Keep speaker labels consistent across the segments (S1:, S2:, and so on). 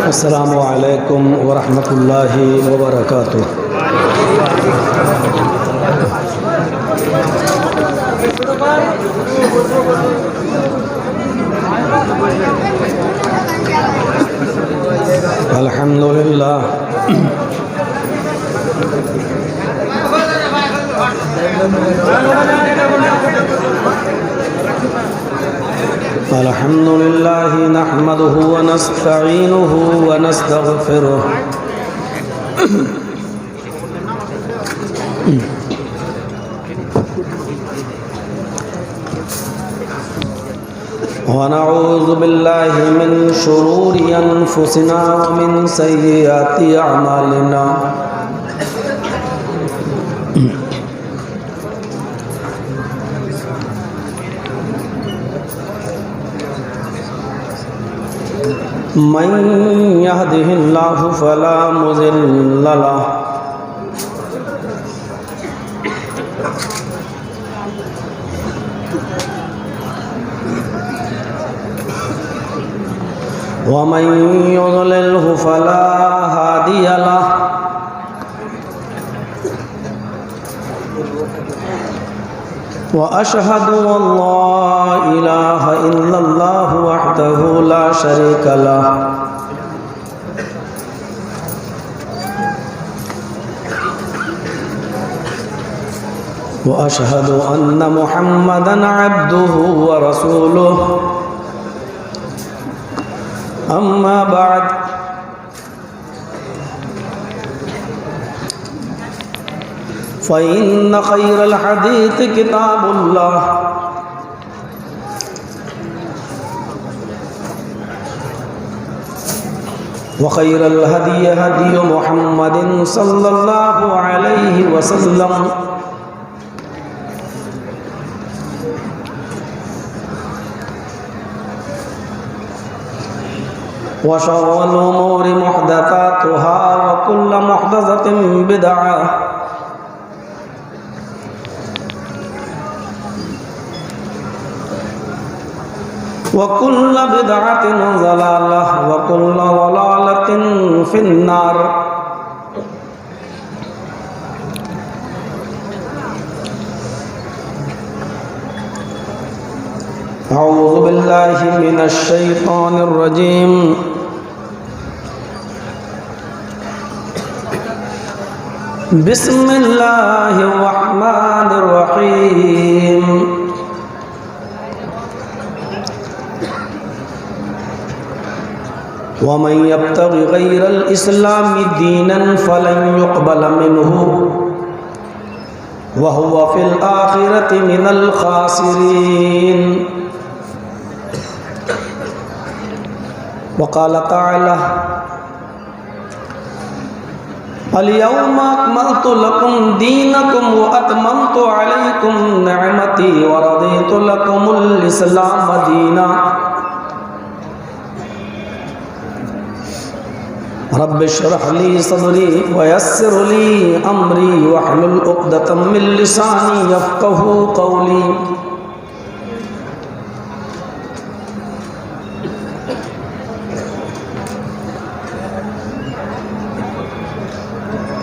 S1: अस्सलामु अलैकुम वरहमतुल्लाहि वबरकातुह। अल्हम्दुलिल्लाह अल्हम्दुलिल्लाहि नहमदुहु व नस्तईनुहु व नस्तगफिरुह व नऊज़ु बिल्लाहि मिन शुरूरि अनफुसिना व मिन सय्यिआति अअमालिना। मन यहदिहिल्लाहु फला मुज़िल्ल लहु व मन युज़लिल्हु फला हादिय लहु। व अशहदु अल्ला इलाहा इल्लल्लाहु वहदहु ला शरीक लहु व अशहदु अन्न मुहम्मदन अब्दुहु व रसूलुहु। अम्मा बाद फ़इन्न खैरल हदीस किताबुल्लाह व खैरल हदी हदी मुहम्मदिन सल्लल्लाहु अलैहि वसल्लम व शर्रुल उमूरि मुहदसातुहा व कुल्लु मुहदसतिन बिदअह वकुल्ल बिदअतिन ज़लालह वकुल्ल ज़लालतिन फिन्नार। अऊज़ु बिल्लाहि मिनश शैतानिर रजीम। बिस्मिल्लाहिर रहमानिर रहीम। वमन यब्तगि गैरल इस्लामि दीनन फलन युक़बल मिन्हु व हुवा फिल आखिरति मिनल खासिरीन। वक़ाल तआला अल-यौम अकमलतु लकुम दीनकुम व अतममतु अलैकुम निअमती व रदीतु लकुमुल इस्लाम दीना। रब्बि इश्रह ली सदरी व यस्सिर ली अमरी वहलुल उक़दतम मिन लिसानी यफ़क़हू क़ौली।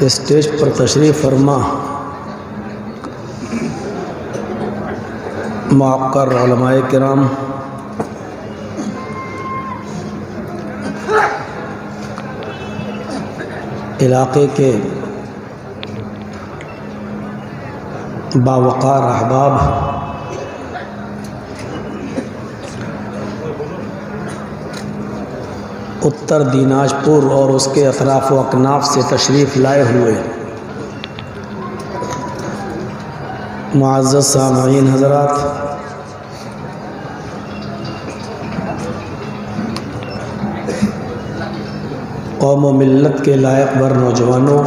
S1: स्टेज पर तशरीफ़ फरमा मुअक्कर उलमाए किराम, इलाक़े के बावक़ार अहबाब, उत्तर दीनाजपुर और उसके अतराफ़ व अकनाफ़ से तशरीफ़ लाए हुए मुअज़्ज़ज़ सामईन हज़रात, कौम व मिल्लत के लायक बर नौजवानों,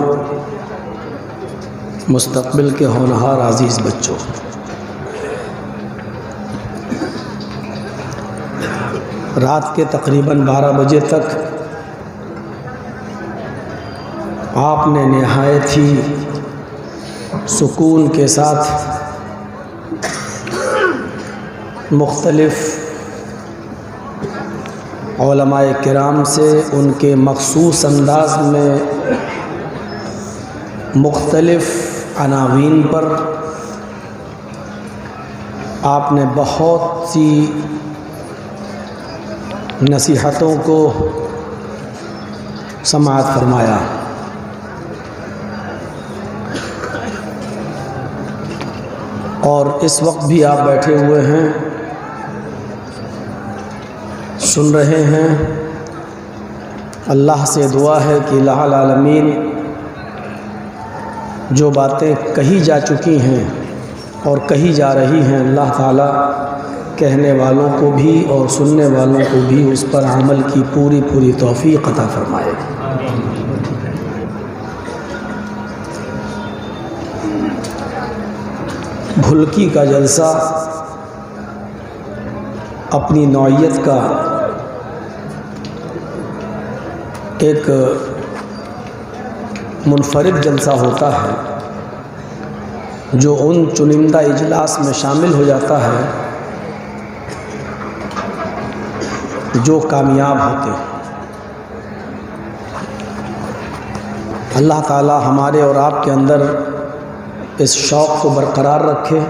S1: मुस्तक़बिल के होनहार अज़ीज़ बच्चों, रात के तकरीबन 12 बजे तक आपने नहायत ही सुकून के साथ मुख्तलिफ उलमाए किराम से उनके मखसूस अंदाज में मुख्तलिफ़ अनावीन पर आपने बहुत सी नसीहतों को समाअत फरमाया। और इस वक्त भी आप बैठे हुए हैं, सुन रहे हैं। अल्लाह से दुआ है कि अल्लाहुल आलमीन जो बातें कही जा चुकी हैं और कही जा रही हैं, अल्लाह ताला कहने वालों को भी और सुनने वालों को भी उस पर अमल की पूरी पूरी तौफीक अता फरमाए। भुलकी का जलसा अपनी नौइयत का एक मुनफरिद जलसा होता है जो उन चुनिंदा इजलास में शामिल हो जाता है जो कामयाब होते हैं। अल्लाह ताला हमारे और आपके अंदर इस शौक़ को बरकरार रखे,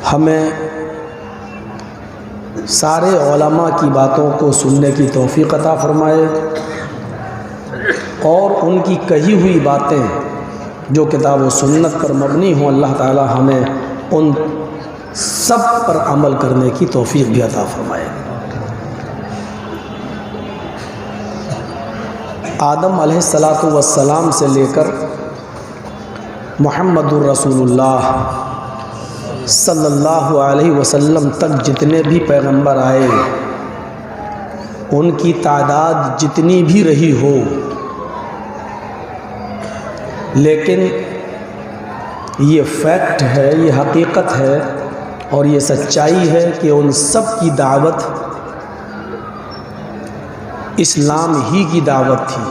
S1: हमें सारे उलमा की बातों को सुनने की तौफीक अता फरमाए और उनकी कही हुई बातें जो किताब व सुन्नत पर मबनी हों, अल्लाह ताला हमें उन सब पर अमल करने की तौफीक भी अता फरमाए। आदम अलैहिस्सलातु वस्सलाम से लेकर मुहम्मदुर रसूलुल्लाह सल्लल्लाहु अलैहि वसल्लम तक जितने भी पैगंबर आए, उनकी तादाद जितनी भी रही हो, लेकिन ये फैक्ट है, ये हकीकत है और ये सच्चाई है कि उन सब की दावत इस्लाम ही की दावत थी।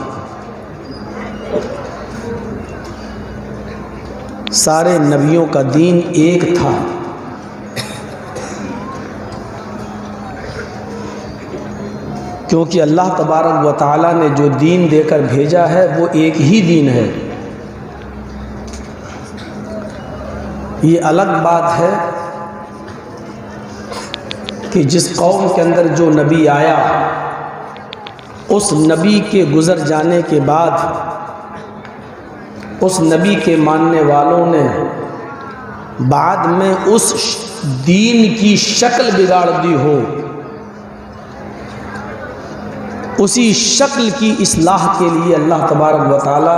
S1: सारे नबियों का दीन एक था। क्योंकि अल्लाह तबारक व तआला ने जो दीन देकर भेजा है वो एक ही दीन है। ये अलग बात है कि जिस कौम के अंदर जो नबी आया, उस नबी के गुज़र जाने के बाद उस नबी के मानने वालों ने बाद में उस दीन की शक्ल बिगाड़ दी हो, उसी शक्ल की इस्लाह के लिए अल्लाह तबारक व तआला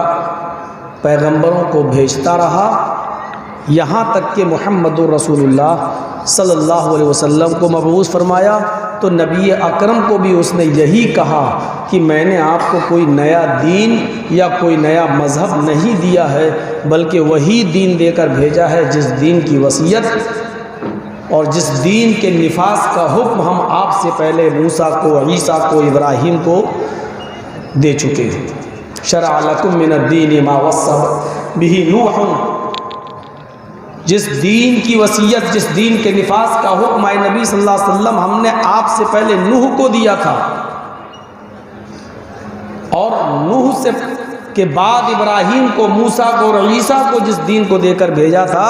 S1: पैगंबरों को भेजता रहा, यहाँ तक कि मुहम्मदुर रसूलुल्लाह सल्लल्लाहु अलैहि वसल्लम को मबऊस फरमाया तो नबी अकरम को भी उसने यही कहा कि मैंने आपको कोई नया दीन या कोई नया मज़हब नहीं दिया है, बल्कि वही दीन देकर भेजा है जिस दीन की वसीयत और जिस दीन के निफास का हुक्म हम आपसे पहले मूसा को, ईसा को, इब्राहीम को दे चुके हैं। शरअ लकुम मिनद्दीन मा वस्सा बिही नूह, जिस दीन की वसीयत, जिस दीन के निफास का हुक्म आए नबी सल्लल्लाहु अलैहि वसल्लम हमने आपसे पहले नूह को दिया था और नूह से के बाद इब्राहीम को, मूसा को और ईसा को जिस दीन को देकर भेजा था,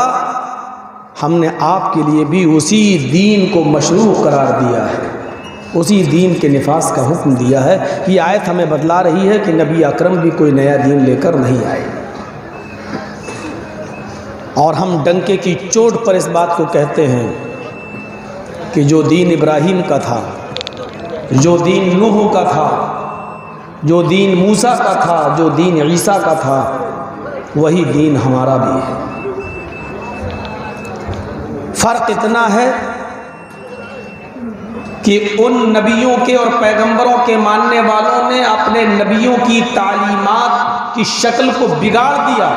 S1: हमने आपके लिए भी उसी दीन को मशरूह करार दिया है, उसी दीन के निफास का हुक्म दिया है। ये आयत हमें बतला रही है कि नबी अकरम भी कोई नया दीन लेकर नहीं आए। और हम डंके की चोट पर इस बात को कहते हैं कि जो दीन इब्राहीम का था, जो दीन नूह का था, जो दीन मूसा का था, जो दीन ईसा का था, वही दीन हमारा भी है। फ़र्क इतना है कि उन नबियों के और पैगंबरों के मानने वालों ने अपने नबियों की तालीमात की शक्ल को बिगाड़ दिया।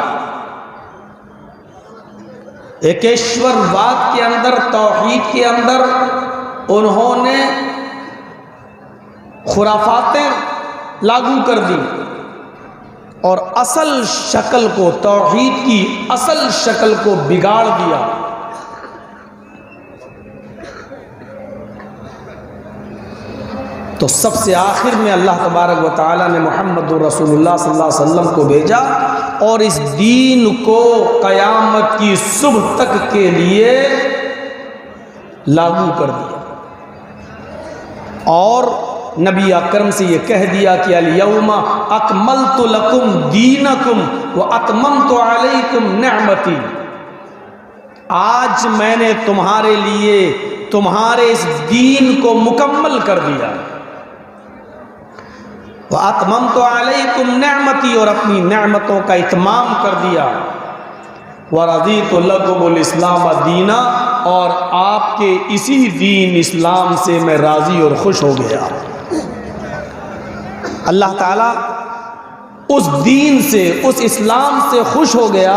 S1: एकेश्वरवाद के अंदर, तौहीद के अंदर उन्होंने खुराफातें लागू कर दी और असल शक्ल को, तौहीद की असल शक्ल को बिगाड़ दिया। तो सबसे आखिर में अल्लाह तबारक व तआला ने मोहम्मद रसूलुल्लाह सल्लल्लाहु अलैहि वसल्लम को भेजा और इस दीन को क़यामत की सुबह तक के लिए लागू कर दिया और नबी अकरम से ये कह दिया कि अल यौमा अकमलतु लकुम दीनकुम व अतममतु अलैकुम निअमती, आज मैंने तुम्हारे लिए तुम्हारे इस दीन को मुकम्मल कर दिया। व अतममतु अलैकुम निअमती, और अपनी नेमतों का इत्माम कर दिया। व रज़ीतु लकुमुल इस्लाम दीना, और आपके इसी दीन इस्लाम से मैं राज़ी और खुश हो गया। अल्लाह ताला उस दीन से, उस इस्लाम से खुश हो गया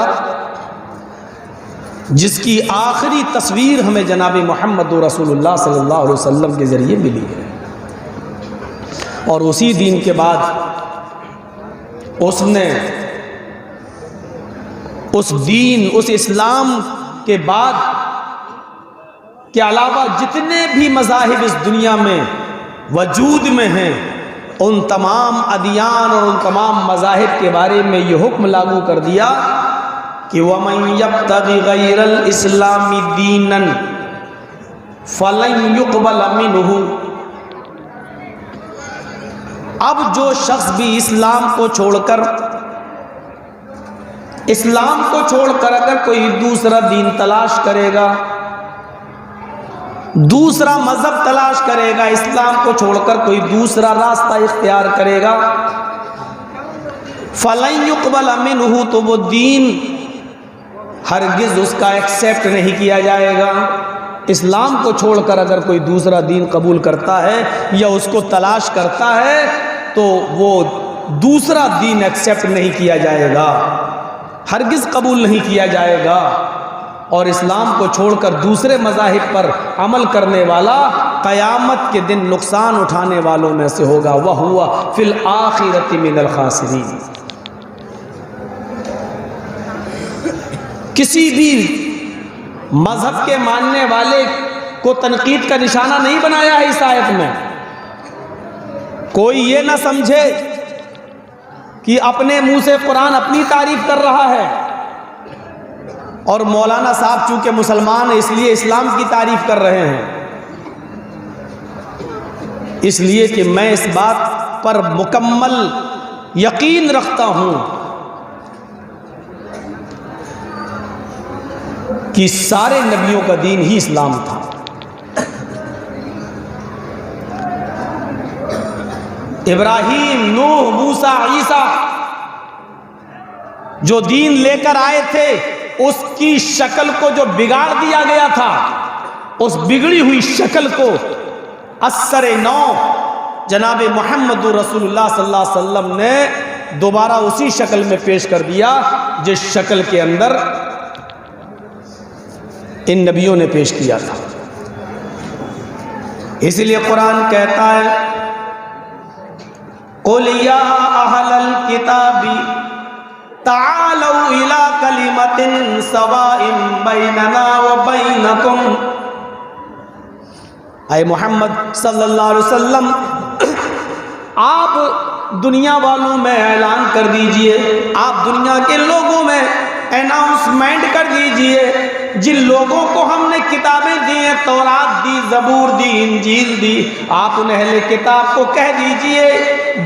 S1: जिसकी आखिरी तस्वीर हमें जनाब मोहम्मद रसूलुल्लाह सल्लल्लाहु अलैहि वसल्लम के ज़रिए मिली है। और उसी दीन के बाद उसने उस दीन, उस इस्लाम के बाद के अलावा जितने भी मज़ाहिब इस दुनिया में वजूद में हैं, उन तमाम अदियान और उन तमाम मज़ाहिब के बारे में ये हुक्म लागू कर दिया कि वमन यब्तगी गैरल इस्लामी दीनन फलन युक़बल मिन्हु। अब जो शख्स भी इस्लाम को छोड़कर अगर कोई दूसरा दीन तलाश करेगा, दूसरा मजहब तलाश करेगा, इस्लाम को छोड़कर कोई दूसरा रास्ता इख्तियार करेगा, फलन युक़बल मिन्हु, तो वो दीन हरगिज़ उसका एक्सेप्ट नहीं किया जाएगा। इस्लाम को छोड़कर अगर कोई दूसरा दीन कबूल करता है या उसको तलाश करता है तो वो दूसरा दीन एक्सेप्ट नहीं किया जाएगा, हरगिज़ कबूल नहीं किया जाएगा। और इस्लाम को छोड़कर दूसरे मज़ाहिब पर अमल करने वाला क़यामत के दिन नुकसान उठाने वालों में से होगा। वह हुआ फिल आखिरति मिनल खासिरीन। किसी भी मजहब के मानने वाले को तनकीद का निशाना नहीं बनाया है इस आयत में। कोई ये ना समझे कि अपने मुंह से कुरान अपनी तारीफ कर रहा है और मौलाना साहब चूंकि मुसलमान है इसलिए इस्लाम की तारीफ कर रहे हैं। इसलिए कि मैं इस बात पर मुकम्मल यकीन रखता हूं कि सारे नबियों का दीन ही इस्लाम था। इब्राहीम, नूह, मूसा, ईसा जो दीन लेकर आए थे उसकी शक्ल को जो बिगाड़ दिया गया था, उस बिगड़ी हुई शक्ल को असरे नौ जनाब मोहम्मद रसूलुल्लाह सल्लल्लाहु अलैहि वसल्लम ने दोबारा उसी शक्ल में पेश कर दिया जिस शक्ल के अंदर इन नबियों ने पेश किया था। इसलिए कुरान कहता है कुल या अहलल किताबी तालौ इला कलिमतिन सवाइन बैनना व बैनकुम। ऐ मोहम्मद सल्लल्लाहु अलैहि वसल्लम, आप दुनिया वालों में ऐलान कर दीजिए, आप दुनिया के लोगों में अनाउंसमेंट कर दीजिए, जिन लोगों को हमने किताबें दी हैं, तौरात दी, ज़बूर दी, इंजील दी, आप उन अहले किताब को कह दीजिए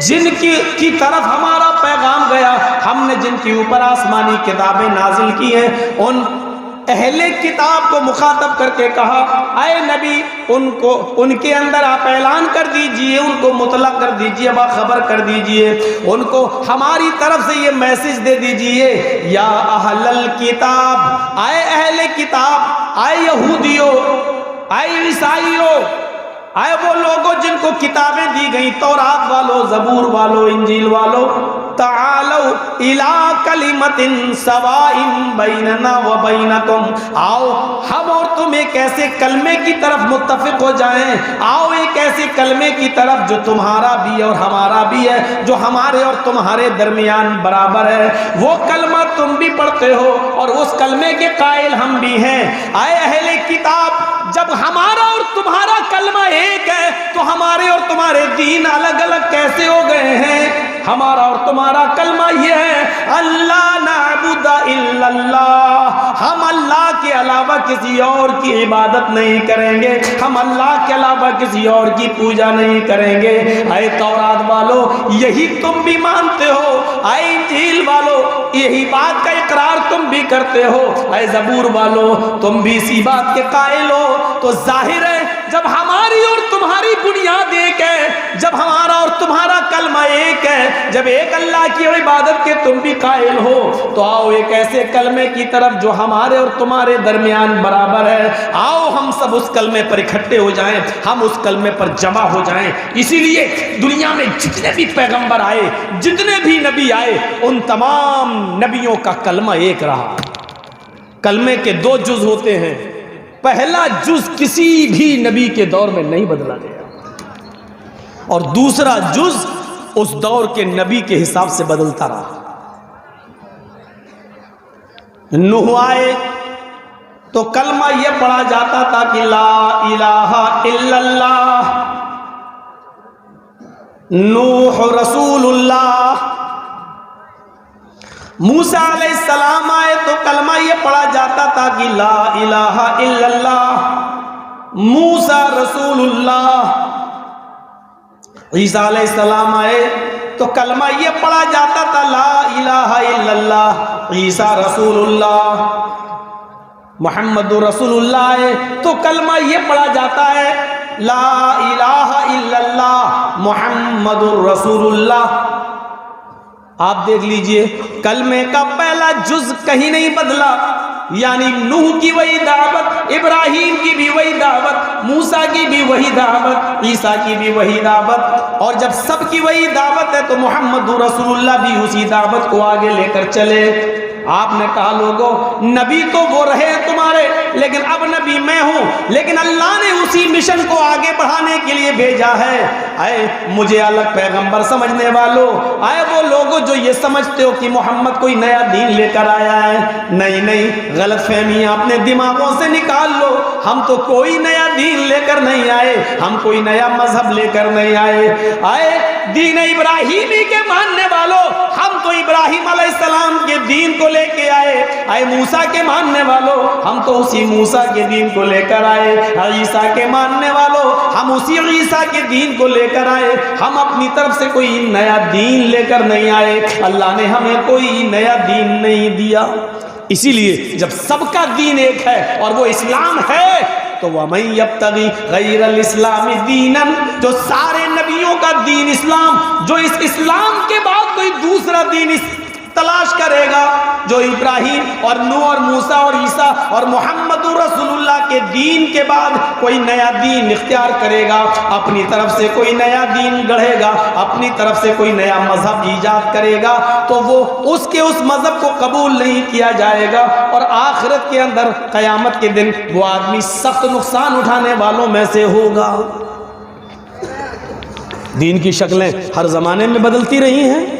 S1: जिनकी तरफ हमारा पैगाम गया, हमने जिनके ऊपर आसमानी किताबें नाजिल की हैं, उन अहले किताब को मुखातब करके कहा, आए नबी, उनको उनके अंदर आप ऐलान कर दीजिए, उनको मुतलक कर दीजिए, बाखबर कर दीजिए, उनको हमारी तरफ से ये मैसेज दे दीजिए, या अहलल किताब, आए अहले किताब, आए यहूदियों, आए ईसाइयों, आए वो लोगों जिनको किताबें दी गई, तौरात वालों, ज़बूर वालों, इंजील वालों, तालौ इला कलिमतिन सवाइन बैनना व बैनकुम, आओ हम और तुम एक ऐसे कलमे की तरफ मुत्तफिक हो जाएं, आओ एक ऐसे कलमे की तरफ जो तुम्हारा भी है और हमारा भी है, जो हमारे और तुम्हारे दरमियान बराबर है। वो कलमा तुम भी पढ़ते हो और उस कलमे के कायल हम भी हैं। आए अहले किताब, जब हमारा और तुम्हारा कलमा एक है तो हमारे और तुम्हारे दीन दीन अलग अलग कैसे हो गए हैं? हमारा और तुम्हारा कलमा ये है, अल्लाह नाबुदा इल्लल्लाह, हम अल्लाह के अलावा किसी और की इबादत नहीं करेंगे, हम अल्लाह के अलावा किसी और की पूजा नहीं करेंगे। ऐ तौरात वालो, यही तुम भी मानते हो। ऐ इंजील वालो, यही बात का इकरार तुम भी करते हो। ऐ ज़बूर वालो, तुम भी इसी बात के कायल हो। तो जाहिर है जब हमारी और तुम्हारी बुनियाद एक है, जब हमारा और तुम्हारा कलमा एक है, जब एक अल्लाह की इबादत के तुम भी कायल हो, तो आओ एक ऐसे कलमे की तरफ जो हमारे और तुम्हारे दरमियान बराबर है। आओ हम सब उस कलमे पर इकट्ठे हो जाएं, हम उस कलमे पर जमा हो जाएं। इसीलिए दुनिया में जितने भी पैगंबर आए, जितने भी नबी आए, उन तमाम नबियों का कलमा एक रहा। कलमे के दो जुज होते हैं। पहला जुज किसी भी नबी के दौर में नहीं बदला गया और दूसरा जुज उस दौर के नबी के हिसाब से बदलता रहा। नूह आए तो कलमा यह पढ़ा जाता था कि ला इलाहा इल्लल्लाह, नूह रसूलुल्लाह। मूसा अलैहिस्सलाम आए तो कलमा ये पढ़ा जाता था कि ला इलाहा इल्लल्लाह, मूसा रसूलुल्लाह। ईसा अलैहिस्सलाम आए तो कलमा ये पढ़ा जाता था ला इलाहा इल्लल्लाह, ईसा रसूलुल्लाह। मुहम्मदुर रसूलुल्लाह आए तो कलमा ये पढ़ा जाता है ला इलाहा इल्लल्लाह, मुहम्मदुर रसूलुल्लाह। आप देख लीजिए, कलमे का पहला जुज कहीं नहीं बदला। यानी नूह की वही दावत, इब्राहिम की भी वही दावत, मूसा की भी वही दावत, ईसा की भी वही दावत। और जब सबकी वही दावत है तो मोहम्मद रसूलुल्लाह भी उसी दावत को आगे लेकर चले। आपने कहा लोगों, नबी तो वो रहे तुम्हारे, लेकिन अब नबी मैं हूं। लेकिन अल्लाह ने उसी मिशन को आगे बढ़ाने के लिए भेजा है। आए मुझे अलग पैगंबर समझने वालों, आए वो लोगों जो ये समझते हो कि मोहम्मद कोई नया दीन लेकर आया है। नहीं नहीं, गलत फहमी अपने दिमागों से निकाल लो। हम तो कोई नया दीन लेकर नहीं आए, हम कोई नया मजहब लेकर नहीं आए। आए दीन इब्राहिमी के मानने वालों, हम तो इब्राहिम अलैहिस्सलाम के दीन को लेके आए। आए मूसा के मानने वालों, हम तो उसी मूसा के दीन को लेकर आए। ईसा के मानने वालों, हम उसी ईसा के दीन को लेकर आए। हम अपनी तरफ से कोई नया दीन लेकर नहीं आए। अल्लाह ने हमें कोई नया दीन नहीं दिया। इसीलिए जब सबका दीन एक है और वो इस्लाम है, तो वमन यब्तगी गैरल इस्लामी दीनन, जो सारे नबियों का दीन इस्लाम, जो इस इस्लाम के बाद कोई दूसरा दीन तलाश करेगा, जो इब्राहिम और नूह और मूसा और ईसा और मोहम्मद रसूलुल्लाह के दीन के बाद कोई नया दीन इख्तियार करेगा, अपनी तरफ से कोई नया दीन गढ़ेगा, अपनी तरफ से कोई नया मजहब ईजाद करेगा, तो वो उसके उस मजहब को कबूल नहीं किया जाएगा। और आखिरत के अंदर क़यामत के दिन वो आदमी सख्त नुकसान उठाने वालों में से होगा। दीन की शक्लें हर ज़माने में बदलती रही हैं।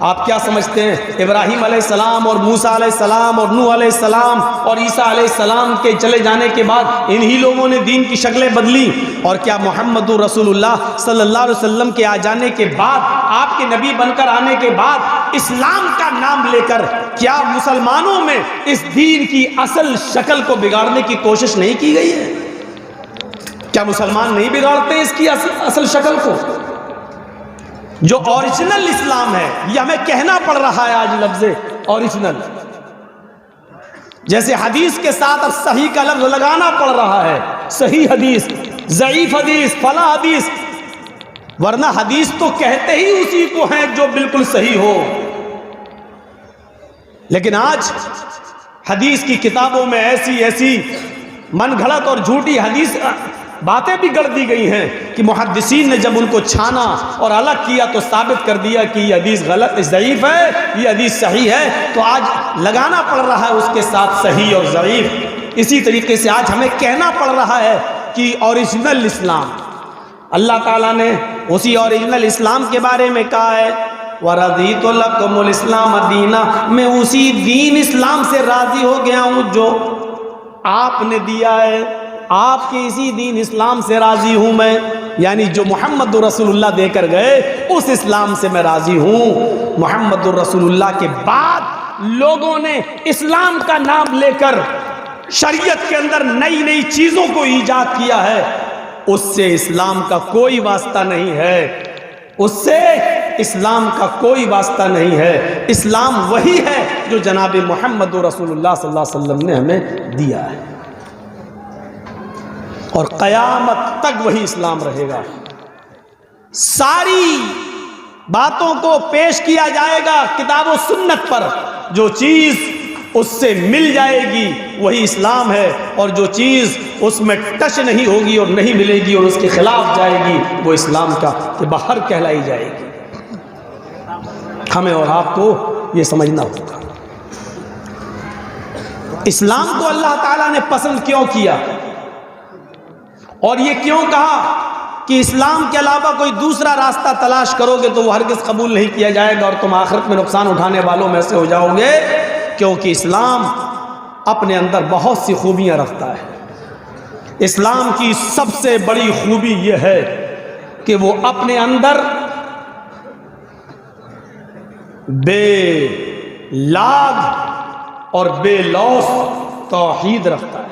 S1: आप क्या समझते हैं, इब्राहिम अलैहिस्सलाम और मूसा अलैहिस्सलाम और नूह अलैहिस्सलाम और ईसा अलैहिस्सलाम के चले जाने के बाद इन्हीं लोगों ने दीन की शक्लें बदली? और क्या मोहम्मदुर रसूलुल्लाह सल्लल्लाहु अलैहि वसल्लम के आ जाने के बाद, आपके नबी बनकर आने के बाद, इस्लाम का नाम लेकर क्या मुसलमानों में इस दीन की असल शक्ल को बिगाड़ने की कोशिश नहीं की गई है? क्या मुसलमान नहीं बिगाड़ते इसकी असल शक्ल को? जो ओरिजिनल इस्लाम है, ये हमें कहना पड़ रहा है आज लफ्ज़ ओरिजिनल। जैसे हदीस के साथ अब सही का लफ्ज़ लगाना पड़ रहा है। सही हदीस, ज़ईफ़ हदीस, फला हदीस, वरना हदीस तो कहते ही उसी को हैं जो बिल्कुल सही हो। लेकिन आज हदीस की किताबों में ऐसी ऐसी मनगढ़ंत और झूठी हदीस बातें भी गढ़ दी गई हैं कि मुहद्दिसीन ने जब उनको छाना और अलग किया तो साबित कर दिया कि ये हदीस गलत, ज़ईफ़ है, ये हदीस सही है। तो आज लगाना पड़ रहा है उसके साथ सही और ज़ईफ़। इसी तरीके से आज हमें कहना पड़ रहा है कि ओरिजिनल इस्लाम, अल्लाह ताला ने उसी ओरिजिनल इस्लाम के बारे में कहा है, वरदीतु लकुमुल इस्लाम दीना, मैं उसी दीन इस्लाम से राज़ी हो गया हूँ जो आपने दिया है। आपके इसी दीन इस्लाम से राज़ी हूँ मैं। यानी जो मोहम्मद रसूलुल्लाह देकर गए उस इस्लाम से मैं राज़ी हूँ। मोहम्मद रसूलुल्लाह के बाद लोगों ने इस्लाम का नाम लेकर शरीयत के अंदर नई नई चीज़ों को ईजाद किया है, उससे इस्लाम का कोई वास्ता नहीं है, उससे इस्लाम का कोई वास्ता नहीं है। इस्लाम वही है जो जनाब मोहम्मद रसूलुल्लाह सल्लल्लाहु अलैहि वसल्लम ने हमें दिया है और क़यामत तक वही इस्लाम रहेगा। सारी बातों को पेश किया जाएगा किताब व सुन्नत पर, जो चीज़ उससे मिल जाएगी वही इस्लाम है, और जो चीज़ उसमें टच नहीं होगी और नहीं मिलेगी और उसके खिलाफ जाएगी वो इस्लाम का के बाहर कहलाई जाएगी। हमें और आपको ये समझना होगा इस्लाम को अल्लाह ताला ने पसंद क्यों किया और ये क्यों कहा कि इस्लाम के अलावा कोई दूसरा रास्ता तलाश करोगे तो वो हरगिज़ कबूल नहीं किया जाएगा और तुम आखिरत में नुकसान उठाने वालों में से हो जाओगे। क्योंकि इस्लाम अपने अंदर बहुत सी खूबियां रखता है। इस्लाम की सबसे बड़ी खूबी यह है कि वो अपने अंदर बेलाग और बेलौस तौहीद रखता है।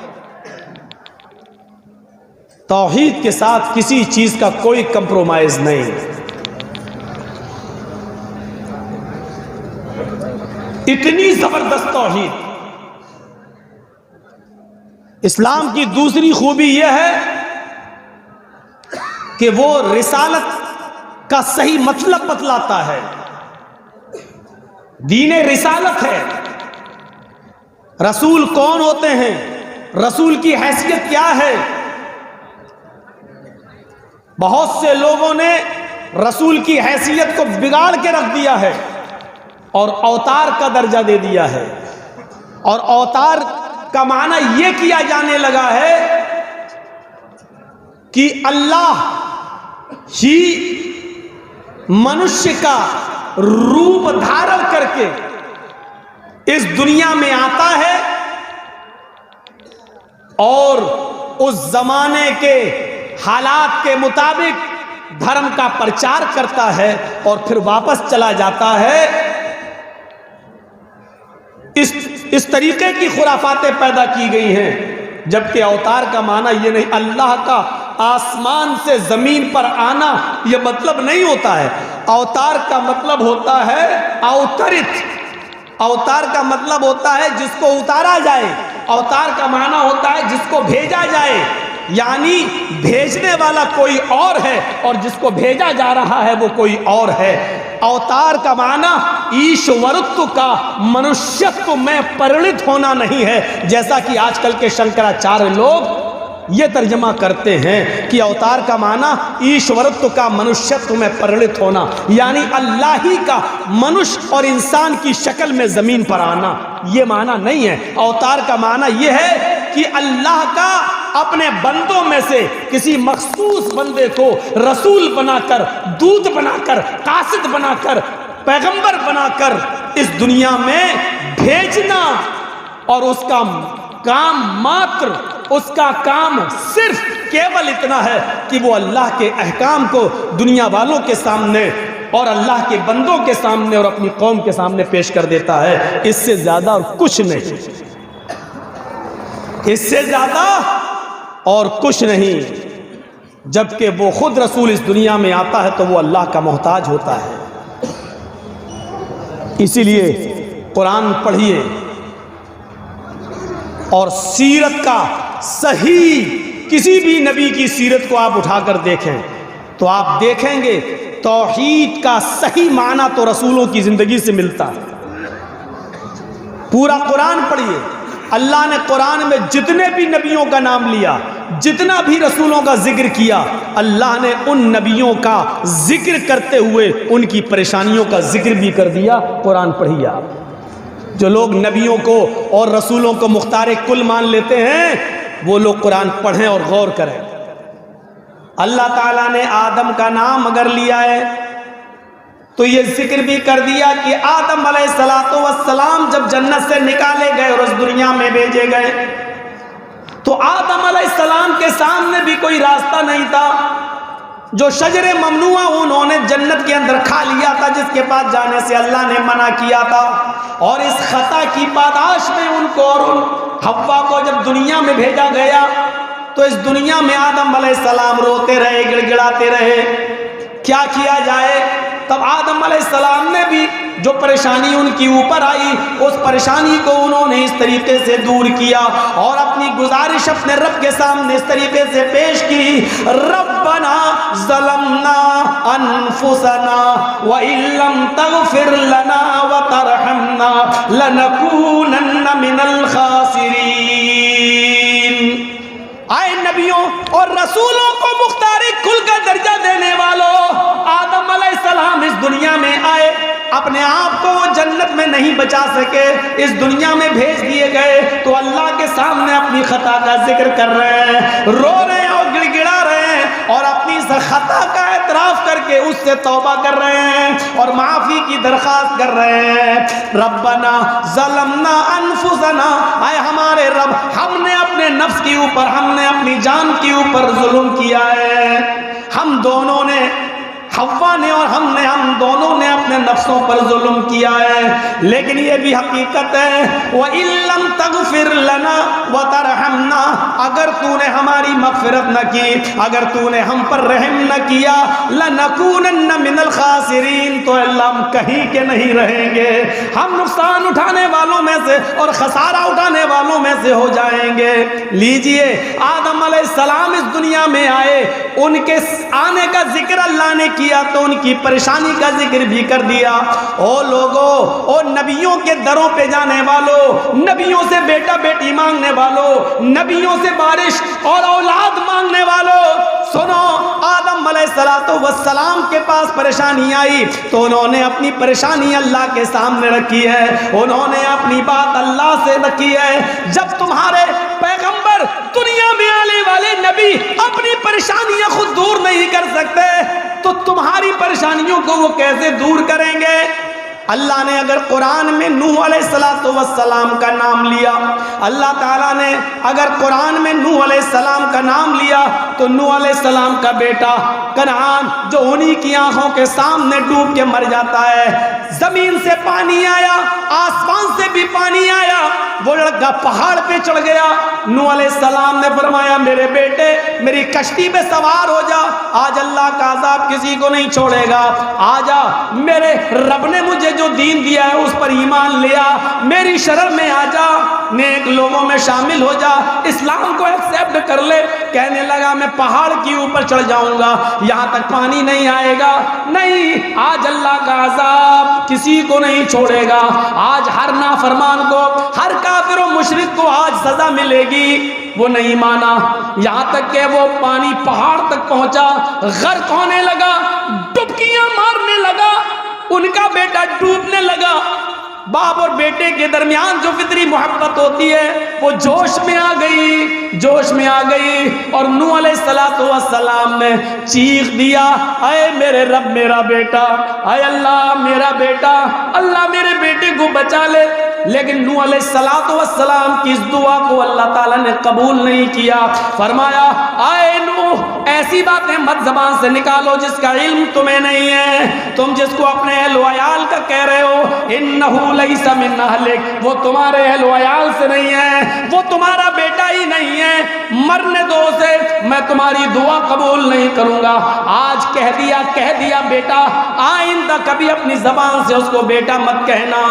S1: तौहीद के साथ किसी चीज का कोई कंप्रोमाइज नहीं। इतनी जबरदस्त तौहीद। इस्लाम की दूसरी खूबी यह है कि वो रिसालत का सही मतलब बतलाता है। दीन रिसालत है। रसूल कौन होते हैं, रसूल की हैसियत क्या है। बहुत से लोगों ने रसूल की हैसियत को बिगाड़ के रख दिया है और अवतार का दर्जा दे दिया है, और अवतार का माना यह किया जाने लगा है कि अल्लाह ही मनुष्य का रूप धारण करके इस दुनिया में आता है और उस जमाने के हालात के मुताबिक धर्म का प्रचार करता है और फिर वापस चला जाता है। इस तरीके की खुराफातें पैदा की गई हैं, जबकि अवतार का माना यह नहीं, अल्लाह का आसमान से जमीन पर आना यह मतलब नहीं होता है। अवतार का मतलब होता है अवतरित। अवतार का मतलब होता है जिसको उतारा जाए। अवतार का माना होता है जिसको भेजा जाए, यानी भेजने वाला कोई और है और जिसको भेजा जा रहा है वो कोई और है। अवतार का माना ईश्वरत्व का मनुष्यत्व में परिणित होना नहीं है, जैसा कि आजकल के शंकराचार्य लोग ये तर्जमा करते हैं कि अवतार का माना ईश्वरत्व का मनुष्यत्व में परिणित होना, यानी अल्लाह ही का मनुष्य और इंसान की शक्ल में जमीन पर आना। ये माना नहीं है। अवतार का माना यह है कि अल्लाह का अपने बंदों में से किसी मखसूस बंदे को रसूल बनाकर, दूत बनाकर, कासिद बनाकर, पैगंबर बनाकर इस दुनिया में भेजना, और उसका काम मात्र, उसका काम सिर्फ केवल इतना है कि वो अल्लाह के अहकाम को दुनिया वालों के सामने और अल्लाह के बंदों के सामने और अपनी कौम के सामने पेश कर देता है। इससे ज्यादा और कुछ नहीं, इससे ज्यादा और कुछ नहीं। जबकि वो खुद रसूल इस दुनिया में आता है तो वो अल्लाह का मोहताज होता है। इसीलिए कुरान पढ़िए और सीरत का सही, किसी भी नबी की सीरत को आप उठाकर देखें तो आप देखेंगे तौहीद का सही माना तो रसूलों की जिंदगी से मिलता है। पूरा कुरान पढ़िए। अल्लाह ने कुरान में जितने भी नबियों का नाम लिया, जितना भी रसूलों का जिक्र किया, अल्लाह ने उन नबियों का जिक्र करते हुए उनकी परेशानियों का जिक्र भी कर दिया। कुरान पढ़िए आप। जो लोग नबियों को और रसूलों को मुख्तार कुल मान लेते हैं वो लोग कुरान पढ़ें और गौर करें। अल्लाह ताला ने आदम का नाम अगर लिया है तो ये जिक्र भी कर दिया कि आदम अलैहिस्सलातु वस्सलाम जब जन्नत से निकाले गए और उस दुनिया में भेजे गए तो आदम अलैहिस्सलाम के सामने भी कोई रास्ता नहीं था। जो शजरे ममनुआ उन्होंने जन्नत के अंदर खा लिया था, जिसके पास जाने से अल्लाह ने मना किया था। और इस खता की पादाश में उनको और उन हव्वा को जब दुनिया में भेजा गया तो इस दुनिया में आदम अलैहिस्सलाम रोते रहे, गिड़गिड़ाते रहे, क्या किया जाए। तब आदम अलैहिस्सलाम ने भी जो परेशानी उनकी ऊपर आई, उस परेशानी को उन्होंने इस तरीके से दूर किया और अपनी गुजारिश अपने रब के सामने इस तरीके से पेश की, रब्बना ज़लमना अनफुसना व इल्लम तगफिर लना व तरहमना लनकूनन्ना मिनल खासिरीन। आए नबियों और रसूलों को मुख्तारी कुल का दर्जा देने वालों, आदम अलैहिस्सलाम इस दुनिया में आए, अपने आप को वो जन्नत में नहीं बचा सके, इस दुनिया में भेज दिए गए तो अल्लाह के सामने अपनी खता का जिक्र कर रहे हैं, रो रहे हैं और गिड़गिड़ा रहे हैं और अपनी इस खता का एतराफ करके उससे तौबा कर रहे हैं और माफ़ी की दरख्वास्त कर रहे हैं। रब्बना ज़लमना अनफुसना, आए हमारे रब, हमने अपने नफ्स के ऊपर, हमने अपनी जान के ऊपर जुल्म किया है। हम दोनों ने, हव्वा ने और हमने, हम दोनों ने अपने नफ्सों पर जुल्म किया है। लेकिन ये भी हकीकत है, व इल्लम तगफिर लना व तरहमना, अगर तूने हमारी मगफिरत न की, अगर तूने हम पर रहम न किया, लनकूनन्ना मिनल खासिरीन, तो अल्लाह हम कहीं के नहीं रहेंगे, हम नुकसान उठाने वालों में से और खसारा उठाने वालों में से हो जाएंगे। लीजिए, आदम अलैहिस्सलाम इस दुनिया में आए, उनके आने का जिक्र अल्लाह ने किया तो उनकी परेशानी का जिक्र भी कर दिया। ओ लोगों, ओ नबियों के दरों पे जाने वालों, नबियों से बेटा बेटी मांगने वालों, नबियों से बारिश और औलाद मांगने वालों, सुनो, आदम अलैहिस्सलाम के पास परेशानी आई तो उन्होंने अपनी परेशानी अल्लाह के सामने रखी है, उन्होंने अपनी बात अल्लाह से रखी है। जब तुम्हारे पैगंबर, दुनिया में आने वाले नबी अपनी परेशानियां खुद दूर नहीं कर सकते तो तुम्हारी परेशानियों को वो कैसे दूर करेंगे। अल्लाह ने अगर कुरान में नूह अलैहिस्सलाम का नाम लिया, अल्लाह ताला ने अगर कुरान में नूह अलैहिस्सलाम का नाम लिया तो नूह अलैहिस्सलाम का बेटा कनान, जो उन्हीं की आंखों के सामने डूब के मर जाता है, जमीन से पानी आया, आसमान से भी पानी आया, वो लड़का पहाड़ पे चढ़ गया। नूह अलैहिस्सलाम ने फरमाया, मेरे बेटे मेरी कश्ती पे सवार हो जा, आज अल्लाह का अज़ाब किसी को नहीं छोड़ेगा, आजा, मेरे रब ने मुझे जो दीन दिया है उस पर ईमान लिया, मेरी शरण में आ जा, नेक लोगों में शामिल हो जा, इस्लाम को एक्सेप्ट कर ले। कहने लगा मैं पहाड़ के ऊपर चढ़ जाऊंगा, यहाँ तक पानी नहीं आएगा, नहीं, आज अल्लाह का अज़ाब किसी को नहीं छोड़ेगा, आज हर नाफरमान को, हर काफिर और मुशरिक को आज सजा मिलेगी। वो नहीं माना, यहाँ तक कि वो पानी पहाड़ तक पहुंचा, गर्क होने लगा, डुबकियां मारने लगा, उनका बेटा डूबने लगा। बाप और बेटे के दरमियान जो फितरी मोहब्बत होती है वो जोश में आ गई, जोश में आ गई और नूह अलैहिस्सलाम ने चीख दिया, अय मेरे रब मेरा बेटा, अय अल्लाह मेरा बेटा, अल्लाह मेरे बेटे को बचा ले। लेकिन नूह अलैहिस्सलाम की इस दुआ को अल्लाह ताला ने कबूल नहीं किया। फरमाया, आए नूह, ऐसी बातें मत ज़बान से निकालो जिसका इल्म तुम्हें नहीं है, तुम जिसको अपने अहल वयाल का कह रहे हो, इन्नहु लैसा मिन अहलिक, वो तुम्हारे अहल वयाल से नहीं है, वो तुम्हारा बेटा ही नहीं है, मरने दो उसे, मैं तुम्हारी दुआ कबूल नहीं करूंगा। आज कह दिया बेटा, आइंदा कभी अपनी ज़बान से उसको बेटा मत कहना।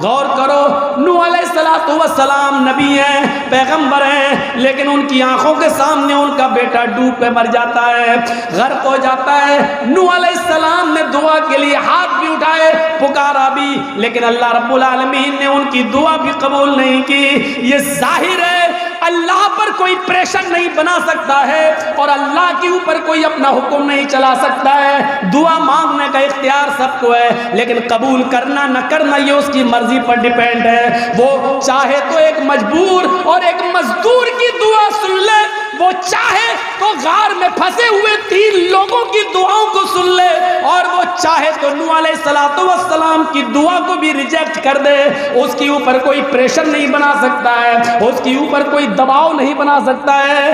S1: गौर करो, नूह अलैहिस्सलाम नबी हैं, पैगंबर हैं, लेकिन उनकी आंखों के सामने उनका बेटा डूब के मर जाता है, गर्क हो जाता है। नूह अलैहिस्सलाम ने दुआ के लिए हाथ भी उठाए, पुकारा भी, लेकिन अल्लाह रब्बुल आलमीन ने उनकी दुआ भी कबूल नहीं की। ये जाहिर है अल्लाह पर कोई प्रेशर नहीं बना सकता है और अल्लाह के ऊपर कोई अपना हुक्म नहीं चला सकता है। दुआ मांगने का इख्तियार सबको है, लेकिन कबूल करना न करना ये उसकी मर्जी पर डिपेंड है। वो चाहे तो एक मजबूर और एक मजदूर की दुआ सुन ले, वो चाहे तो गार में फंसे हुए 3 लोगों की दुआओं को सुन ले, और वो चाहे तो नूह अलैहिस्सलाम की दुआ को भी रिजेक्ट कर दे, उसके ऊपर कोई प्रेशर नहीं बना सकता है, उसके ऊपर कोई दबाव नहीं बना सकता है,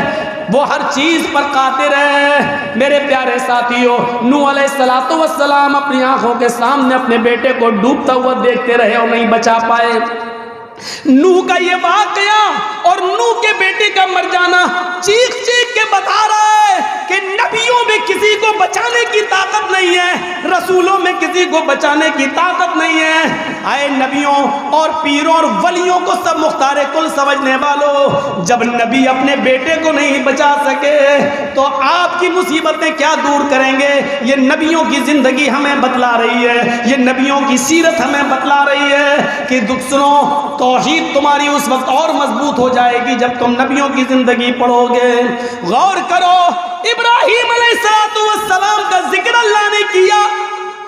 S1: वो हर चीज पर कादिर है। मेरे प्यारे साथियों, नूह अलैहिस्सलाम अपनी आंखों के सामने अपने बेटे को डूबता हुआ देखते रहे और नहीं बचा पाए। नूह का ये वाकया और नूह के बेटे का मर जाना चीख चीख के बता रहा है कि नबियों में किसी को बचाने की ताकत नहीं है, रसूलों में किसी को बचाने की ताकत नहीं है। आए नबियों और पीरों और वलियों को सब मुख्तारे कुल समझने वालों, जब नबी अपने बेटे को नहीं बचा सके तो आपकी मुसीबतें क्या दूर करेंगे। ये नबियों की जिंदगी हमें बतला रही है, ये नबियों की सीरत हमें बतला रही है कि दुख सुनो, तौहीद तुम्हारी उस वक्त और मजबूत हो जाएगी जब तुम नबियों की जिंदगी पढ़ोगे। गौर करो, इब्राहीम अलैहिस्सलाम का जिक्र अल्लाह ने किया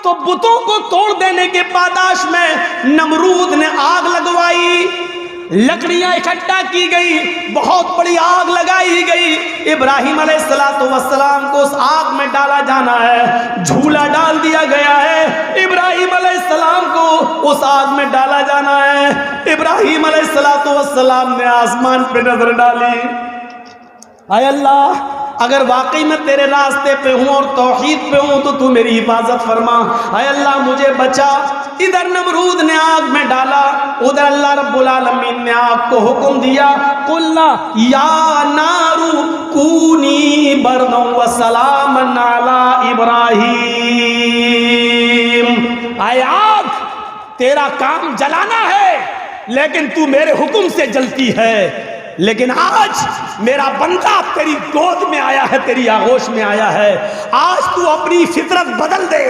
S1: तो बुतों को तोड़ देने के पादाश में नमरूद ने आग लगवाई, लकड़ियां इकट्ठा की गई, बहुत बड़ी आग लगाई गई। इब्राहीम अलैहिस्सलाम को उस आग में डाला जाना है, झूला डाल दिया गया है, इब्राहीम अलैहिस्सलाम को उस आग में डाला जाना है। इब्राहीम अलैहिस्सलाम ने आसमान पे नजर डाली, आय अल्लाह, अगर वाकई मैं तेरे रास्ते पे हूँ और तौहीद पे हूँ तो तू मेरी हिफाजत फरमा, आय अल्लाह मुझे बचा। इधर नमरूद ने आग में डाला, उधर अल्लाह रब्बुल आलमीन ने आग को हुक्म दिया, कुल्ला या नारू कूनी बरदन व सलामन अला इब्राहीम। आय आग, तेरा काम जलाना है लेकिन तू मेरे हुक्म से जलती है, लेकिन आज मेरा बंदा तेरी गोद में आया है, तेरी आगोश में आया है। आज तू अपनी फितरत बदल दे,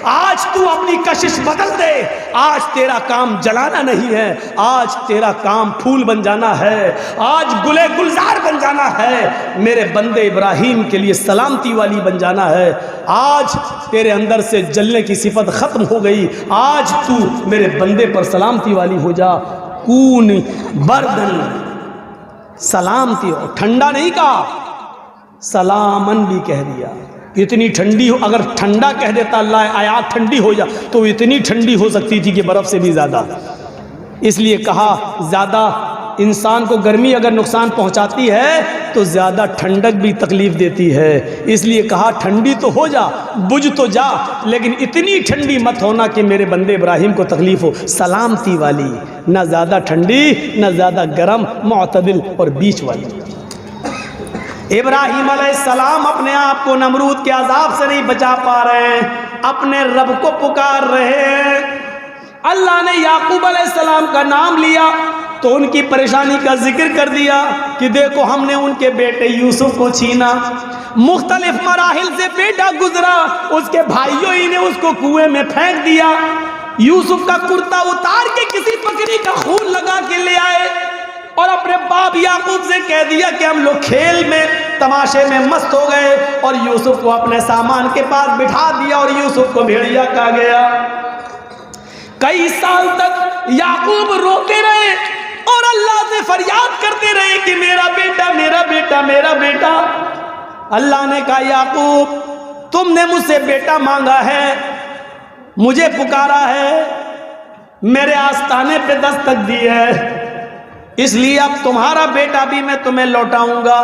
S1: आज तू अपनी कशिश बदल दे। आज तेरा काम जलाना नहीं है, आज तेरा काम फूल बन जाना है, आज गुले गुलजार बन जाना है, मेरे बंदे इब्राहीम के लिए सलामती वाली बन जाना है। आज तेरे अंदर से जलने की सिफत खत्म हो गई, आज तू मेरे बंदे पर सलामती वाली हो जा। कून बर्दन, सलामती हो, ठंडा नहीं कहा, सलामन भी कह दिया। इतनी ठंडी हो, अगर ठंडा कह देता अल्लाह आयात ठंडी हो जा तो इतनी ठंडी हो सकती थी कि बर्फ से भी ज़्यादा। इसलिए कहा ज़्यादा इंसान को गर्मी अगर नुकसान पहुंचाती है तो ज़्यादा ठंडक भी तकलीफ़ देती है। इसलिए कहा ठंडी तो हो जा, बुझ तो जा, लेकिन इतनी ठंडी मत होना कि मेरे बंदे इब्राहीम को तकलीफ़ हो। सलामती वाली, ना ज़्यादा ठंडी ना ज़्यादा गर्म, मुअतदिल और बीच वाली। इब्राहीम अलैहिस्सलाम अपने आप को नमरूद के अजाब से नहीं बचा पा रहे हैं, अपने रब को पुकार रहे हैं। अल्लाह ने याकूब अलैहिस्सलाम का नाम लिया तो उनकी परेशानी का जिक्र कर दिया कि देखो हमने उनके बेटे यूसुफ को छीना, मुख्तलिफ मराहिल से बेटा गुजरा, उसके भाइयों ही ने उसको कुएं में फेंक दिया, यूसुफ का कुर्ता उतार के किसी बकरी का खून लगा के ले आए और अपने बाप याकूब से कह दिया कि हम लोग खेल में तमाशे में मस्त हो गए, और यूसुफ को अपने सामान के पास बिठा दिया और यूसुफ को भेड़िया कहा गया। कई साल तक याकूब रोते रहे और अल्लाह से फरियाद करते रहे कि मेरा बेटा, मेरा बेटा, मेरा बेटा। अल्लाह ने कहा याकूब तुमने मुझसे बेटा मांगा है, मुझे पुकारा है, मेरे आस्ताने पे दस्तक दी है, इसलिए अब तुम्हारा बेटा भी मैं तुम्हें लौटाऊंगा।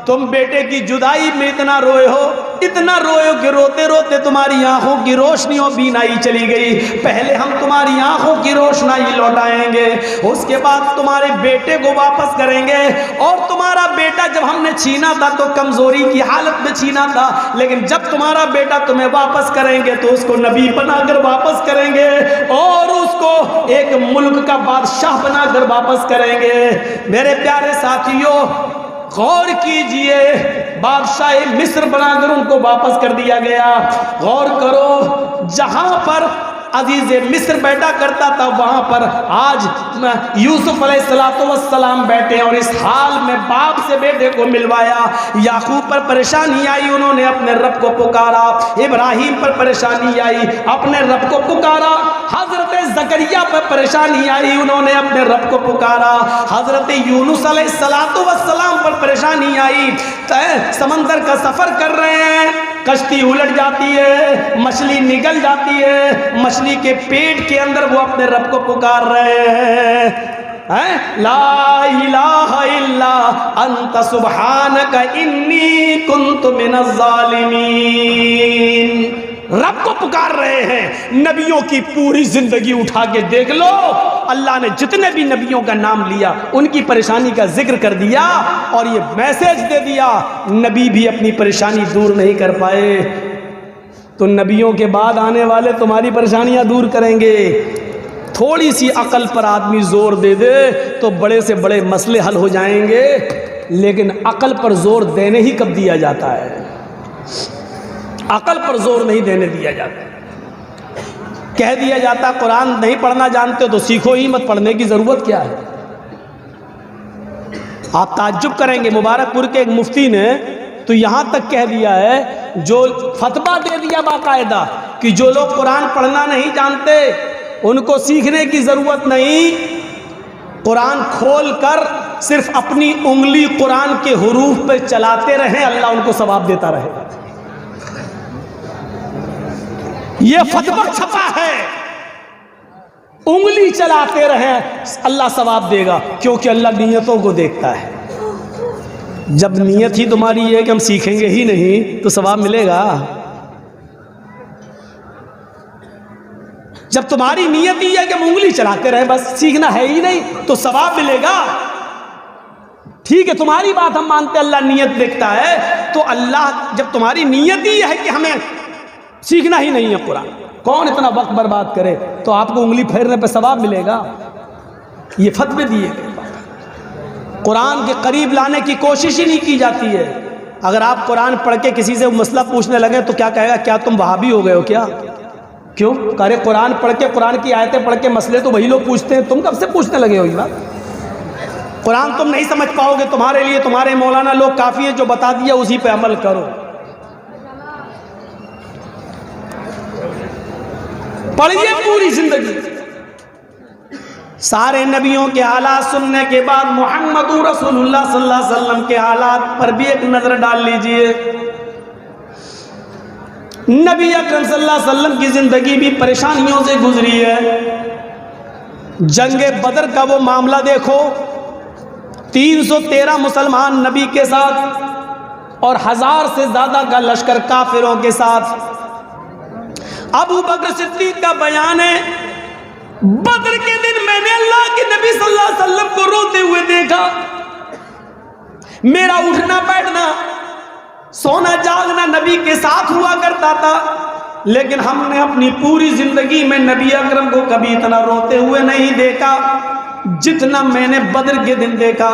S1: तुम बेटे की जुदाई में इतना रोए हो, इतना रोए हो कि रोते रोते तुम्हारी आंखों की रोशनी और बीनाई चली गई। पहले हम तुम्हारी आंखों की रोशनाई लौटाएंगे, उसके बाद तुम्हारे बेटे को वापस करेंगे। और तुम्हारा बेटा जब हमने छीना था तो कमजोरी की हालत में छीना था, लेकिन जब तुम्हारा बेटा तुम्हें वापस करेंगे तो उसको नबी बनाकर वापस करेंगे और उसको एक मुल्क का बादशाह बनाकर वापस करेंगे। मेरे प्यारे साथियों गौर कीजिए, बादशाह मिस्र बनाकर उनको वापस कर दिया गया। गौर करो, जहां पर अजीज मिस्र बैठा करता था वहां पर आज यूसुफ अलैहिस्सलाम बैठे और इस हाल में बाप से बेटे को मिलवाया। याकूब पर परेशानी आई, उन्होंने अपने रब को पुकारा। इब्राहीम पर परेशानी आई, अपने रब को पुकारा। हजरत जकरिया पर परेशानी आई, उन्होंने अपने रब को पुकारा। हजरत यूनुस अलैहिस्सलाम पर परेशानी आई, समंदर का सफर कर रहे हैं, कश्ती उलट जाती है, मछली निगल जाती है, मछली के पेट के अंदर वो अपने रब को पुकार रहे हैं, ला इलाहा इल्ला अंत सुब्हानक इन्नी कुन्तु मिनज़ ज़ालिमीन। रब को पुकार रहे हैं। नबियों की पूरी जिंदगी उठा के देख लो, अल्लाह ने जितने भी नबियों का नाम लिया उनकी परेशानी का जिक्र कर दिया और ये मैसेज दे दिया, नबी भी अपनी परेशानी दूर नहीं कर पाए तो नबियों के बाद आने वाले तुम्हारी परेशानियां दूर करेंगे। थोड़ी सी अकल पर आदमी जोर दे दे तो बड़े से बड़े मसले हल हो जाएंगे, लेकिन अकल पर जोर देने ही कब दिया जाता है? अकल पर जोर नहीं देने दिया जाता। कह दिया जाता कुरान नहीं पढ़ना जानते हो तो सीखो ही मत, पढ़ने की जरूरत क्या है? आप ताज्जुब करेंगे, मुबारकपुर के एक मुफ्ती ने तो यहां तक कह दिया है, जो फतवा दे दिया बाकायदा कि जो लोग कुरान पढ़ना नहीं जानते उनको सीखने की जरूरत नहीं, कुरान खोल कर सिर्फ अपनी उंगली कुरान के हुरूफ पे चलाते रहें, अल्लाह उनको सवाब देता रहेगा। ये फतवा छपा है, उंगली चलाते रहें अल्लाह सवाब देगा, क्योंकि अल्लाह नियतों को देखता है। जब नियत ही तुम्हारी है कि हम सीखेंगे ही नहीं तो सवाब मिलेगा? जब तुम्हारी नियत ही है कि हम उंगली चलाते रहे, बस सीखना है ही नहीं तो सवाब मिलेगा। ठीक है, तुम्हारी बात हम मानते, अल्लाह नियत देखता है, तो अल्लाह जब तुम्हारी नियत ही है कि हमें सीखना ही नहीं है कुरान, कौन इतना वक्त बर्बाद करे, तो आपको उंगली फेरने पे सवाब मिलेगा। ये फतवे दिए गए, कुरान के करीब लाने की कोशिश ही नहीं की जाती है। अगर आप कुरान पढ़ के किसी से मसला पूछने लगे तो क्या कहेगा, क्या तुम वहाबी हो गए हो क्या? क्यों? अरे कुरान पढ़ के, कुरान की आयतें पढ़ के मसले तो वही लोग पूछते हैं, तुम कब से पूछने लगे हो ये बात? कुरान तुम नहीं समझ पाओगे, तुम्हारे लिए तुम्हारे मौलाना लोग काफ़ी है, जो बता दिया उसी पे अमल करो। पढ़िए पूरी जिंदगी, सारे नबियों के हालात सुनने के बाद मुहम्मदुर रसूलुल्लाह सल्लल्लाहु अलैहि वसल्लम के हालात पर भी एक नजर डाल लीजिए। नबी अकरम सल्लल्लाहु अलैहि वसल्लम की जिंदगी भी परेशानियों से गुजरी है। जंगे बदर का वो मामला देखो, 313 मुसलमान नबी के साथ और 1000 से ज्यादा का लश्कर काफिरों के साथ। अबू बकर सिद्दीक का बयान है, बदर के दिन मैंने अल्लाह के नबी सल्लल्लाहु अलैहि वसल्लम को रोते हुए देखा। मेरा उठना बैठना, सोना जागना नबी के साथ हुआ करता था, लेकिन हमने अपनी पूरी जिंदगी में नबी अकरम को कभी इतना रोते हुए नहीं देखा जितना मैंने बदर के दिन देखा।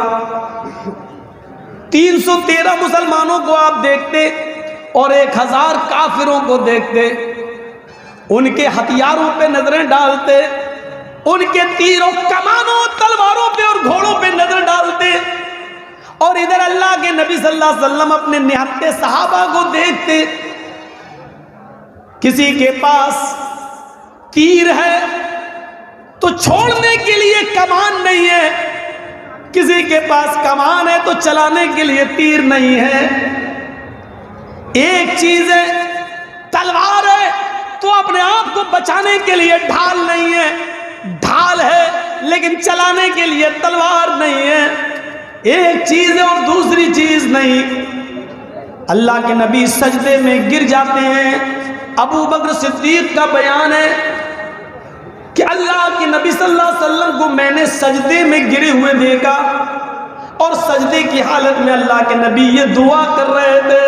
S1: 313 मुसलमानों को आप देखते और 1000 काफिरों को देखते, उनके हथियारों पे नजरें डालते, उनके तीरों, कमानों, तलवारों पे और घोड़ों पे नजर डालते, और इधर अल्लाह के नबी सल्लल्लाहु अलैहि वसल्लम अपने निहत्ते सहाबा को देखते। किसी के पास तीर है तो छोड़ने के लिए कमान नहीं है, किसी के पास कमान है तो चलाने के लिए तीर नहीं है। एक चीज है तलवार है तो अपने आप को बचाने के लिए ढाल नहीं है, ढाल है लेकिन चलाने के लिए तलवार नहीं है। एक चीज है और दूसरी चीज नहीं। अल्लाह के नबी सजदे में गिर जाते हैं। अबू बकर सिद्दीक का बयान है कि अल्लाह के नबी सल्लल्लाहु अलैहि वसल्लम को मैंने सजदे में गिरे हुए देखा और सजदे की हालत में अल्लाह के नबी ये दुआ कर रहे थे,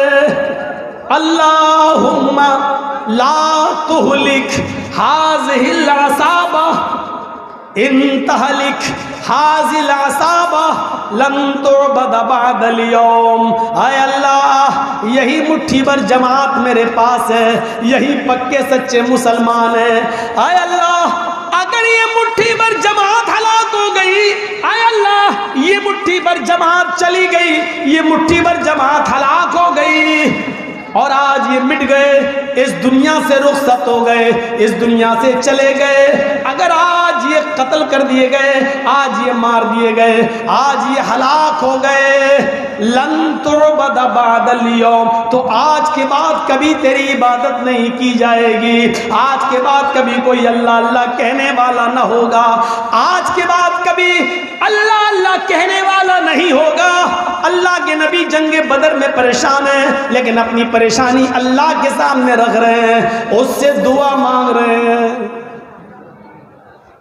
S1: अल्लाहुम्मा ला तुहलिक हाज़िहिल असाबा इन तहलिक हाज़िल असाबा लम तुअबद बअदल यौम। आय अल्लाह, यही मुट्ठी भर जमात मेरे पास है, यही पक्के सच्चे मुसलमान हैं। आय अल्लाह, अगर ये मुट्ठी भर जमात हलाक हो गई, आय अल्लाह ये मुट्ठी भर जमात चली गई, ये मुट्ठी भर जमात हलाक हो गई और आज ये मिट गए, इस दुनिया से रुखसत हो गए, इस दुनिया से चले गए। अगर आज ये कत्ल कर दिए गए, आज ये मार दिए गए, आज ये हलाक हो गए, लन तुअबद बअदल यौम, तो आज के बाद कभी तेरी इबादत नहीं की जाएगी, आज के बाद कभी कोई अल्लाह अल्लाह कहने वाला ना होगा, आज के बाद कभी अल्लाह अल्लाह कहने वाला नहीं होगा। अल्लाह के नबी जंगे बदर में परेशान हैं, लेकिन अपनी परेशानी अल्लाह के सामने रख रहे हैं, उससे दुआ मांग रहे हैं।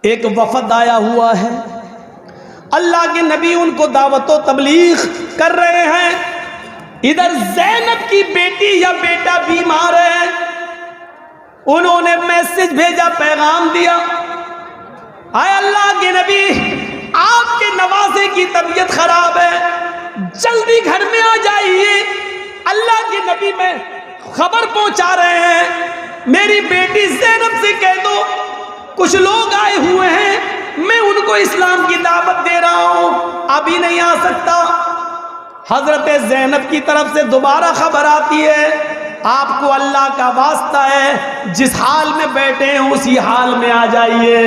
S1: एक वफद आया हुआ है, अल्लाह के नबी उनको दावतो तबलीग कर रहे हैं। इधर ज़ैनब की बेटी या बेटा बीमार है, उन्होंने मैसेज भेजा, पैगाम दिया, आए अल्लाह के नबी आपके नवासे की तबीयत खराब है, जल्दी घर में आ जाइए। अल्लाह के नबी में खबर पहुंचा रहे हैं, मेरी बेटी ज़ैनब से कह दो कुछ लोग आए हुए हैं, मैं उनको इस्लाम की दावत दे रहा हूं, अभी नहीं आ सकता। हजरत ज़ैनब की तरफ से दोबारा खबर आती है, आपको अल्लाह का वास्ता है, जिस हाल में बैठे हैं उसी हाल में आ जाइए,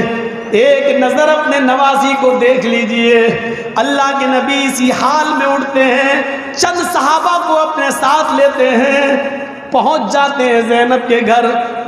S1: एक नज़र अपने नवासी को देख लीजिए। अल्लाह के नबी इसी हाल में उठते हैं, चंद सहाबा को अपने साथ लेते हैं, पहुंच जाते हैं ज़ैनब के घर,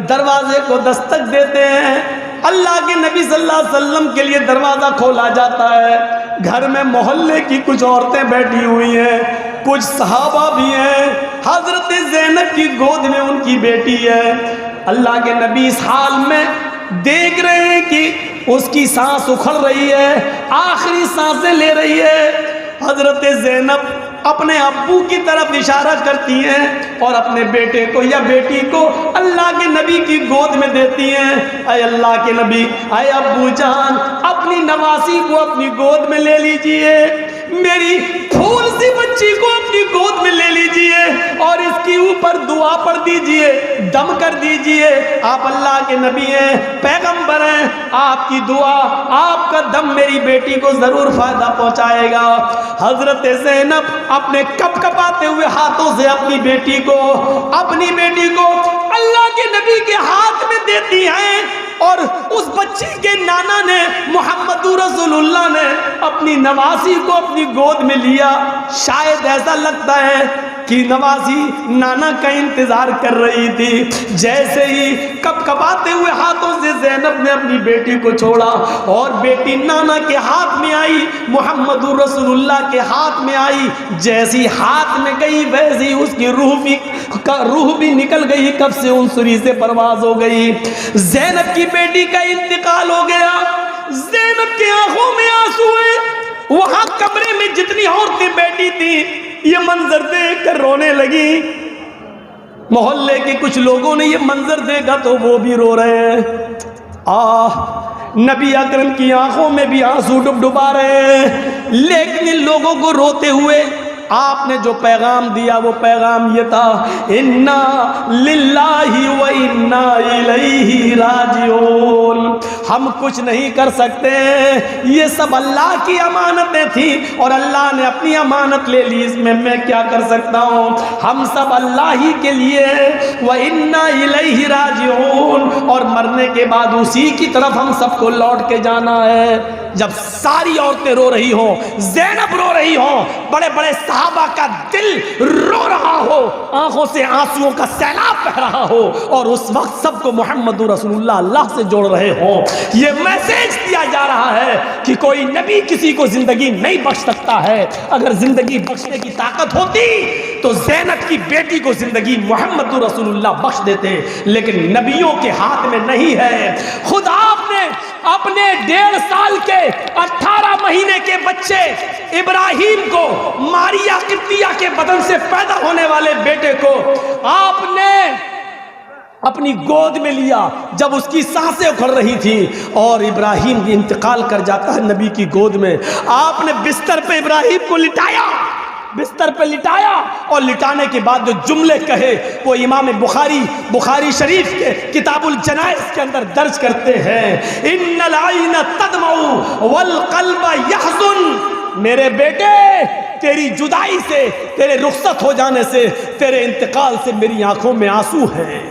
S1: दरवाजे को दस्तक देते हैं। अल्लाह के नबी सल्लल्लाहु अलैहि वसल्लम के लिए दरवाज़ा खोला जाता है। घर में मोहल्ले की कुछ औरतें बैठी हुई हैं, कुछ सहाबा भी हैं, हज़रत ज़ैनब की गोद में उनकी बेटी है। अल्लाह के नबी इस हाल में देख रहे हैं कि उसकी सांस उखड़ रही है, आखिरी सांसें ले रही है। हज़रत ज़ैनब अपने अब्बू की तरफ इशारा करती हैं और अपने बेटे को या बेटी को अल्लाह के नबी की गोद में देती हैं। अय अल्लाह के नबी, अय अब्बू जान, अपनी नवासी को अपनी गोद में ले लीजिए, मेरी फूल सी बच्ची को अपनी गोद में ले लीजिए और इसके ऊपर दुआ पढ़ दीजिए, दम कर दीजिए। आप अल्लाह के नबी हैं, पैगंबर हैं, आपकी दुआ, आपका दम मेरी बेटी को जरूर फायदा पहुंचाएगा। हजरत ज़ैनब अपने कपकपाते हुए हाथों से अपनी बेटी को अल्लाह के नबी के हाथ में देती हैं और उस बच्ची के नाना ने, मोहम्मदुर रसूलुल्लाह ने अपनी नवासी को अपनी गोद में लिया। शायद ऐसा लगता है कि नवासी नाना का इंतजार कर रही थी। जैसे ही कपकपाते हुए हाथों से ज़ैनब ने अपनी बेटी को छोड़ा और बेटी नाना के हाथ में आई, मोहम्मदुर रसूलुल्लाह के हाथ में आई, जैसी हाथ में गई वैसी उसकी रूह भी निकल गई, कब से उनसुरी से परवाज हो गई। ज़ैनब की बेटी का इंतकाल हो गया, ज़ैनब की आंखों में आंसू है। वहां कमरे में जितनी औरतें बैठी थी, ये मंजर देखकर रोने लगी। मोहल्ले के कुछ लोगों ने ये मंजर देखा तो वो भी रो रहे हैं। नबी अकरम की आंखों में भी आंसू डुबडुबा रहे हैं। लेकिन इन लोगों को रोते हुए आपने जो पैगाम दिया वो पैगाम ये था, इन्ना लिल्लाहि व इन्ना इलैहि राजिऊन। हम कुछ नहीं कर सकते, ये सब अल्लाह की अमानतें थी और अल्लाह ने अपनी अमानत ले ली, इसमें मैं क्या कर सकता हूँ। हम सब अल्लाह ही के लिए, व इन्ना इलैहि राजिऊन, और मरने के बाद उसी की तरफ हम सबको लौट के जाना है। जब सारी औरतें रो रही हो, ज़ैनब रो रही हो, बड़े बड़े सहाबा का दिल रो रहा हो, आंखों से आंसुओं का सैलाब बह रहा हो, और उस वक्त सबको मोहम्मदुर रसूलुल्लाह अल्लाह से जोड़ रहे हो, ये मैसेज दिया जा रहा है कि कोई नबी किसी को जिंदगी नहीं बख्श सकता है। अगर जिंदगी बख्शने की ताकत होती तो ज़ैनब की बेटी को जिंदगी मोहम्मदुर रसूलुल्लाह बख्श देते, लेकिन नबियों के हाथ में नहीं है। खुद आपने अपने 1.5 साल के 18 महीने के बच्चे इब्राहिम को, मारिया किप्तिया के बदन से पैदा होने वाले बेटे को आपने अपनी गोद में लिया जब उसकी सांसें उखड़ रही थी, और इब्राहिम इंतकाल कर जाता है नबी की गोद में। आपने बिस्तर पे इब्राहिम को लिटाया, बिस्तर पे लिटाया, और लिटाने के बाद जो जुमले कहे वो इमाम बुखारी शरीफ के किताबुल जनाइज के अंदर दर्ज करते हैं, इन्नल आइना तदमउ वल क़ल्ब यहज़ुन। मेरे बेटे, तेरी जुदाई से, तेरे रुखसत हो जाने से, तेरे इंतकाल से मेरी आंखों में आंसू हैं,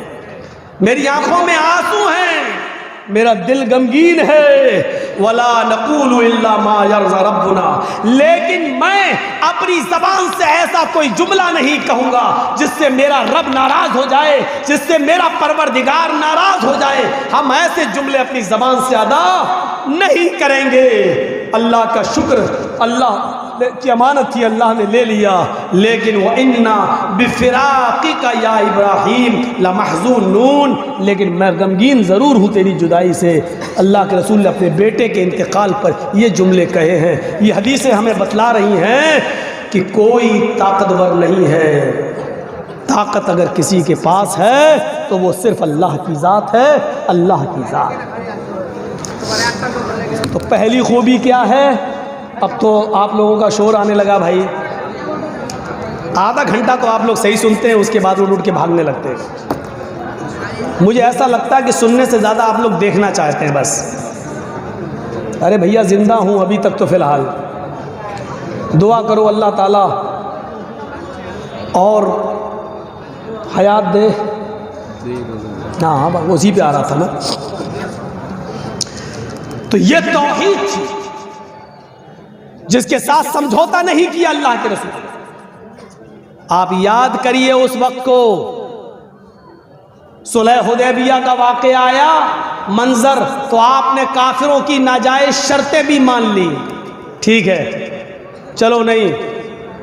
S1: मेरी आंखों में आंसू हैं। मेरा दिल गमगीन है। वला नक़ूलु इल्ला मा यर्ज़ा रब्बुना, लेकिन मैं अपनी ज़बान से ऐसा कोई जुमला नहीं कहूँगा जिससे मेरा रब नाराज़ हो जाए, जिससे मेरा परवरदिगार नाराज़ हो जाए। हम ऐसे जुमले अपनी ज़बान से अदा नहीं करेंगे। अल्लाह का शुक्र, अल्लाह की अमानत थी, अल्लाह ने ले लिया। लेकिन वो इन्ना बिफ़िराक़िका या इब्राहीम लमहज़ूनून, लेकिन मैं गमगीन ज़रूर हूँ तेरी जुदाई से। अल्लाह के रसूल ने अपने बेटे के इंतकाल पर ये जुमले कहे हैं। ये हदीसें हमें बतला रही हैं कि कोई ताकतवर नहीं है। ताकत अगर किसी के पास है तो वो सिर्फ अल्लाह की ज़ात है, अल्लाह की ज़ात। तो पहली खूबी क्या है? अब तो आप लोगों का शोर आने लगा भाई। आधा घंटा तो आप लोग सही सुनते हैं, उसके बाद उठ के भागने लगते हैं। मुझे ऐसा लगता है कि सुनने से ज़्यादा आप लोग देखना चाहते हैं बस। अरे भैया ज़िंदा हूँ अभी तक तो फ़िलहाल। दुआ करो अल्लाह ताला और हयात दे। हाँ उसी पे आ रहा था ना। तो ये तौहीद थी जिसके साथ समझौता नहीं किया अल्लाह के रसूल। आप याद करिए उस वक्त को, सुलह हुदैबिया का वाक़या आया मंजर, तो आपने काफिरों की नाजायज शर्तें भी मान ली। ठीक है चलो नहीं,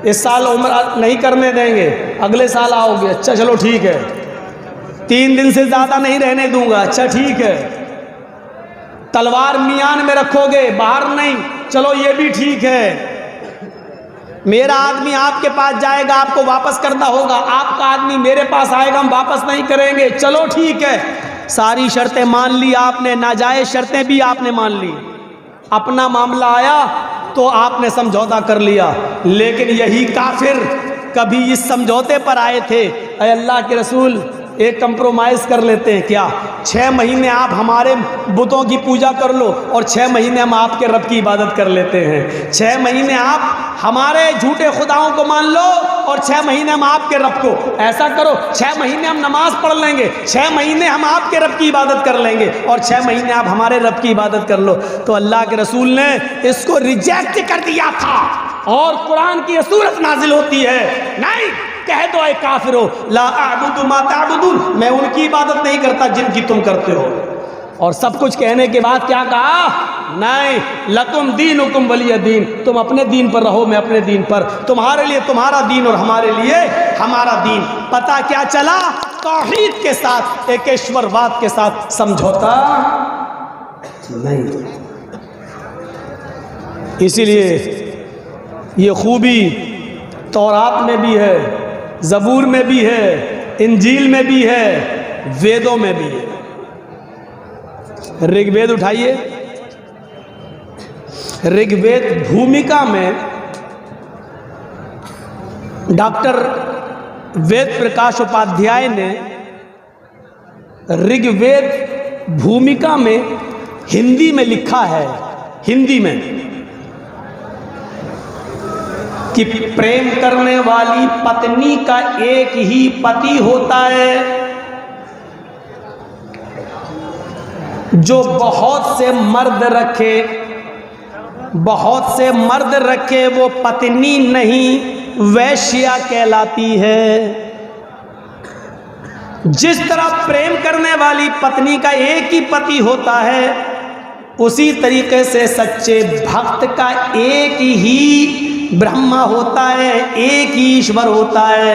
S1: इस साल उम्र नहीं करने देंगे, अगले साल आओगे, अच्छा चलो ठीक है। 3 दिन से ज़्यादा नहीं रहने दूंगा, अच्छा ठीक है। तलवार मियान में रखोगे, बाहर नहीं, चलो ये भी ठीक है। मेरा आदमी आपके पास जाएगा, आपको वापस करना होगा, आपका आदमी मेरे पास आएगा, हम वापस नहीं करेंगे, चलो ठीक है। सारी शर्तें मान ली आपने, नाजायज शर्तें भी आपने मान ली। अपना मामला आया तो आपने समझौता कर लिया। लेकिन यही काफिर कभी इस समझौते पर आए थे, अरे अल्लाह के रसूल एक कंप्रोमाइज़ कर लेते हैं क्या? 6 महीने आप हमारे बुतों की पूजा कर लो और 6 महीने हम आपके रब की इबादत कर लेते हैं। 6 महीने आप हमारे झूठे खुदाओं को मान लो और 6 महीने हम आपके रब को। ऐसा करो 6 महीने हम नमाज पढ़ लेंगे, 6 महीने हम आपके रब की इबादत कर लेंगे और 6 महीने आप हमारे रब की इबादत कर लो। तो अल्लाह के रसूल ने इसको रिजेक्ट कर दिया था और कुरान की सूरत नाजिल होती है, नहीं कह दो ऐ काफिरो ला अअबुदु मा तअबुदून, मैं उनकी इबादत नहीं करता जिनकी तुम करते हो। और सब कुछ कहने के बाद क्या कहा? नहीं, लकुम दीनुकुम वलिय दीन, तुम अपने दीन पर रहो, मैं अपने दीन पर, तुम्हारे लिए तुम्हारा दीन और हमारे लिए हमारा दीन। पता क्या चला? तौहीद के साथ, एकेश्वरवाद के साथ समझौता नहीं। इसीलिए ये खूबी तौरात में भी है, ज़बूर में भी है, इंजील में भी है, वेदों में भी है। ऋग्वेद उठाइए, ऋग्वेद भूमिका में डॉक्टर वेद प्रकाश उपाध्याय ने ऋग्वेद भूमिका में हिंदी में लिखा है, हिंदी में, कि प्रेम करने वाली पत्नी का एक ही पति होता है, जो बहुत से मर्द रखे, बहुत से मर्द रखे वो पत्नी नहीं वैश्या कहलाती है। जिस तरह प्रेम करने वाली पत्नी का एक ही पति होता है, उसी तरीके से सच्चे भक्त का एक ही ब्रह्मा होता है, एक ही ईश्वर होता है।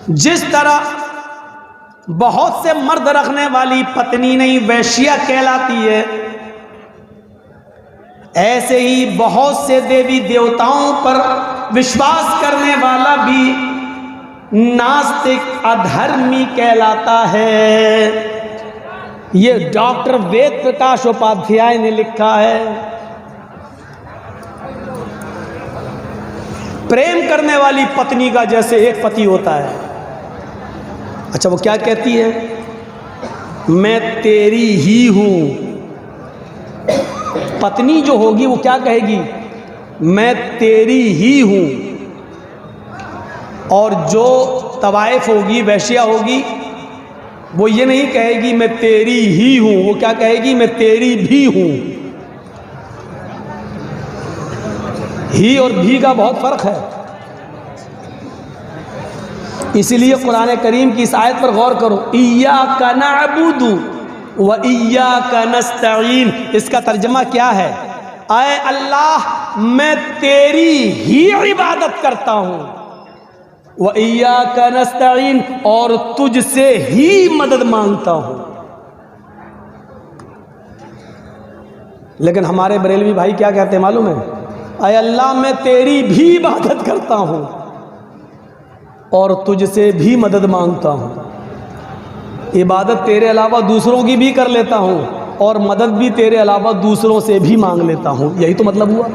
S1: जिस तरह बहुत से मर्द रखने वाली पत्नी नहीं वैश्या कहलाती है, ऐसे ही बहुत से देवी देवताओं पर विश्वास करने वाला भी नास्तिक अधर्मी कहलाता है। ये डॉक्टर वेद प्रकाश उपाध्याय ने लिखा है। प्रेम करने वाली पत्नी का जैसे एक पति होता है, अच्छा वो क्या कहती है? मैं तेरी ही हूं। पत्नी जो होगी वो क्या कहेगी? मैं तेरी ही हूं। और जो तवाइफ होगी, वैश्या होगी, वो ये नहीं कहेगी मैं तेरी ही हूं, वो क्या कहेगी, मैं तेरी भी हूं। ही और भी का बहुत फर्क है। इसीलिए कुरान करीम की इस आयत पर गौर करो, इय्याका नअबुदु व इय्याका नस्तईन। इसका तर्जमा क्या है? आए अल्लाह मैं तेरी ही इबादत करता हूं, व इय्याका नस्तईन और तुझसे ही मदद मांगता हूं। लेकिन हमारे बरेलवी भाई क्या कहते हैं मालूम है? आए अल्लाह मैं तेरी भी इबादत करता हूं और तुझसे भी मदद मांगता हूं। इबादत तेरे अलावा दूसरों की भी कर लेता हूं और मदद भी तेरे अलावा दूसरों से भी मांग लेता हूं। यही तो मतलब हुआ।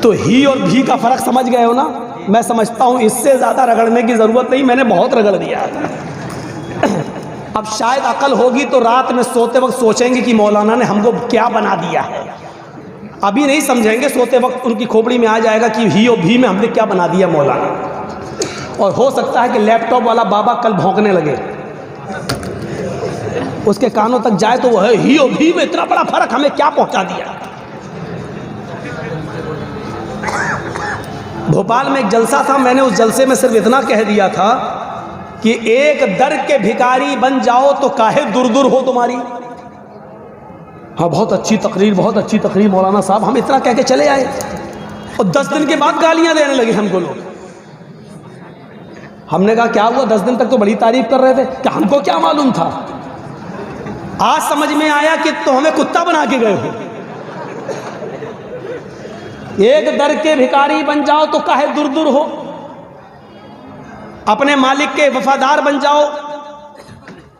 S1: तो ही और भी का फर्क समझ गए हो ना? मैं समझता हूं इससे ज़्यादा रगड़ने की ज़रूरत नहीं, मैंने बहुत रगड़ दिया। अब शायद अकल होगी तो रात में सोते वक्त सोचेंगे कि मौलाना ने हमको क्या बना दिया है। अभी नहीं समझेंगे, सोते वक्त उनकी खोपड़ी में आ जाएगा कि ही और भी में हमने क्या बना दिया मौलाना। और हो सकता है कि लैपटॉप वाला बाबा कल भौंकने लगे, उसके कानों तक जाए तो वो है ही और भी में इतना बड़ा फर्क हमें क्या पहुंचा दिया। भोपाल में एक जलसा था, मैंने उस जलसे में सिर्फ इतना कह दिया था कि एक दर के भिखारी बन जाओ तो काहे दूर दूर हो तुम्हारी। हाँ बहुत अच्छी तकरीर, बहुत अच्छी तकरीर मौलाना साहब, हम इतना कह के चले आए और 10 दिन के बाद गालियां देने लगे हमको लोग। हमने कहा क्या हुआ, 10 दिन तक तो बड़ी तारीफ कर रहे थे, कि हमको क्या मालूम था। आज समझ में आया कि तो हमें कुत्ता बना के गए हो। एक दर के भिखारी बन जाओ तो काहे दूर दूर हो, अपने मालिक के वफादार बन जाओ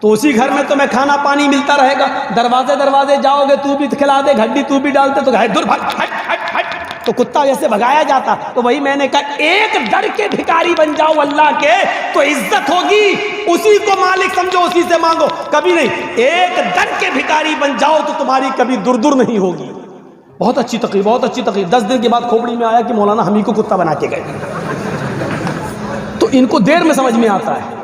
S1: तो उसी घर में तुम्हें खाना पानी मिलता रहेगा। दरवाजे दरवाजे जाओगे, तू भी खिला दे, घड्डी तू भी डालते तो दूर भाग, हट हट हट, तो कुत्ता जैसे भगाया जाता। तो वही मैंने कहा, एक दर के भिखारी बन जाओ अल्लाह के तो इज्जत होगी, उसी को मालिक समझो, उसी से मांगो। कभी नहीं, एक दर के भिखारी बन जाओ तो तुम्हारी कभी दूर दूर नहीं होगी। बहुत अच्छी तकरीर, बहुत अच्छी तकरीर। 10 दिन के बाद खोपड़ी में आया कि मौलाना हम ही को कुत्ता बना के गए। तो इनको देर में समझ में आता है।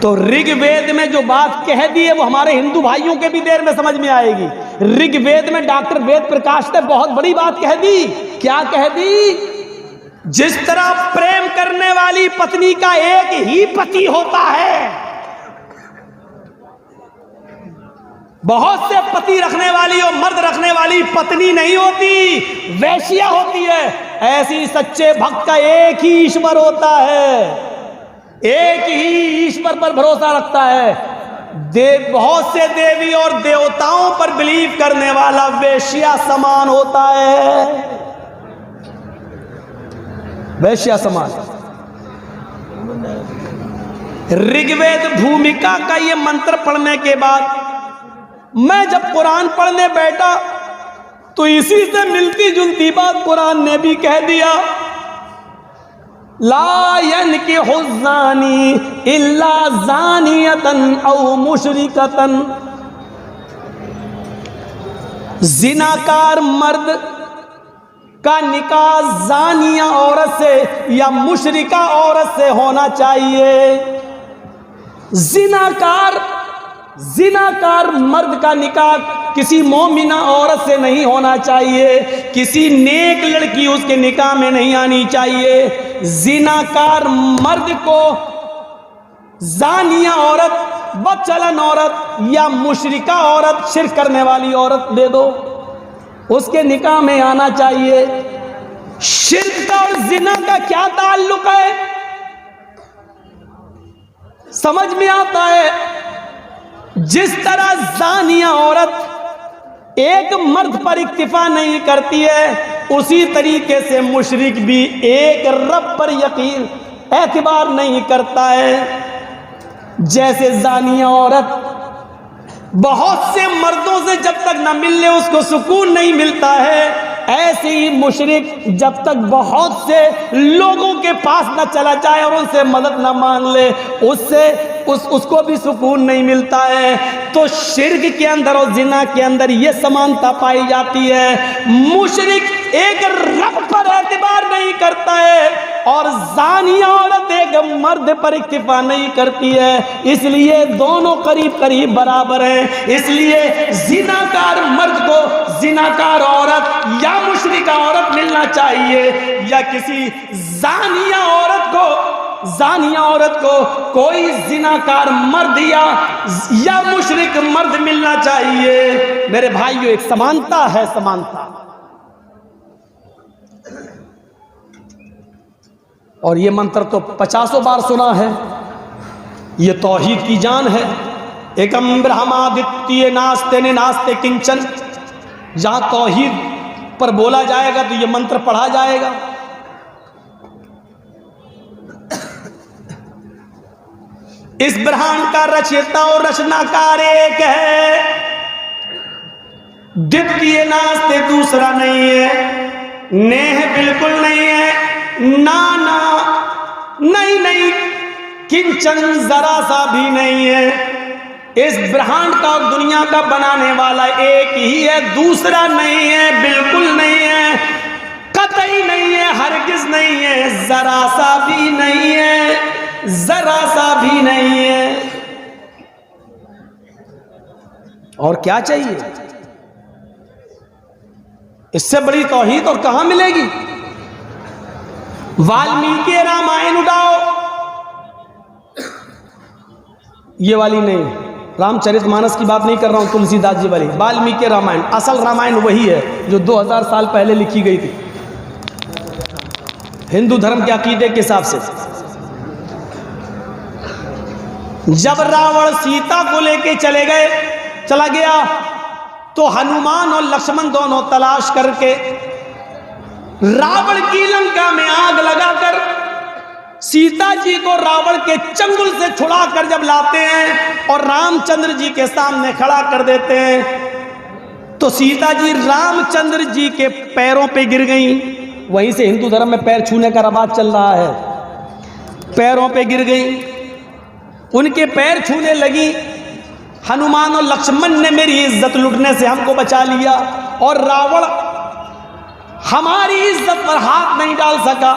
S1: तो ऋग्वेद में जो बात कह दी है वो हमारे हिंदू भाइयों के भी देर में समझ में आएगी। ऋग्वेद में डॉक्टर वेद प्रकाश ने बहुत बड़ी बात कह दी। क्या कह दी? जिस तरह प्रेम करने वाली पत्नी का एक ही पति होता है, बहुत से पति रखने वाली और मर्द रखने वाली पत्नी नहीं होती, वैश्या होती है। ऐसी सच्चे भक्त का एक ही ईश्वर होता है, एक ही ईश्वर पर भरोसा रखता है। बहुत से देवी और देवताओं पर बिलीव करने वाला वैश्या समान होता है, वैश्या समान। ऋग्वेद भूमिका का ये मंत्र पढ़ने के बाद मैं जब कुरान पढ़ने बैठा तो इसी से मिलती जुलती बात कुरान ने भी कह दिया। ला यनकिहु ज़ानी इल्ला ज़ानियतन औ मुशरिकतन। जिनाकार मर्द का निकाह ज़ानिया औरत से या मुशरिका औरत से होना चाहिए। जिनाकार मर्द का निकाह किसी मोमिना औरत से नहीं होना चाहिए, किसी नेक लड़की उसके निकाह में नहीं आनी चाहिए। जिनाकार मर्द को जानिया औरत, बदचलन औरत या मुशरिका औरत, शिर्क करने वाली औरत दे दो, उसके निकाह में आना चाहिए। शिर्क का और जिना का क्या ताल्लुक है? समझ में आता है। जिस तरह जानिया औरत एक मर्द पर इक्तिफा नहीं करती है, उसी तरीके से मुशरिक भी एक रब पर यकीन एतबार नहीं करता है। जैसे जानिया औरत बहुत से मर्दों से जब तक न मिलने उसको सुकून नहीं मिलता है, ऐसे ही मुशरिक जब तक बहुत से लोगों के पास न चला जाए और उनसे मदद न मांग ले, उसको भी सुकून नहीं मिलता है। तो शिर्क के अंदर और जिना के अंदर ये समानता पाई जाती है। मुशरिक एक रब पर एतबार नहीं करता है और जानिया औरत एक जब मर्द पर इक्तिफा नहीं करती है, इसलिए दोनों करीब करीब बराबर हैं। इसलिए जिनाकार मर्द को जिनाकार औरत या मुशरिका औरत मिलना चाहिए, या किसी जानिया औरत को कोई जिनाकार मर्द या मुशरिक मर्द मिलना चाहिए। मेरे भाइयों, एक समानता है, समानता। और ये मंत्र तो 50 बार सुना है। ये तौहीद की जान है। एकम ब्रह्मादित्य नास्ते ने नास्ते किंचन। जहां तौहीद पर बोला जाएगा तो ये मंत्र पढ़ा जाएगा। इस ब्रह्मांड का रचयिता और रचनाकार एक है, द्वितीय नास्ते दूसरा नहीं है, नेह बिल्कुल नहीं है, नाना नहीं, किंचन जरा सा भी नहीं है। इस ब्रह्मांड का और दुनिया का बनाने वाला एक ही है, दूसरा नहीं है, बिल्कुल नहीं है, कतई नहीं है, हरगिज नहीं है, जरा सा भी नहीं है, जरा सा भी नहीं है। और क्या चाहिए? इससे बड़ी तौहीद और कहां मिलेगी? वाल्मीकि रामायण उठाओ, ये वाली नहीं, रामचरितमानस की बात नहीं कर रहा हूं, तुलसीदास जी वाली। वाल्मीकि रामायण, असल रामायण वही है जो 2000 साल पहले लिखी गई थी हिंदू धर्म के अकीदे के हिसाब से। जब रावण सीता को लेके चला गया तो हनुमान और लक्ष्मण दोनों तलाश करके रावण की लंका में आग लगाकर सीता जी को रावण के चंगुल से छुड़ाकर जब लाते हैं और रामचंद्र जी के सामने खड़ा कर देते हैं तो सीता जी रामचंद्र जी के पैरों पे गिर गईं। वहीं से हिंदू धर्म में पैर छूने का रवाज चल रहा है। पैरों पे गिर गईं, उनके पैर छूने लगी। हनुमान और लक्ष्मण ने मेरी इज्जत लुटने से हमको बचा लिया और रावण हमारी इज्जत पर हाथ नहीं डाल सका।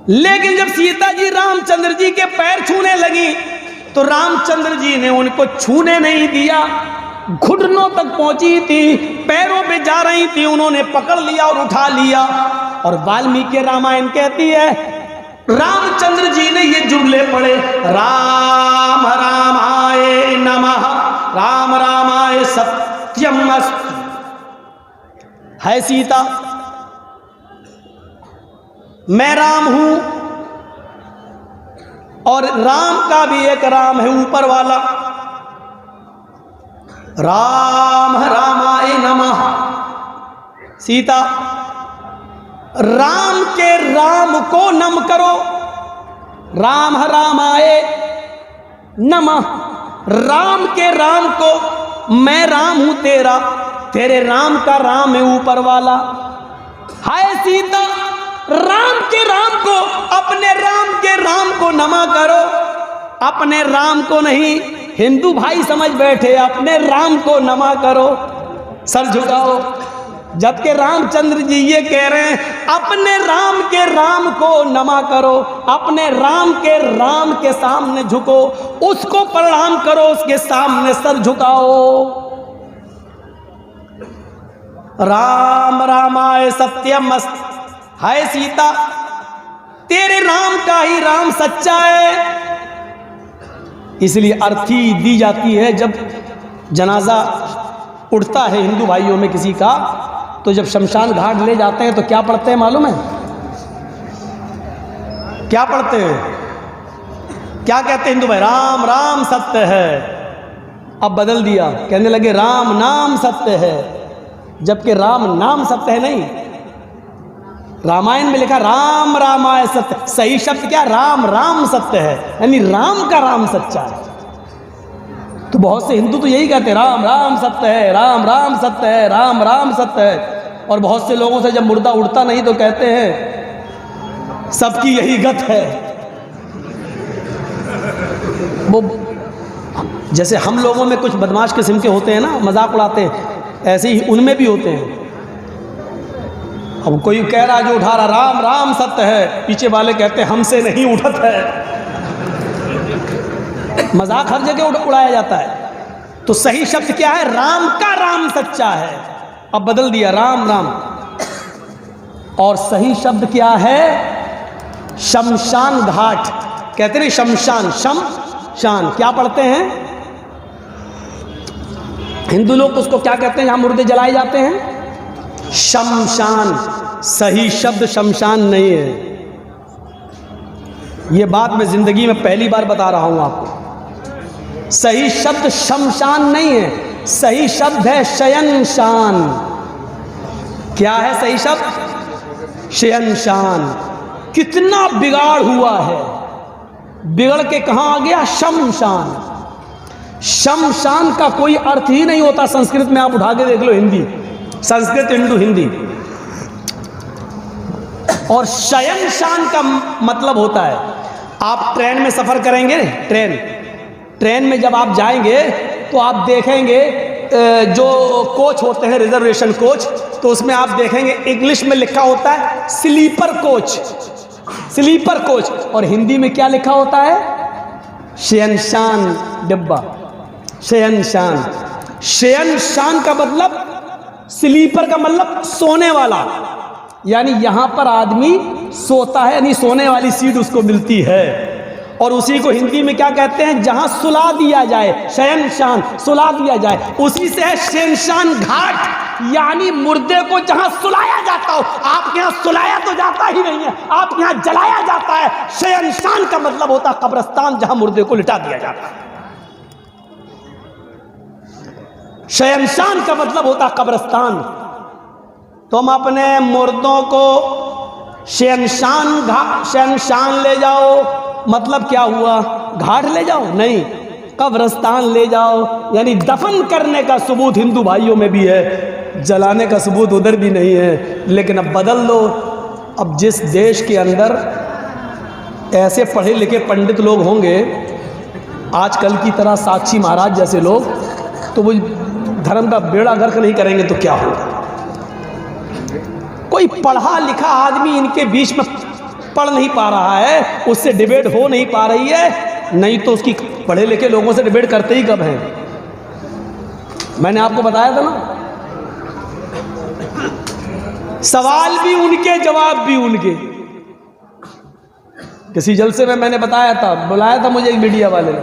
S1: लेकिन जब सीता जी रामचंद्र जी के पैर छूने लगी तो रामचंद्र जी ने उनको छूने नहीं दिया। घुटनों तक पहुंची थी, पैरों पे जा रही थी, उन्होंने पकड़ लिया और उठा लिया। और वाल्मीकि रामायण कहती है रामचंद्र जी ने ये जुमले पढ़े, राम रामाय नमः, राम रामाय सत्यमस्तु। है सीता, मैं राम हूं और राम का भी एक राम है ऊपर वाला। राम रामाय नमः। सीता, राम के राम को नम करो, राम रामाय नमः। राम के राम को, मैं राम हूं तेरा, तेरे राम का राम है ऊपर वाला। हाय सीता, राम के राम को, अपने राम के राम को नमा करो, अपने राम को नहीं। हिंदू भाई समझ बैठे, अपने राम को नमा करो, सर झुकाओ। जबकि रामचंद्र जी ये कह रहे हैं अपने राम के राम को नमा करो, अपने राम के सामने झुको, उसको प्रणाम करो, उसके सामने सर झुकाओ। राम रामाय सत्यमस्तु। हाय सीता, तेरे राम का ही राम सच्चा है। इसलिए अर्थी दी जाती है जब जनाजा उठता है हिंदू भाइयों में किसी का, तो जब शमशान घाट ले जाते हैं तो क्या पढ़ते हैं मालूम है? क्या पढ़ते हैं? क्या कहते हैं हिंदू भाई? राम राम सत्य है। अब बदल दिया, कहने लगे राम नाम सत्य है, जबकि राम नाम सत्य है नहीं। रामायण में लिखा राम रामाय सत्य, सही शब्द क्या? राम राम सत्य है, यानी राम का राम सच्चा है। तो बहुत से हिंदू तो यही कहते हैं राम राम सत्य है, राम राम सत्य है, राम राम सत्य है। और बहुत से लोगों से जब मुर्दा उड़ता नहीं तो कहते हैं सबकी यही गत है। वो जैसे हम लोगों में कुछ बदमाश किस्म के होते हैं ना, मजाक उड़ाते हैं, ऐसे ही उनमें भी होते हैं। अब कोई कह रहा जो उठा रहा राम राम सत्य है, पीछे वाले कहते हमसे नहीं उठत है। मजाक हर जगह उड़ाया जाता है। तो सही शब्द क्या है? राम का राम सच्चा है। अब बदल दिया राम राम। और सही शब्द क्या है? शमशान घाट। कहते नहीं शमशान, शमशान क्या पढ़ते हैं हिंदू लोग? उसको क्या कहते हैं जहां मुर्दे जलाए जाते हैं? शमशान। सही शब्द शमशान नहीं है। यह बात मैं जिंदगी में पहली बार बता रहा हूं आपको। सही शब्द शमशान नहीं है, सही शब्द है शयनशान। क्या है सही शब्द? शयनशान। कितना बिगाड़ हुआ है, बिगड़ के कहां आ गया? शमशान। शमशान का कोई अर्थ ही नहीं होता संस्कृत में। आप उठा के देख लो, हिंदी, संस्कृत, हिंदू, हिंदी। और शयनशान का मतलब होता है, आप ट्रेन में सफर करेंगे, ट्रेन में जब आप जाएंगे तो आप देखेंगे जो कोच होते हैं, रिजर्वेशन कोच, तो उसमें आप देखेंगे इंग्लिश में लिखा होता है स्लीपर कोच, स्लीपर कोच। और हिंदी में क्या लिखा होता है? शयनशान डिब्बा, शयनशान। शयनशान का मतलब, स्लीपर का मतलब सोने वाला, यानी यहां पर आदमी सोता है, यानी सोने वाली सीट उसको मिलती है। और उसी को हिंदी में क्या कहते हैं? जहां सुला दिया जाए, शयनशान, सुला दिया जाए। उसी से है शयनशान घाट, यानी मुर्दे को जहां सुलाया जाता हो। आपके यहां सुलाया तो जाता ही नहीं है, आपके यहां जलाया जाता है। शयनशान का मतलब होता है कब्रिस्तान, जहां मुर्दे को लिटा दिया जाता है। शयनशान का मतलब होता कब्रिस्तान। तुम अपने मुर्दों को शयनशान ले जाओ, मतलब क्या हुआ? घाट ले जाओ? नहीं, कब्रिस्तान ले जाओ। यानी दफन करने का सबूत हिंदू भाइयों में भी है, जलाने का सबूत उधर भी नहीं है। लेकिन अब बदल दो। अब जिस देश के अंदर ऐसे पढ़े लिखे पंडित लोग होंगे आजकल की तरह, साक्षी महाराज जैसे लोग, तो वो धर्म का बेड़ा गर्क नहीं करेंगे तो क्या होगा? कोई पढ़ा लिखा आदमी इनके बीच में पढ़ नहीं पा रहा है, उससे डिबेट हो नहीं पा रही है, नहीं तो उसकी पढ़े लिखे लोगों से डिबेट करते ही कब हैं? मैंने आपको बताया था ना, सवाल भी उनके, जवाब भी उनके। किसी जलसे में मैंने बताया था, बुलाया था मुझे एक मीडिया वाले ने,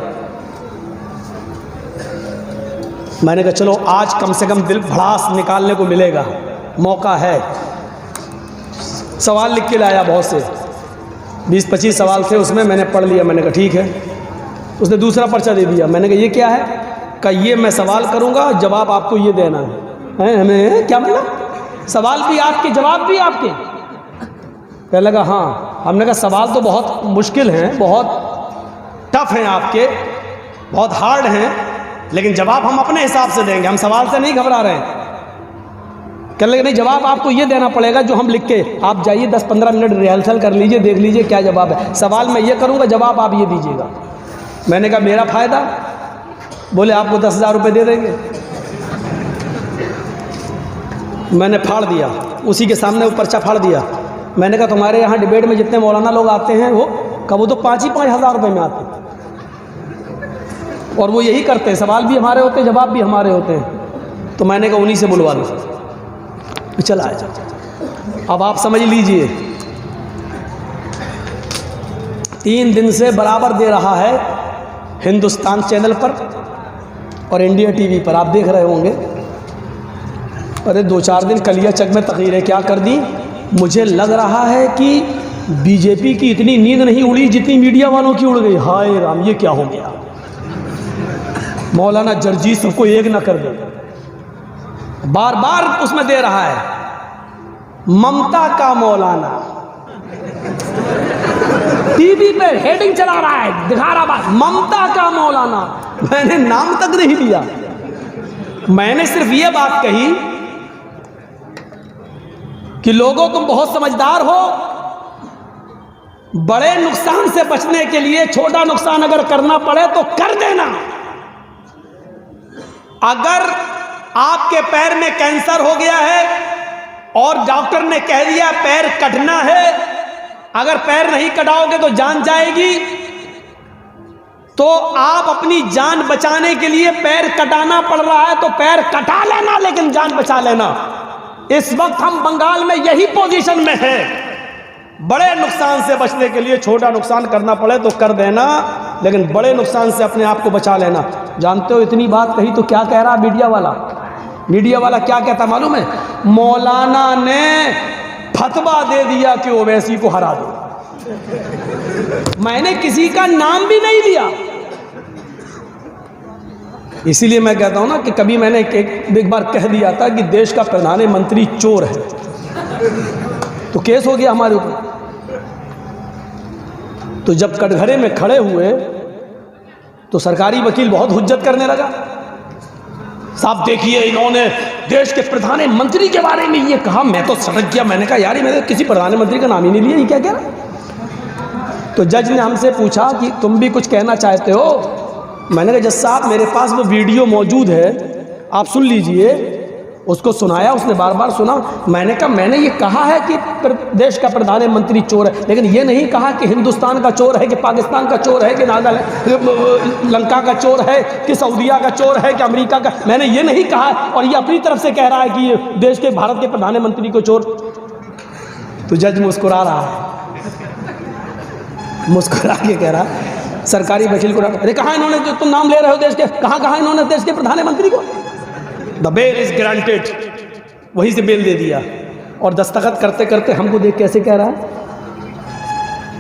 S1: मैंने कहा चलो आज कम से कम दिल भड़ास निकालने को मिलेगा, मौका है। सवाल लिख के लाया, बहुत से 20-25 सवाल थे उसमें, मैंने पढ़ लिया। मैंने कहा ठीक है। उसने दूसरा पर्चा दे दिया। मैंने कहा ये क्या है? कहा ये मैं सवाल करूंगा, जवाब आपको ये देना है। हमें क्या मतलब? सवाल भी आपके, जवाब भी आपके? कहने लगा हाँ। हमने कहा सवाल तो बहुत मुश्किल हैं, बहुत टफ हैं आपके, बहुत हार्ड हैं, लेकिन जवाब हम अपने हिसाब से देंगे, हम सवाल से नहीं घबरा रहे हैं। कहने लगे नहीं, जवाब आपको ये देना पड़ेगा जो हम लिख के, आप जाइए 10-15 मिनट रिहर्सल कर लीजिए, देख लीजिए क्या जवाब है। सवाल मैं ये करूँगा, जवाब आप ये दीजिएगा। मैंने कहा मेरा फ़ायदा? बोले आपको 10,000 रुपये दे देंगे। मैंने फाड़ दिया, उसी के सामने वो पर्चा फाड़ दिया। मैंने कहा तुम्हारे यहाँ डिबेट में जितने मौलाना लोग आते हैं वो तो 5,000 रुपये में आते हैं, और वो यही करते हैं, सवाल भी हमारे होते हैं, जवाब भी हमारे होते हैं। तो मैंने कहा उन्हीं से बुलवा लो। चला आया। अब आप समझ लीजिए, 3 दिन से बराबर दे रहा है हिंदुस्तान चैनल पर और इंडिया टीवी पर, आप देख रहे होंगे। अरे 2-4 दिन कलियाचक में तकरीरें क्या कर दी। मुझे लग रहा है कि बीजेपी की इतनी नींद नहीं उड़ी जितनी मीडिया वालों की उड़ गई। हाय राम, ये क्या हो गया? मौलाना जर्जी सबको एक ना कर दे। बार बार उसमें दे रहा है ममता का मौलाना, टीवी पे हेडिंग चला रहा है, दिखा रहा बात ममता का मौलाना। मैंने नाम तक नहीं लिया, मैंने सिर्फ ये बात कही कि लोगों तुम बहुत समझदार हो, बड़े नुकसान से बचने के लिए छोटा नुकसान अगर करना पड़े तो कर देना। अगर आपके पैर में कैंसर हो गया है और डॉक्टर ने कह दिया पैर कटना है, अगर पैर नहीं कटाओगे तो जान जाएगी, तो आप अपनी जान बचाने के लिए पैर कटाना पड़ रहा है तो पैर कटा लेना, लेकिन जान बचा लेना। इस वक्त हम बंगाल में यही पोजीशन में हैं। बड़े नुकसान से बचने के लिए छोटा नुकसान करना पड़े तो कर देना, लेकिन बड़े नुकसान से अपने आप को बचा लेना। जानते हो इतनी बात कही तो क्या कह रहा मीडिया वाला क्या कहता मालूम है? मौलाना ने फतवा दे दिया कि ओवैसी को हरा दो। मैंने किसी का नाम भी नहीं लिया, इसीलिए मैं कहता हूं ना कि कभी मैंने एक बार कह दिया था कि देश का प्रधानमंत्री चोर है, तो केस हो गया हमारे ऊपर। तो जब कटघरे में खड़े हुए तो सरकारी वकील बहुत हुज्जत करने लगा। साहब देखिए, इन्होंने देश के प्रधानमंत्री के बारे में ये कहा। मैं तो सटक गया, मैंने कहा यार ये मैंने किसी प्रधानमंत्री का नाम ही नहीं लिया, ये क्या कह रहा? तो जज ने हमसे पूछा कि तुम भी कुछ कहना चाहते हो? मैंने कहा जज साहब मेरे पास वो वीडियो मौजूद है, आप सुन लीजिए। उसको सुनाया, उसने बार बार सुना। मैंने कहा मैंने ये कहा है कि देश का प्रधानमंत्री चोर है, लेकिन ये नहीं कहा कि हिंदुस्तान का चोर है, कि पाकिस्तान का चोर है, कि लंका का चोर है, कि सऊदीया का चोर है, कि अमेरिका का। मैंने ये नहीं कहा, और ये अपनी तरफ से कह रहा है कि ये देश के भारत के प्रधानमंत्री को चोर। तो जज मुस्कुरा रहा है, मुस्कुरा के कह रहा सरकारी वकील को, अरे कहाँ इन्होंने, जो तुम नाम ले रहे हो देश के, कहाँ इन्होंने देश के प्रधानमंत्री को? द बेल इज ग्रांटेड, वहीं से बेल दे दिया। और दस्तखत करते करते हमको देख कैसे कह रहा है,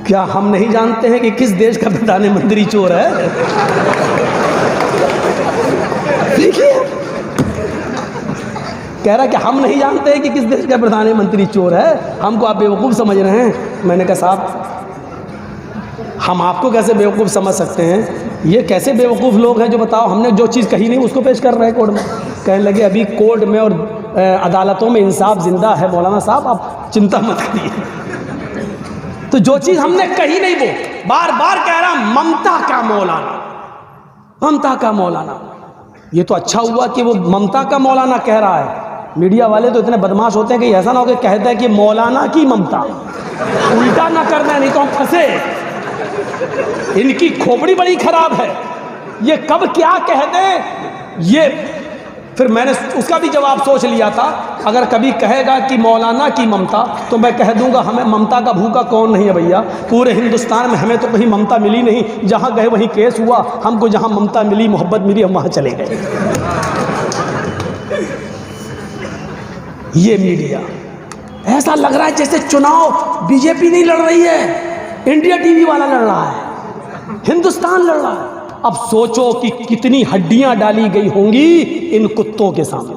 S1: क्या हम नहीं जानते हैं कि किस देश का प्रधानमंत्री चोर है? देखिए कह रहा कि हम नहीं जानते हैं कि किस देश का प्रधानमंत्री चोर है, हमको आप बेवकूफ़ समझ रहे हैं। मैंने कहा साहब हम आपको कैसे बेवकूफ़ समझ सकते हैं? ये कैसे बेवकूफ़ लोग हैं जो बताओ, हमने जो चीज़ कही नहीं उसको पेश कर रहे हैं कोर्ट में। कहने लगे अभी कोर्ट में और अदालतों में इंसाफ जिंदा है मौलाना साहब, आप चिंता मत करिए। तो जो चीज़ हमने कही नहीं वो बार बार कह रहा ममता का मौलाना, ममता का मौलाना। ये तो अच्छा हुआ कि वो ममता का मौलाना कह रहा है। मीडिया वाले तो इतने बदमाश होते हैं कि ऐसा ना हो कि कहते हैं कि मौलाना की ममता, उल्टा ना करना नहीं तो हम फंसे। इनकी खोपड़ी बड़ी खराब है, ये कब क्या कह दें ये। फिर मैंने उसका भी जवाब सोच लिया था, अगर कभी कहेगा कि मौलाना की ममता तो मैं कह दूंगा हमें ममता का भूखा कौन नहीं है भैया। पूरे हिंदुस्तान में हमें तो कहीं ममता मिली नहीं, जहां गए वहीं केस हुआ। हमको जहां ममता मिली, मोहब्बत मिली, हम वहां चले गए। ये मीडिया ऐसा लग रहा है जैसे चुनाव बीजेपी नहीं लड़ रही है, इंडिया टीवी वाला लड़ रहा है, हिंदुस्तान लड़ रहा है। अब सोचो कि कितनी हड्डियां डाली गई होंगी इन कुत्तों के सामने,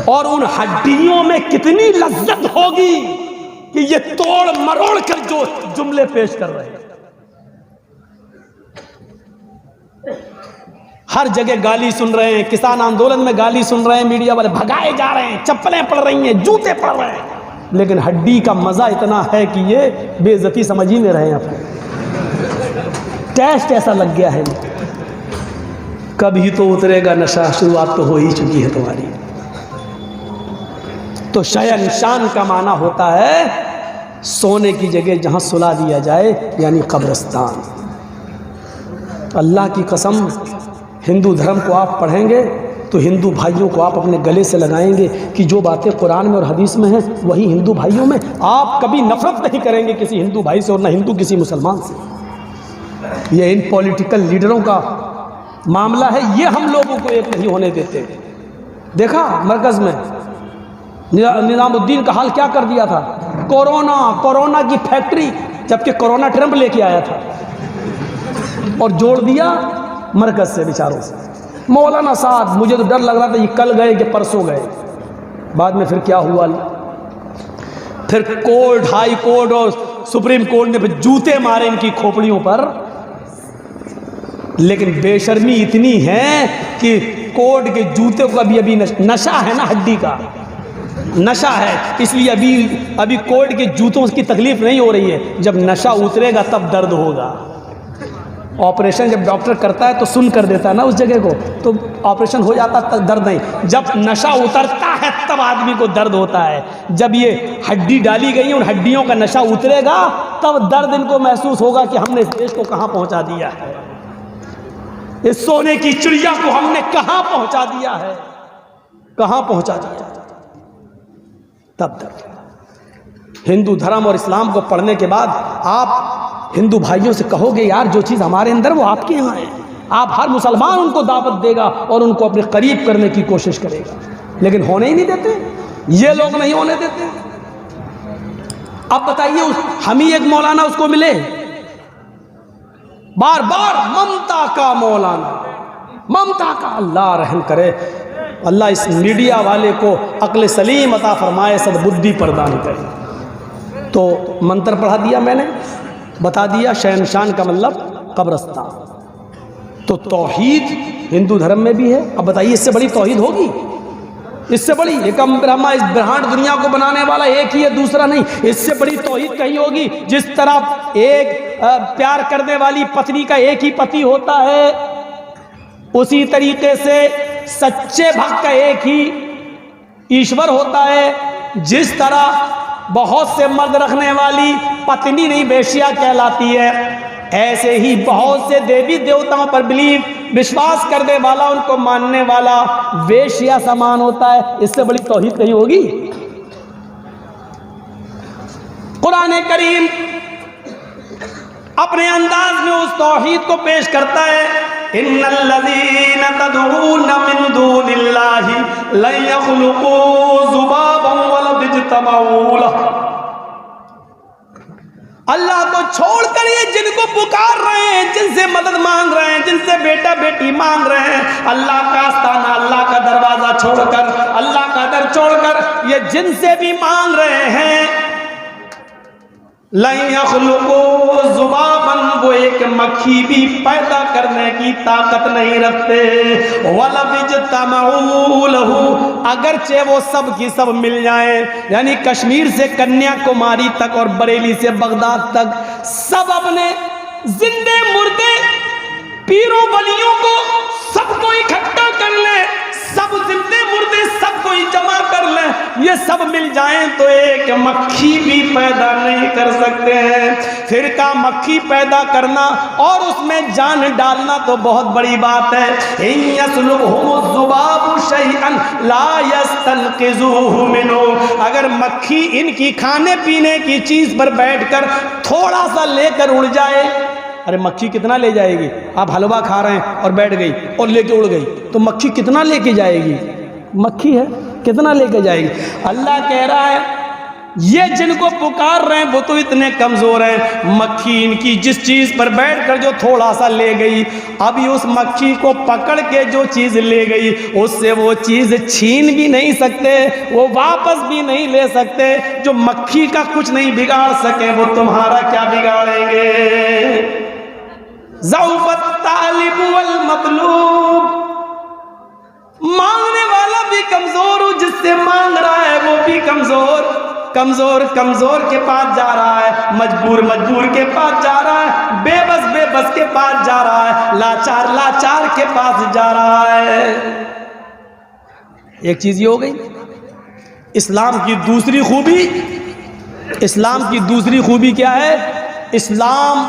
S1: और उन हड्डियों में कितनी लज्जत होगी कि ये तोड़ मरोड़ कर जो जुमले पेश कर रहे हैं। हर जगह गाली सुन रहे हैं, किसान आंदोलन में गाली सुन रहे हैं, मीडिया वाले भगाए जा रहे हैं, चप्पलें पड़ रही हैं, जूते पड़ रहे हैं, लेकिन हड्डी का मजा इतना है कि ये बेइज्जती समझ ही नहीं रहे हैं। अपने टेस्ट ऐसा लग गया है, कभी तो उतरेगा नशा, शुरुआत तो हो ही चुकी है तुम्हारी। तो शयन शान का माना होता है सोने की जगह जहां सुला दिया जाए, यानी कब्रिस्तान। अल्लाह की कसम, हिंदू धर्म को आप पढ़ेंगे तो हिंदू भाइयों को आप अपने गले से लगाएंगे कि जो बातें कुरान में और हदीस में हैं वही हिंदू भाइयों में। आप कभी नफरत नहीं करेंगे किसी हिंदू भाई से और ना हिंदू किसी मुसलमान से। ये इन पॉलिटिकल लीडरों का मामला है, ये हम लोगों को एक नहीं होने देते। देखा मरकज़ में निज़ामुद्दीन का हाल क्या कर दिया था, कोरोना की फैक्ट्री, जबकि कोरोना ट्रंप लेके आया था और जोड़ दिया मरकज़ से बेचारों से। मौलाना साहब मुझे तो डर लग रहा था ये कल गए कि परसों गए, बाद में फिर क्या हुआ, फिर कोर्ट, हाई कोर्ट और सुप्रीम कोर्ट ने फिर जूते मारे इनकी खोपड़ियों पर। लेकिन बेशर्मी इतनी है कि कोर्ट के जूते को अभी नशा है ना, हड्डी का नशा है, इसलिए अभी कोर्ट के जूतों की तकलीफ नहीं हो रही है। जब नशा उतरेगा तब दर्द होगा। ऑपरेशन जब डॉक्टर करता है तो सुन कर देता है ना उस जगह को, तो ऑपरेशन हो जाता तक दर्द नहीं। जब नशा उतरता है तब आदमी को दर्द होता है। जब ये हड्डी डाली गई है, उन हड्डियों का नशा उतरेगा तब दर्द इनको महसूस होगा कि हमने इस देश को कहाँ पहुँचा दिया है, इस सोने की चिड़िया को हमने कहाँ पहुँचा दिया है, कहाँ पहुँचा दिया। तब दर्द। हिंदू धर्म और इस्लाम को पढ़ने के बाद आप हिंदू भाइयों से कहोगे यार जो चीज़ हमारे अंदर वो आपके यहाँ है, आप हर मुसलमान उनको दावत देगा और उनको अपने करीब करने की कोशिश करेगा, लेकिन होने ही नहीं देते, ये लोग नहीं होने देते। अब बताइए हम ही एक मौलाना उसको मिले, बार बार ममता का मौलाना, ममता का। अल्लाह रहम करे, अल्लाह इस मीडिया वाले को अक्ल सलीम अता फरमाए, सद्बुद्धि प्रदान करे। तो मंत्र पढ़ा दिया मैंने, बता दिया शहनशान का मतलब कब्रस्तान। तो तौहीद हिंदू धर्म में भी है। अब बताइए इससे बड़ी तौहीद होगी? इससे बड़ी एकम ब्रह्मा, इस ब्रह्मांड दुनिया को बनाने वाला एक ही है, दूसरा नहीं। इससे बड़ी तौहीद कहीं होगी? जिस तरह एक प्यार करने वाली पत्नी का एक ही पति होता है, उसी तरीके से सच्चे भक्त का एक ही ईश्वर होता है। जिस तरह बहुत से मर्द रखने वाली पत्नी नहीं बेशिया कहलाती है, ऐसे ही बहुत से देवी देवताओं पर विश्वास करने वाला, उनको मानने वाला वेश्या समान होता है। इससे बड़ी तौहीद कहीं होगी? कुरान करीम अपने अंदाज में उस तौहीद को पेश करता है, इन्नल्लज़ीना तदऊना मिन दूनिल्लाहि लन यख़्लुक़ू ज़ुबाबन वलौ इज्तमऊ लह। अल्लाह को छोड़कर ये जिनको पुकार रहे हैं, जिनसे मदद मांग रहे हैं, जिनसे बेटा बेटी मांग रहे हैं, अल्लाह का आस्ताना, अल्लाह का दरवाजा छोड़कर, अल्लाह का दर छोड़कर ये जिनसे भी मांग रहे हैं, लन यख़्लुक़ू ज़ुबाबन, वो एक मक्खी भी पैदा करने की ताकत नहीं रखते। वलौ इज्तमऊ लहू, अगरचे वो सब की सब मिल जाए, यानी कश्मीर से कन्याकुमारी तक और बरेली से बगदाद तक सब अपने जिंदे मुर्दे पीरों वलियों को सबको इकट्ठा कर ले, सब जिंदे मुर्दे सबको ही जमा कर ले, ये सब मिल जाएं तो एक मक्खी भी पैदा नहीं कर सकते हैं। फिर का मक्खी पैदा करना और उसमें जान डालना तो बहुत बड़ी बात है। इन यसलुबहुमु ज़ुबाबु शैअन ला यस्तनक़िज़ूहु मिन्हु, अगर मक्खी इनकी खाने पीने की चीज पर बैठकर थोड़ा सा लेकर उड़ जाए, अरे मक्खी कितना ले जाएगी? आप हलवा खा रहे हैं और बैठ गई और लेके उड़ गई, तो मक्खी कितना लेके जाएगी? मक्खी है, कितना लेके जाएगी? अल्लाह कह रहा है ये जिनको पुकार रहे हैं वो तो इतने कमजोर हैं, मक्खी इनकी जिस चीज पर बैठकर जो थोड़ा सा ले गई, अभी उस मक्खी को पकड़ के जो चीज ले गई उससे वो चीज छीन भी नहीं सकते, वो वापस भी नहीं ले सकते। जो मक्खी का कुछ नहीं बिगाड़ सके वो तुम्हारा क्या बिगाड़ेंगे? ज़ौफ़त तालिब वल मतलूब, मांगने वाला भी कमजोर हो, जिससे मांग रहा है वो भी कमजोर, कमजोर कमजोर के पास जा रहा है, मजबूर मजबूर के पास जा रहा है, बेबस बेबस के पास जा रहा है, लाचार लाचार के पास जा रहा है। एक चीज ये हो गई। इस्लाम की दूसरी खूबी, इस्लाम की दूसरी खूबी क्या है? इस्लाम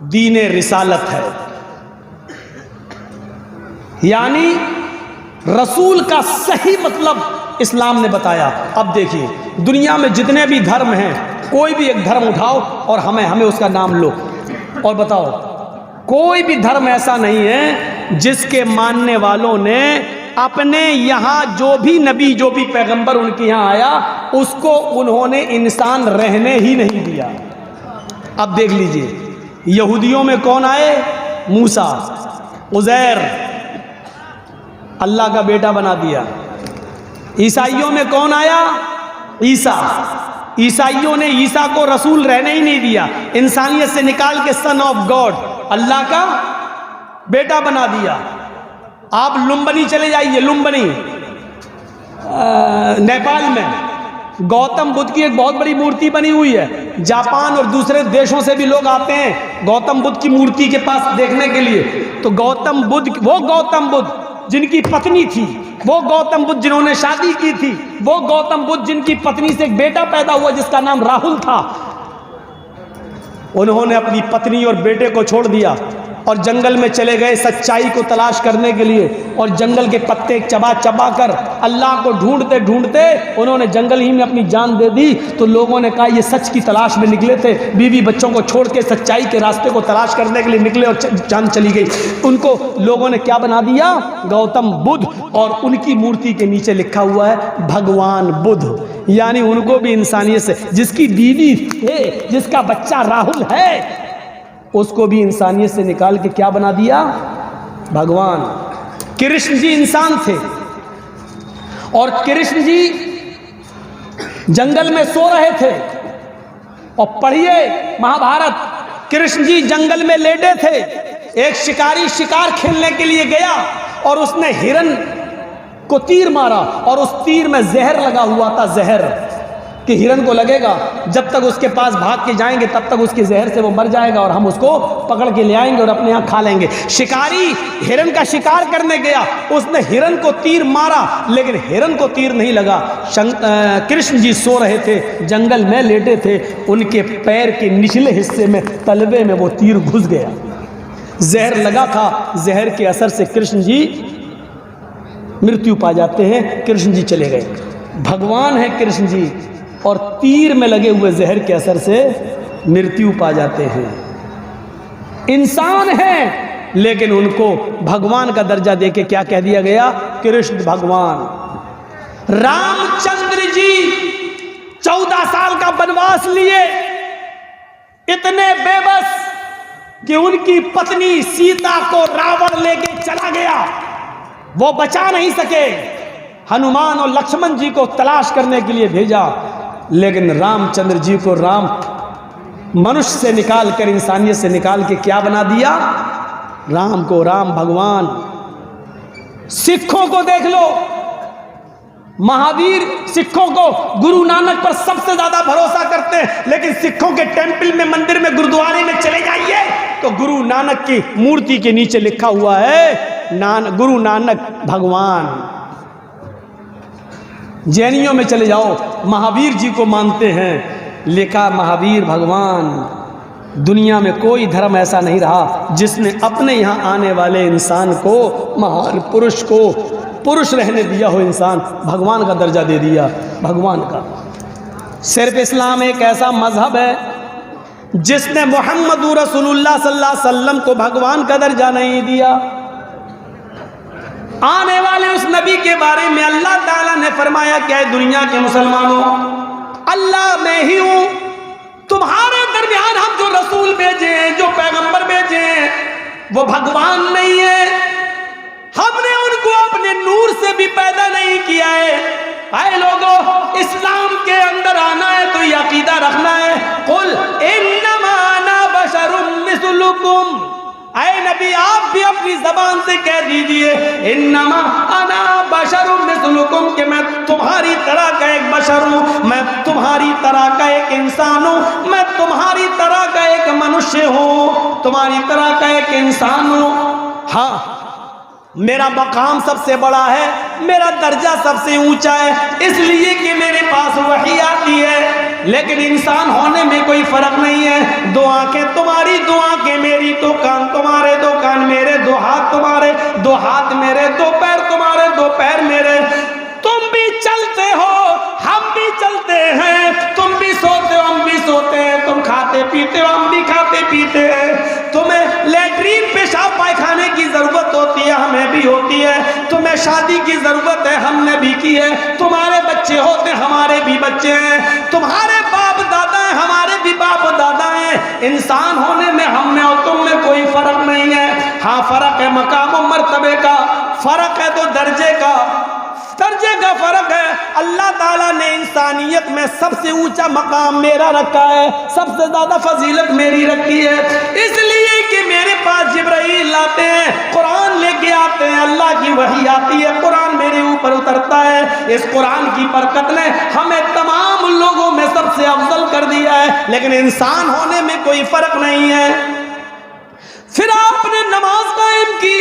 S1: दीन रिसालत है, यानी रसूल का सही मतलब इस्लाम ने बताया। अब देखिए दुनिया में जितने भी धर्म हैं, कोई भी एक धर्म उठाओ और हमें उसका नाम लो और बताओ, कोई भी धर्म ऐसा नहीं है जिसके मानने वालों ने अपने यहाँ जो भी नबी जो भी पैगंबर उनके यहाँ आया उसको उन्होंने इंसान रहने ही नहीं दिया। अब देख लीजिए यहूदियों में कौन आए? मूसा, उज़ैर अल्लाह का बेटा बना दिया। ईसाइयों में कौन आया? ईसा, ईसाइयों ने ईसा को रसूल रहने ही नहीं दिया, इंसानियत से निकाल के सन ऑफ गॉड, अल्लाह का बेटा बना दिया। आप लुम्बिनी चले जाइए, लुम्बिनी नेपाल में गौतम बुद्ध की एक बहुत बड़ी मूर्ति बनी हुई है। जापान और दूसरे देशों से भी लोग आते हैं गौतम बुद्ध की मूर्ति के पास देखने के लिए। तो गौतम बुद्ध जिनकी पत्नी थी, वो गौतम बुद्ध जिन्होंने शादी की थी, वो गौतम बुद्ध जिनकी पत्नी से एक बेटा पैदा हुआ जिसका नाम राहुल था, उन्होंने अपनी पत्नी और बेटे को छोड़ दिया और जंगल में चले गए सच्चाई को तलाश करने के लिए। और जंगल के पत्ते चबा चबा कर अल्लाह को ढूंढते ढूंढते उन्होंने जंगल ही में अपनी जान दे दी। तो लोगों ने कहा ये सच की तलाश में निकले थे, बीवी बच्चों को छोड़ के सच्चाई के रास्ते को तलाश करने के लिए निकले और जान चली गई। उनको लोगों ने क्या बना दिया? गौतम बुद्ध। और उनकी मूर्ति के नीचे लिखा हुआ है भगवान बुद्ध। यानी उनको भी इंसानियत से, जिसकी बीवी थे, जिसका बच्चा राहुल है, उसको भी इंसानियत से निकाल के क्या बना दिया? भगवान। कृष्ण जी इंसान थे और कृष्ण जी जंगल में सो रहे थे। और पढ़िए महाभारत, कृष्ण जी जंगल में लेटे थे। एक शिकारी शिकार खेलने के लिए गया और उसने हिरन को तीर मारा और उस तीर में जहर लगा हुआ था। जहर कि हिरन को लगेगा, जब तक उसके पास भाग के जाएंगे तब तक उसके जहर से वो मर जाएगा और हम उसको पकड़ के ले आएंगे और अपने यहाँ खा लेंगे। शिकारी हिरन का शिकार करने गया, उसने हिरन को तीर मारा लेकिन हिरन को तीर नहीं लगा। कृष्ण जी सो रहे थे, जंगल में लेटे थे, उनके पैर के निचले हिस्से में तलवे में वो तीर घुस गया। जहर लगा था, जहर के असर से कृष्ण जी मृत्यु पा जाते हैं। कृष्ण जी चले गए। भगवान है कृष्ण जी और तीर में लगे हुए जहर के असर से मृत्यु पा जाते हैं। इंसान हैं लेकिन उनको भगवान का दर्जा देके क्या कह दिया गया? कृष्ण भगवान। रामचंद्र जी 14 साल का वनवास लिए, इतने बेबस कि उनकी पत्नी सीता को रावण लेके चला गया, वो बचा नहीं सके। हनुमान और लक्ष्मण जी को तलाश करने के लिए भेजा, लेकिन रामचंद्र जी को राम मनुष्य से निकाल कर, इंसानियत से निकाल के क्या बना दिया? राम को राम भगवान। सिखों को देख लो, महावीर सिखों को गुरु नानक पर सबसे ज्यादा भरोसा करते हैं, लेकिन सिखों के टेंपल में, मंदिर में, गुरुद्वारे में चले जाइए तो गुरु नानक की मूर्ति के नीचे लिखा हुआ है गुरु नानक भगवान। जैनियों में चले जाओ, महावीर जी को मानते हैं, लिखा महावीर भगवान। दुनिया में कोई धर्म ऐसा नहीं रहा जिसने अपने यहाँ आने वाले इंसान को, महान पुरुष को, पुरुष रहने दिया हो, इंसान भगवान का दर्जा दे दिया। भगवान का सिर्फ इस्लाम एक ऐसा मजहब है जिसने मोहम्मद रसूलुल्लाह सल्लल्लाहु अलैहि वसल्लम को भगवान का दर्जा नहीं दिया। आने वाले उस नबी के बारे में अल्लाह ताला ने फरमाया क्या है? दुनिया के मुसलमानों, अल्लाह मैं ही हूं, तुम्हारे दरमियान हम जो रसूल भेजे हैं, जो पैगंबर भेजे हैं, वो भगवान नहीं है। हमने उनको अपने नूर से भी पैदा नहीं किया है। आए लोगों, इस्लाम के अंदर आना है तो ये अकीदा रखना है, कुल इन्नमा अना बशरुम मिस्लुकुम। आए नबी, आप भी अपनी जबान से कह दीजिए इन्नमा अना बशरुम मिस्लुकुम, कि मैं तुम्हारी तरह का एक बशर हूं, मैं तुम्हारी तरह का एक इंसान हूं, मैं तुम्हारी तरह का एक मनुष्य हूं, तुम्हारी तरह का एक इंसान हूं। हाँ, मेरा मकाम सबसे बड़ा है, मेरा दर्जा सबसे ऊंचा है, इसलिए कि मेरे पास वही आती है। लेकिन इंसान होने में कोई फर्क नहीं है। दो आंखें तुम्हारी, दो आंखें मेरी, दो कान तुम्हारे, दो कान मेरे, दो हाथ तुम्हारे, दो हाथ मेरे, दो पैर तुम्हारे, दो पैर मेरे। तुम भी चलते हो, हम भी चलते हैं, तुम भी सोते हो, हम भी सोते हैं, तुम खाते पीते हो, हम भी खाते पीते हैं। तुम्हें लैट्रीन पेशाब पायखाने की जरूरत होती है, हमें भी होती है। तुम्हें शादी की जरूरत है, हमने भी की है। तुम्हारे बच्चे होते, हमारे भी बच्चे हैं। तुम्हारे बाप दादा हैं, हमारे भी बाप दादा हैं। इंसान होने में हम में और तुम में कोई फर्क नहीं है। हाँ, फर्क है मकाम और मर्तबे का, फर्क है तो दर्जे का फर्क है। अल्लाह ताला ने इंसानियत में सबसे ऊंचा मकाम मेरा रखा है, सबसे ज्यादा फजीलत मेरी रखी है, इसलिए कि मेरे पास जिब्राइल आते हैं, कुरान लेके आते हैं, अल्लाह की वही आती है, कुरान मेरे ऊपर उतरता है। इस कुरान की बरकत ने हमें तमाम लोगों में सबसे अफजल कर दिया है। लेकिन इंसान होने में कोई फर्क नहीं है। फिर आपने नमाज कायम की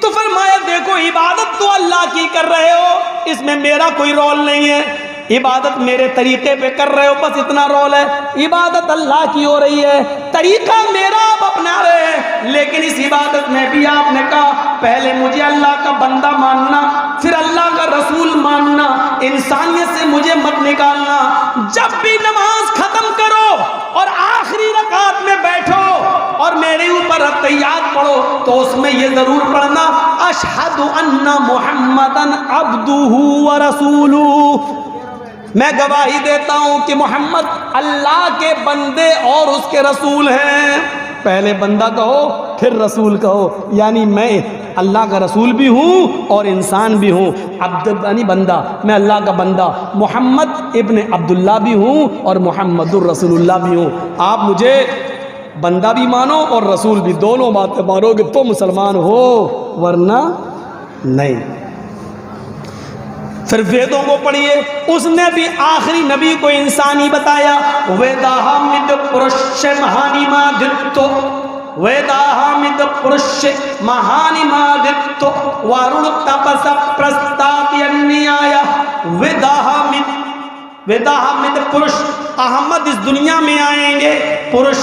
S1: तो फरमाया देखो इबादत तो अल्लाह की कर रहे हो, इसमें मेरा कोई रोल नहीं है, इबादत मेरे तरीके पे कर रहे हो, बस इतना रोल है, इबादत अल्लाह की हो रही है, तरीका मेरा आप अपना रहे हैं। लेकिन इस इबादत में भी आपने कहा पहले मुझे अल्लाह का बंदा मानना, फिर अल्लाह का रसूल मानना, इंसानियत से मुझे मत निकालना। जब भी नमाज खत्म करो और आखिरी रकात में बैठो और मेरे ऊपर अत्तहियात पढ़ो तो उसमें ये जरूर पढ़ना अशहदु अन्ना मुहम्मदन अब्दुहु व रसूलुहु, मैं गवाही देता हूं कि मोहम्मद अल्लाह के बंदे और उसके रसूल हैं। पहले बंदा कहो फिर रसूल कहो, यानी मैं अल्लाह का रसूल भी हूँ और इंसान भी हूँ। अब्द यानी बंदा, मैं अल्लाह का बंदा, मोहम्मद इब्न अब्दुल्ला भी हूँ और मोहम्मदुर रसूलुल्लाह भी हूँ। आप मुझे बंदा भी मानो और रसूल भी, दोनों बातें मानोगे तो मुसलमान हो, वरना नहीं। फिर वेदों को पढ़िए, उसने भी आखिरी नबी को इंसान ही बताया। वेदाहमिद पुरुष महानिमादित्य, वेदाहमिद पुरुष महानिमादित्य वरुण तपस प्रस्तात्यन्याय, वेदाहमिद पुरुष, अहमद इस दुनिया में आएंगे, पुरुष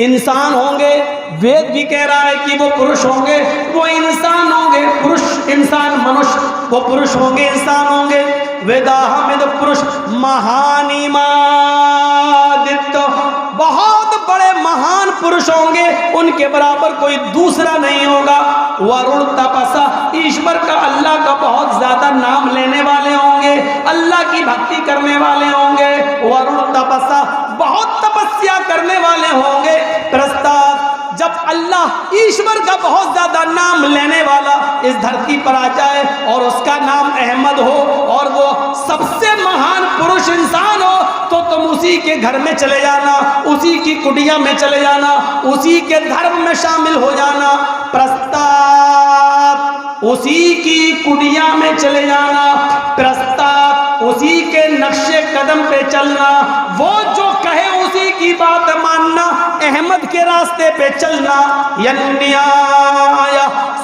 S1: इंसान होंगे, वेद भी कह रहा है कि वो पुरुष होंगे, वो इंसान होंगे, पुरुष इंसान मनुष्य, वो पुरुष होंगे इंसान होंगे। वेदाहमिद पुरुष महानिमादित्य, बहुत बड़े महान पुरुष होंगे, उनके बराबर कोई दूसरा नहीं होगा। वरुण तपसा, ईश्वर का अल्लाह का बहुत ज्यादा नाम लेने वाले होंगे, अल्लाह की भक्ति करने वाले होंगे। वरुण तपसा, बहुत तपस्या करने वाले होंगे। प्रस्ताव, जब अल्लाह ईश्वर का बहुत ज्यादा नाम लेने वाला इस धरती पर आ जाए और उसका नाम अहमद हो और वो सबसे महान पुरुष इंसान हो तो तुम उसी के घर में चले जाना, उसी की कुटिया में चले जाना, उसी के धर्म में शामिल हो जाना। प्रस्ताव, उसी की कुटिया में चले जाना, प्रस्ताव, उसी के नक्शे कदम पे चलना, वो जो कहे उसी की बात मानना, अहमद के रास्ते पे चलना। यन्याय,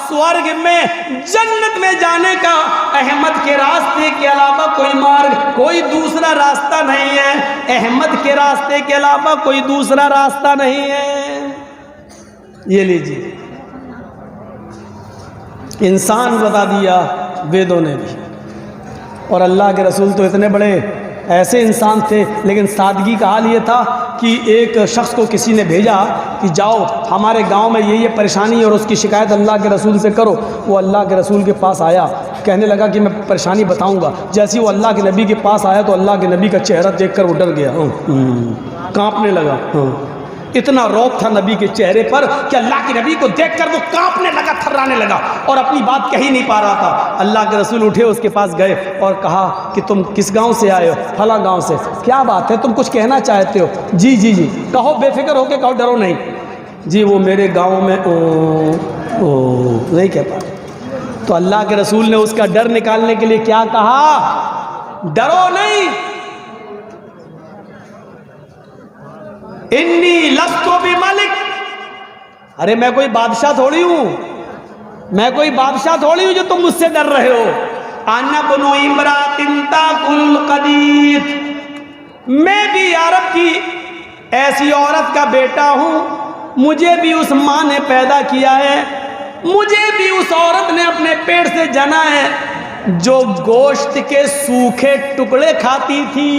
S1: स्वर्ग में जन्नत में जाने का अहमद के रास्ते के अलावा कोई मार्ग, कोई दूसरा रास्ता नहीं है। अहमद के रास्ते के अलावा कोई दूसरा रास्ता नहीं है। ये लीजिए, इंसान बता दिया वेदों ने भी, और अल्लाह के रसूल तो इतने बड़े ऐसे इंसान थे, लेकिन सादगी का हाल ये था कि एक शख्स को किसी ने भेजा कि जाओ हमारे गांव में ये परेशानी है और उसकी शिकायत अल्लाह के रसूल से करो। वो अल्लाह के रसूल के पास आया, कहने लगा कि मैं परेशानी बताऊंगा। जैसे ही वो अल्लाह के नबी के पास आया तो अल्लाह के नबी का चेहरा देखकर वो डर गया, कांपने लगा। इतना रौब था नबी के चेहरे पर कि अल्लाह के नबी को देखकर वो कांपने लगा, थर्राने लगा और अपनी बात कह ही नहीं पा रहा था। अल्लाह के रसूल उठे, उसके पास गए और कहा कि तुम किस गांव से आए हो? फला गांव से। क्या बात है, तुम कुछ कहना चाहते हो? जी जी जी, कहो, बेफिक्र होके कहो, डरो नहीं। जी वो मेरे गाँव में नहीं कह पा। तो अल्लाह के रसूल ने उसका डर निकालने के लिए क्या कहा? डरो नहीं, इन्नी लस्तु बि मलिक, अरे मैं कोई बादशाह थोड़ी हूं, मैं कोई बादशाह थोड़ी हूं जो तुम मुझसे डर रहे हो। अन्ना बनु इमरातिन ताकुल कदीद, मैं भी अरब की ऐसी औरत का बेटा हूं, मुझे भी उस माँ ने पैदा किया है, मुझे भी उस औरत ने अपने पेट से जना है जो गोश्त के सूखे टुकड़े खाती थी,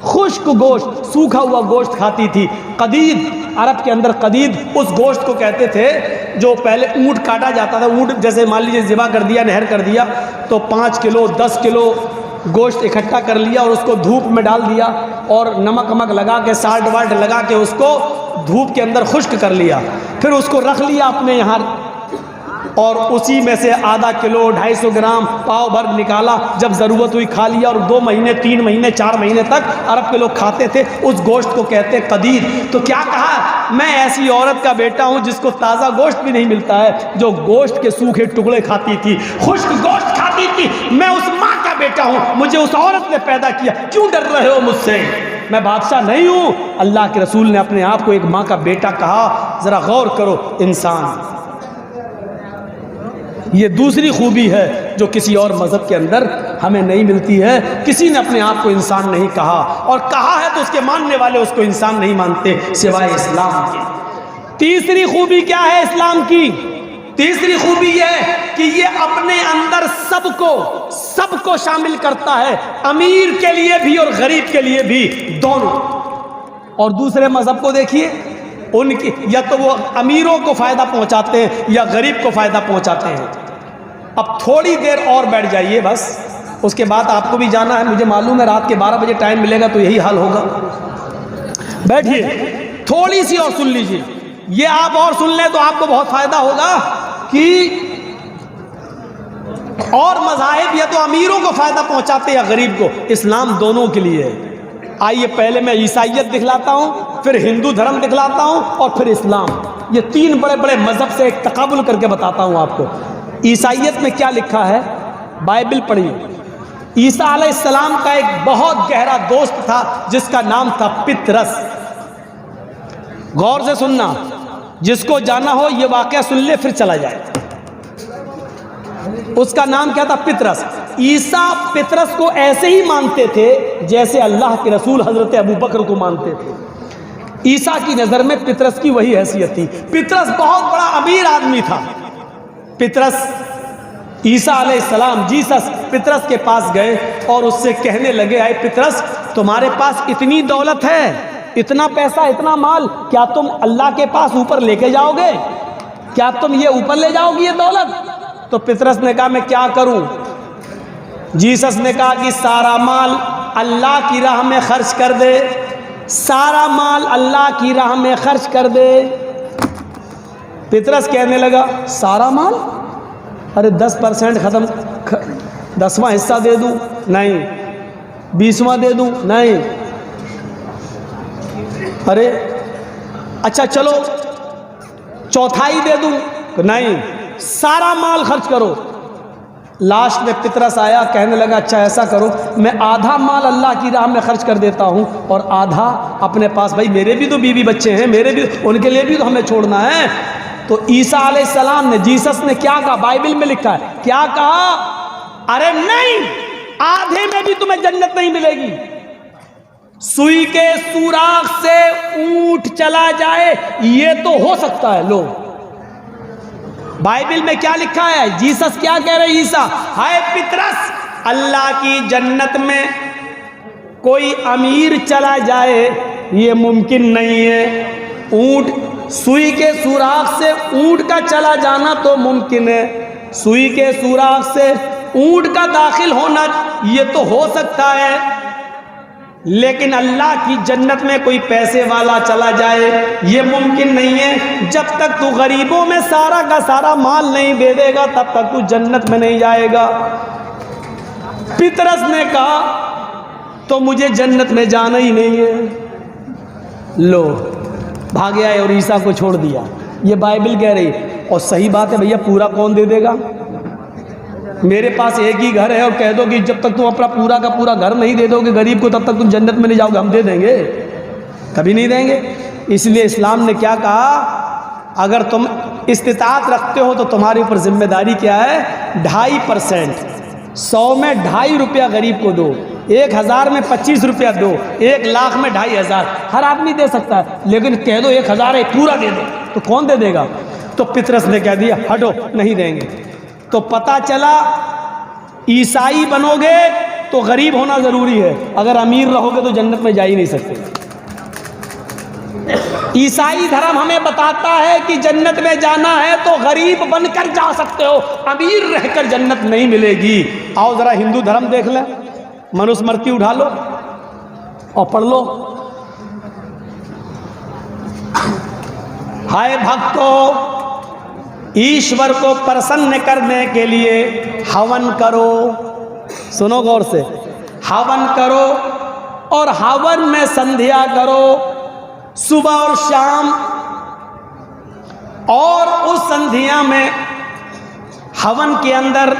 S1: खुश्क गोश्त, सूखा हुआ गोश्त खाती थी। कदीद, अरब के अंदर कदीद उस गोश्त को कहते थे जो पहले ऊँट काटा जाता था। ऊँट जैसे मान लीजिए ज़िबा कर दिया, नहर कर दिया, तो 5 किलो 10 किलो गोश्त इकट्ठा कर लिया और उसको धूप में डाल दिया और नमक वमक लगा के, साल्ट वाल्ट लगा के उसको धूप के अंदर खुश्क कर लिया। फिर उसको रख लिया अपने यहाँ और उसी में से आधा किलो 250 ग्राम पाव भर निकाला, जब ज़रूरत हुई खा लिया। और 2 महीने 3 महीने 4 महीने तक अरब के लोग खाते थे। उस गोश्त को कहते कदीद। तो क्या कहा? मैं ऐसी औरत का बेटा हूँ जिसको ताज़ा गोश्त भी नहीं मिलता है, जो गोश्त के सूखे टुकड़े खाती थी, खुश्क गोश्त खाती थी। मैं उस माँ का बेटा हूँ, मुझे उस औरत ने पैदा किया, क्यों डर रहे हो मुझसे? मैं बादशाह नहीं हूँ। अल्लाह के रसूल ने अपने आप को एक माँ का बेटा कहा। ज़रा गौर करो इंसान, ये दूसरी खूबी है जो किसी और मज़हब के अंदर हमें नहीं मिलती है। किसी ने अपने आप को इंसान नहीं कहा, और कहा है तो उसके मानने वाले उसको इंसान नहीं मानते सिवाय इस्लाम के। तीसरी खूबी क्या है इस्लाम की? तीसरी खूबी यह कि ये अपने अंदर सबको शामिल करता है, अमीर के लिए भी और गरीब के लिए भी, दोनों। और दूसरे मज़हब को देखिए, उनकी या तो वो अमीरों को फ़ायदा पहुंचाते हैं या गरीब को फ़ायदा पहुंचाते हैं। अब थोड़ी देर और बैठ जाइए बस, उसके बाद आपको भी जाना है, मुझे मालूम है रात के 12 बजे टाइम मिलेगा तो यही हाल होगा। बैठिए, थोड़ी सी और सुन लीजिए, ये आप और सुन लें तो आपको बहुत फ़ायदा होगा कि और मज़ाहिब या तो अमीरों को फ़ायदा पहुंचाते या गरीब को, इस्लाम दोनों के लिए है। आइए पहले मैं ईसाइयत दिखलाता हूँ, फिर हिंदू धर्म दिखलाता हूँ, और फिर इस्लाम। ये तीन बड़े बड़े मज़हब से एक तकाबुल करके बताता हूँ आपको। ईसाइयत में क्या लिखा है, बाइबल पढ़िए। ईसा अलैहिस्सलाम का एक बहुत गहरा दोस्त था जिसका नाम था पितरस। गौर से सुनना, जिसको जाना हो ये वाकया सुन ले फिर चला जाए। उसका नाम क्या था? पितरस। ईसा पितरस को ऐसे ही मानते थे जैसे अल्लाह के रसूल हजरत अबू बकर को मानते थे। ईसा की नज़र में पितरस की वही हैसियत थी। पितरस बहुत बड़ा अमीर आदमी था। पितरस, ईसा अलैहिस्सलाम, जीसस पितरस के पास गए और उससे कहने लगे, आए पितरस, तुम्हारे पास इतनी दौलत है, इतना पैसा, इतना माल, क्या तुम अल्लाह के पास ऊपर लेके जाओगे? क्या तुम ये ऊपर ले जाओगे ये दौलत? तो पितरस ने कहा, मैं क्या करूं? जीसस ने कहा कि सारा माल अल्लाह की राह में खर्च कर दे, सारा माल अल्लाह की राह में खर्च कर दे। पितरस कहने लगा, सारा माल? अरे 10% ख़त्म, 10वां हिस्सा दे दूं? नहीं। 20वां दे दूं? नहीं। अरे अच्छा चलो चौथाई दे दूं? नहीं। सारा माल खर्च करो। लास्ट में पितरस आया, कहने लगा, अच्छा ऐसा करो, मैं आधा माल अल्लाह की राह में खर्च कर देता हूँ और आधा अपने पास। भाई मेरे भी तो बीवी बच्चे हैं, मेरे भी, उनके लिए भी तो हमें छोड़ना है। तो ईसा अलैहिस्सलाम ने, जीसस ने क्या कहा? बाइबल में लिखा है, क्या कहा? अरे नहीं, आधे में भी तुम्हें जन्नत नहीं मिलेगी। सुई के सुराख से ऊंट चला जाए ये तो हो सकता है। लो बाइबल में क्या लिखा है? जीसस क्या कह रहे? ईसा, हाय पितरस, अल्लाह की जन्नत में कोई अमीर चला जाए ये मुमकिन नहीं है। ऊंट, सुई के सुराख से ऊंट का चला जाना तो मुमकिन है, सुई के सुराख से ऊंट का दाखिल होना ये तो हो सकता है, लेकिन अल्लाह की जन्नत में कोई पैसे वाला चला जाए ये मुमकिन नहीं है। जब तक तू गरीबों में सारा का सारा माल नहीं दे देगा तब तक तू जन्नत में नहीं जाएगा। पितरस ने कहा, तो मुझे जन्नत में जाना ही नहीं है। लो भाग आए और ईसा को छोड़ दिया। ये बाइबल कह रही, और सही बात है भैया, पूरा कौन दे देगा? मेरे पास एक ही घर है और कह दो कि जब तक तुम अपना पूरा का पूरा घर नहीं दे दोगे गरीब को तब तक तुम जन्नत में नहीं जाओगे। हम दे देंगे? कभी नहीं देंगे। इसलिए इस्लाम ने क्या कहा? अगर तुम इस्तिताअत रखते हो तो तुम्हारे ऊपर जिम्मेदारी क्या है? 2.5%, 100 में 2.5 रुपया गरीब को दो, 1000 में 25 रुपया दो, 1 लाख में 2.500। हर आदमी दे सकता है, लेकिन कह दो 1000 है पूरा दे दो, तो कौन दे देगा? तो पितरस ने कह दिया, हटो, नहीं देंगे। तो पता चला ईसाई बनोगे तो गरीब होना जरूरी है, अगर अमीर रहोगे तो जन्नत में जा ही नहीं सकते। ईसाई धर्म हमें बताता है कि जन्नत में जाना है तो गरीब बनकर जा सकते हो, अमीर रहकर जन्नत नहीं मिलेगी। आओ जरा हिंदू धर्म देख लें, मनुस्मृति उठा लो और पढ़ लो। हाय भक्तों, ईश्वर को प्रसन्न करने के लिए हवन करो। सुनो गौर से, हवन करो और हवन में संध्या करो सुबह और शाम, और उस संध्या में हवन के अंदर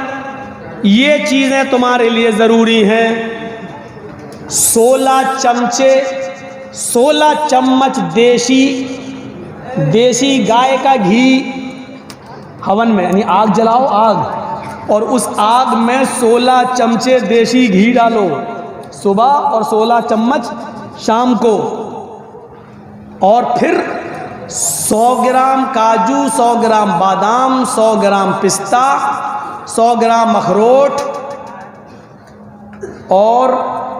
S1: ये चीज़ें तुम्हारे लिए ज़रूरी हैं। 16 चमचे 16 चम्मच देसी गाय का घी हवन में, यानी आग जलाओ, आग, और उस आग में 16 चमचे देसी घी डालो सुबह और 16 चम्मच शाम को। और फिर 100 ग्राम काजू, 100 ग्राम बादाम, 100 ग्राम पिस्ता, 100 ग्राम अखरोट और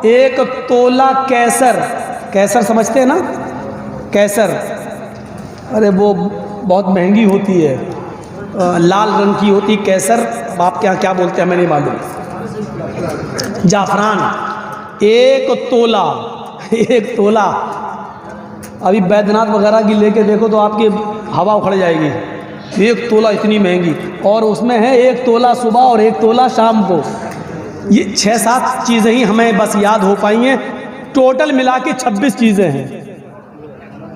S1: 1 तोला केसर। केसर समझते हैं ना, केसर, अरे वो बहुत महंगी होती है, लाल रंग की होती केसर, आप क्या बोलते हैं हमें नहीं मालूम। जाफरान 1 तोला, 1 तोला। अभी बैद्यनाथ वगैरह की लेके देखो तो आपकी हवा उखड़ जाएगी, 1 तोला इतनी महंगी, और उसमें है 1 तोला सुबह और 1 तोला शाम को। ये 6-7 चीज़ें ही हमें बस याद हो पाई हैं, टोटल मिला के 26 चीज़ें हैं।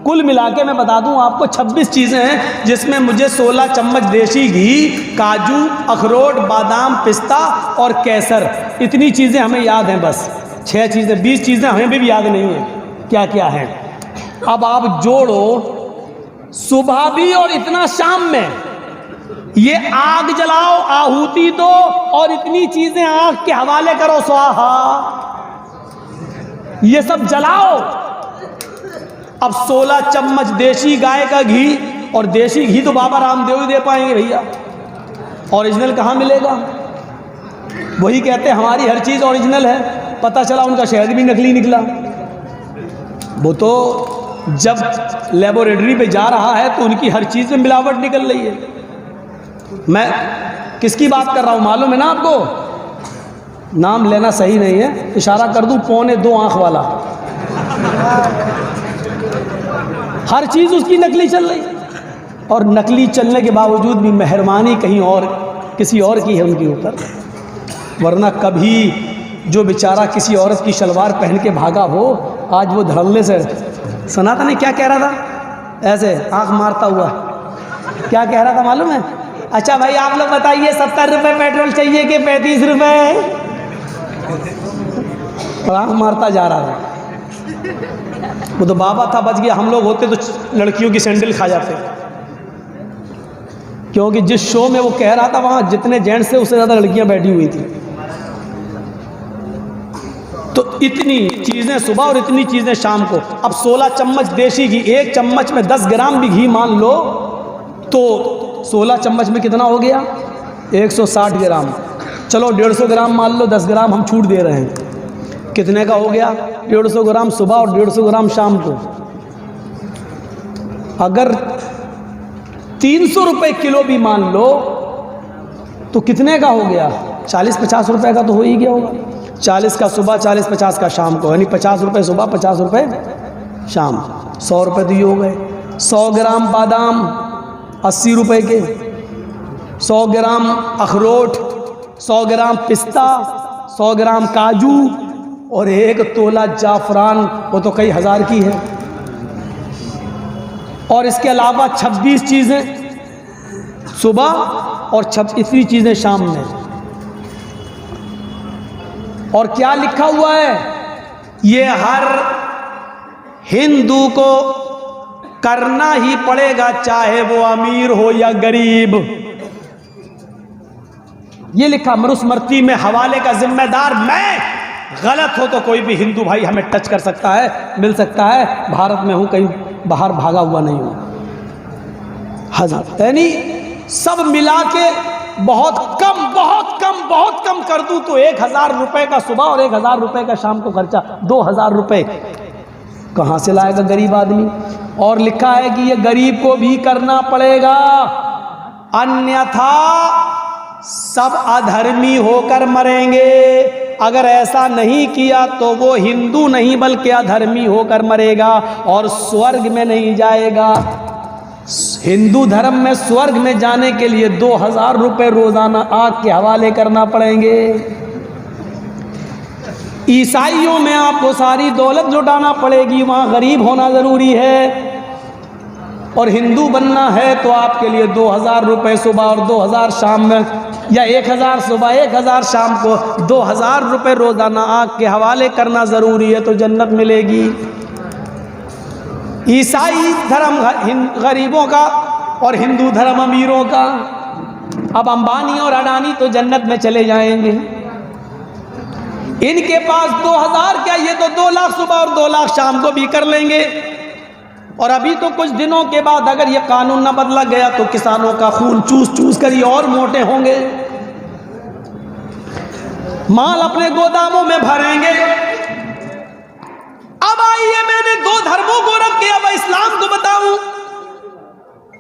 S1: कुल मिला के मैं बता दूं आपको 26 चीज़ें हैं, जिसमें मुझे 16 चम्मच देसी घी, काजू, अखरोट, बादाम, पिस्ता और केसर, इतनी चीज़ें हमें याद हैं। बस 6 चीज़ें, 20 चीज़ें हमें भी याद नहीं है क्या क्या है। अब आप जोड़ो, सुबह भी और इतना शाम में, ये आग जलाओ, आहुति दो और इतनी चीज़ें आग के हवाले करो, स्वाहा, ये सब जलाओ। अब 16 चम्मच देसी गाय का घी, और देसी घी तो बाबा रामदेव ही दे पाएंगे भैया, ओरिजिनल कहाँ मिलेगा। वही कहते हैं हमारी हर चीज़ ओरिजिनल है, पता चला उनका शहद भी नकली निकला। वो तो जब लेबोरेटरी पे जा रहा है तो उनकी हर चीज़ में मिलावट निकल रही है। मैं किसकी बात कर रहा हूँ मालूम है ना आपको, नाम लेना सही नहीं है, इशारा कर दूँ, 2.25 आँख वाला, हर चीज़ उसकी नकली चल रही, और नकली चलने के बावजूद भी मेहरबानी कहीं और किसी और की है उनके ऊपर। वरना कभी जो बेचारा किसी औरत की शलवार पहन के भागा हो, आज वो धड़ल्ले से, सुना था नहीं क्या कह रहा था, ऐसे आंख मारता हुआ क्या कह रहा था मालूम है, अच्छा भाई आप लोग बताइए 70 रुपये पेट्रोल चाहिए कि 35 रुपये, और आंख मारता जा रहा था। वो तो बाबा था, बच गया। हम लोग होते तो लड़कियों की सैंडल खा जाते, क्योंकि जिस शो में वो कह रहा था वहाँ जितने जेंट्स थे उससे ज़्यादा लड़कियां बैठी हुई थी। तो इतनी चीज़ें सुबह और इतनी चीज़ें शाम को। अब 16 चम्मच देसी घी, 1 चम्मच में 10 ग्राम भी घी मान लो तो 16 चम्मच में कितना हो गया, 160 ग्राम। चलो 150 ग्राम मान लो, 10 ग्राम हम छूट दे रहे हैं, कितने का हो गया, 150 ग्राम सुबह और 150 ग्राम शाम को। अगर 300 रुपये किलो भी मान लो तो कितने का हो गया, 40-50 रुपये का तो हो ही गया होगा। 40 का सुबह, 40-50 का शाम को, यानी 50 रुपये सुबह, 50 रुपये शाम, 100 रुपये तो ये हो गए। 100 ग्राम बादाम 80 रुपये के, 100 ग्राम अखरोट, 100 ग्राम पिस्ता, 100 ग्राम काजू और 1 तोला जाफरान, वो तो कई हज़ार की है। और इसके अलावा 26 चीज़ें सुबह और इतनी चीज़ें शाम में। और क्या लिखा हुआ है, ये हर हिंदू को करना ही पड़ेगा, चाहे वो अमीर हो या गरीब। ये लिखा, मनुस्मृति में हवाले का जिम्मेदार मैं, गलत हो तो कोई भी हिंदू भाई हमें टच कर सकता है, मिल सकता है। भारत में हूं, कहीं बाहर भागा हुआ नहीं हूं। हजार यानी सब मिला के बहुत कम कर दूं तो 1000 रुपए का सुबह और 1000 रुपए का शाम को खर्चा, 2000 रुपए कहां से लाएगा गरीब आदमी। और लिखा है कि ये गरीब को भी करना पड़ेगा, अन्यथा सब अधर्मी होकर मरेंगे। अगर ऐसा नहीं किया तो वो हिंदू नहीं बल्कि अधर्मी होकर मरेगा और स्वर्ग में नहीं जाएगा। हिंदू धर्म में स्वर्ग में जाने के लिए 2000 रुपये रोजाना आग के हवाले करना पड़ेंगे। ईसाइयों में आपको सारी दौलत लुटाना पड़ेगी, वहाँ गरीब होना ज़रूरी है। और हिंदू बनना है तो आपके लिए 2000 रुपये सुबह और 2000 शाम में, या 1000 सुबह 1000 शाम को 2000 रुपये रोज़ाना आग के हवाले करना ज़रूरी है, तो जन्नत मिलेगी। ईसाई धर्म गरीबों का और हिंदू धर्म अमीरों का। अब अंबानी और अडानी तो जन्नत में चले जाएंगे, इनके पास 2000 क्या, ये तो 2 लाख सुबह और 2 लाख शाम को भी कर लेंगे। और अभी तो कुछ दिनों के बाद अगर ये कानून न बदला गया तो किसानों का खून चूस चूस कर ये और मोटे होंगे, माल अपने गोदामों में भरेंगे। अब आइए मैंने 2 धर्मों को रख के अब इस्लाम को बताऊं,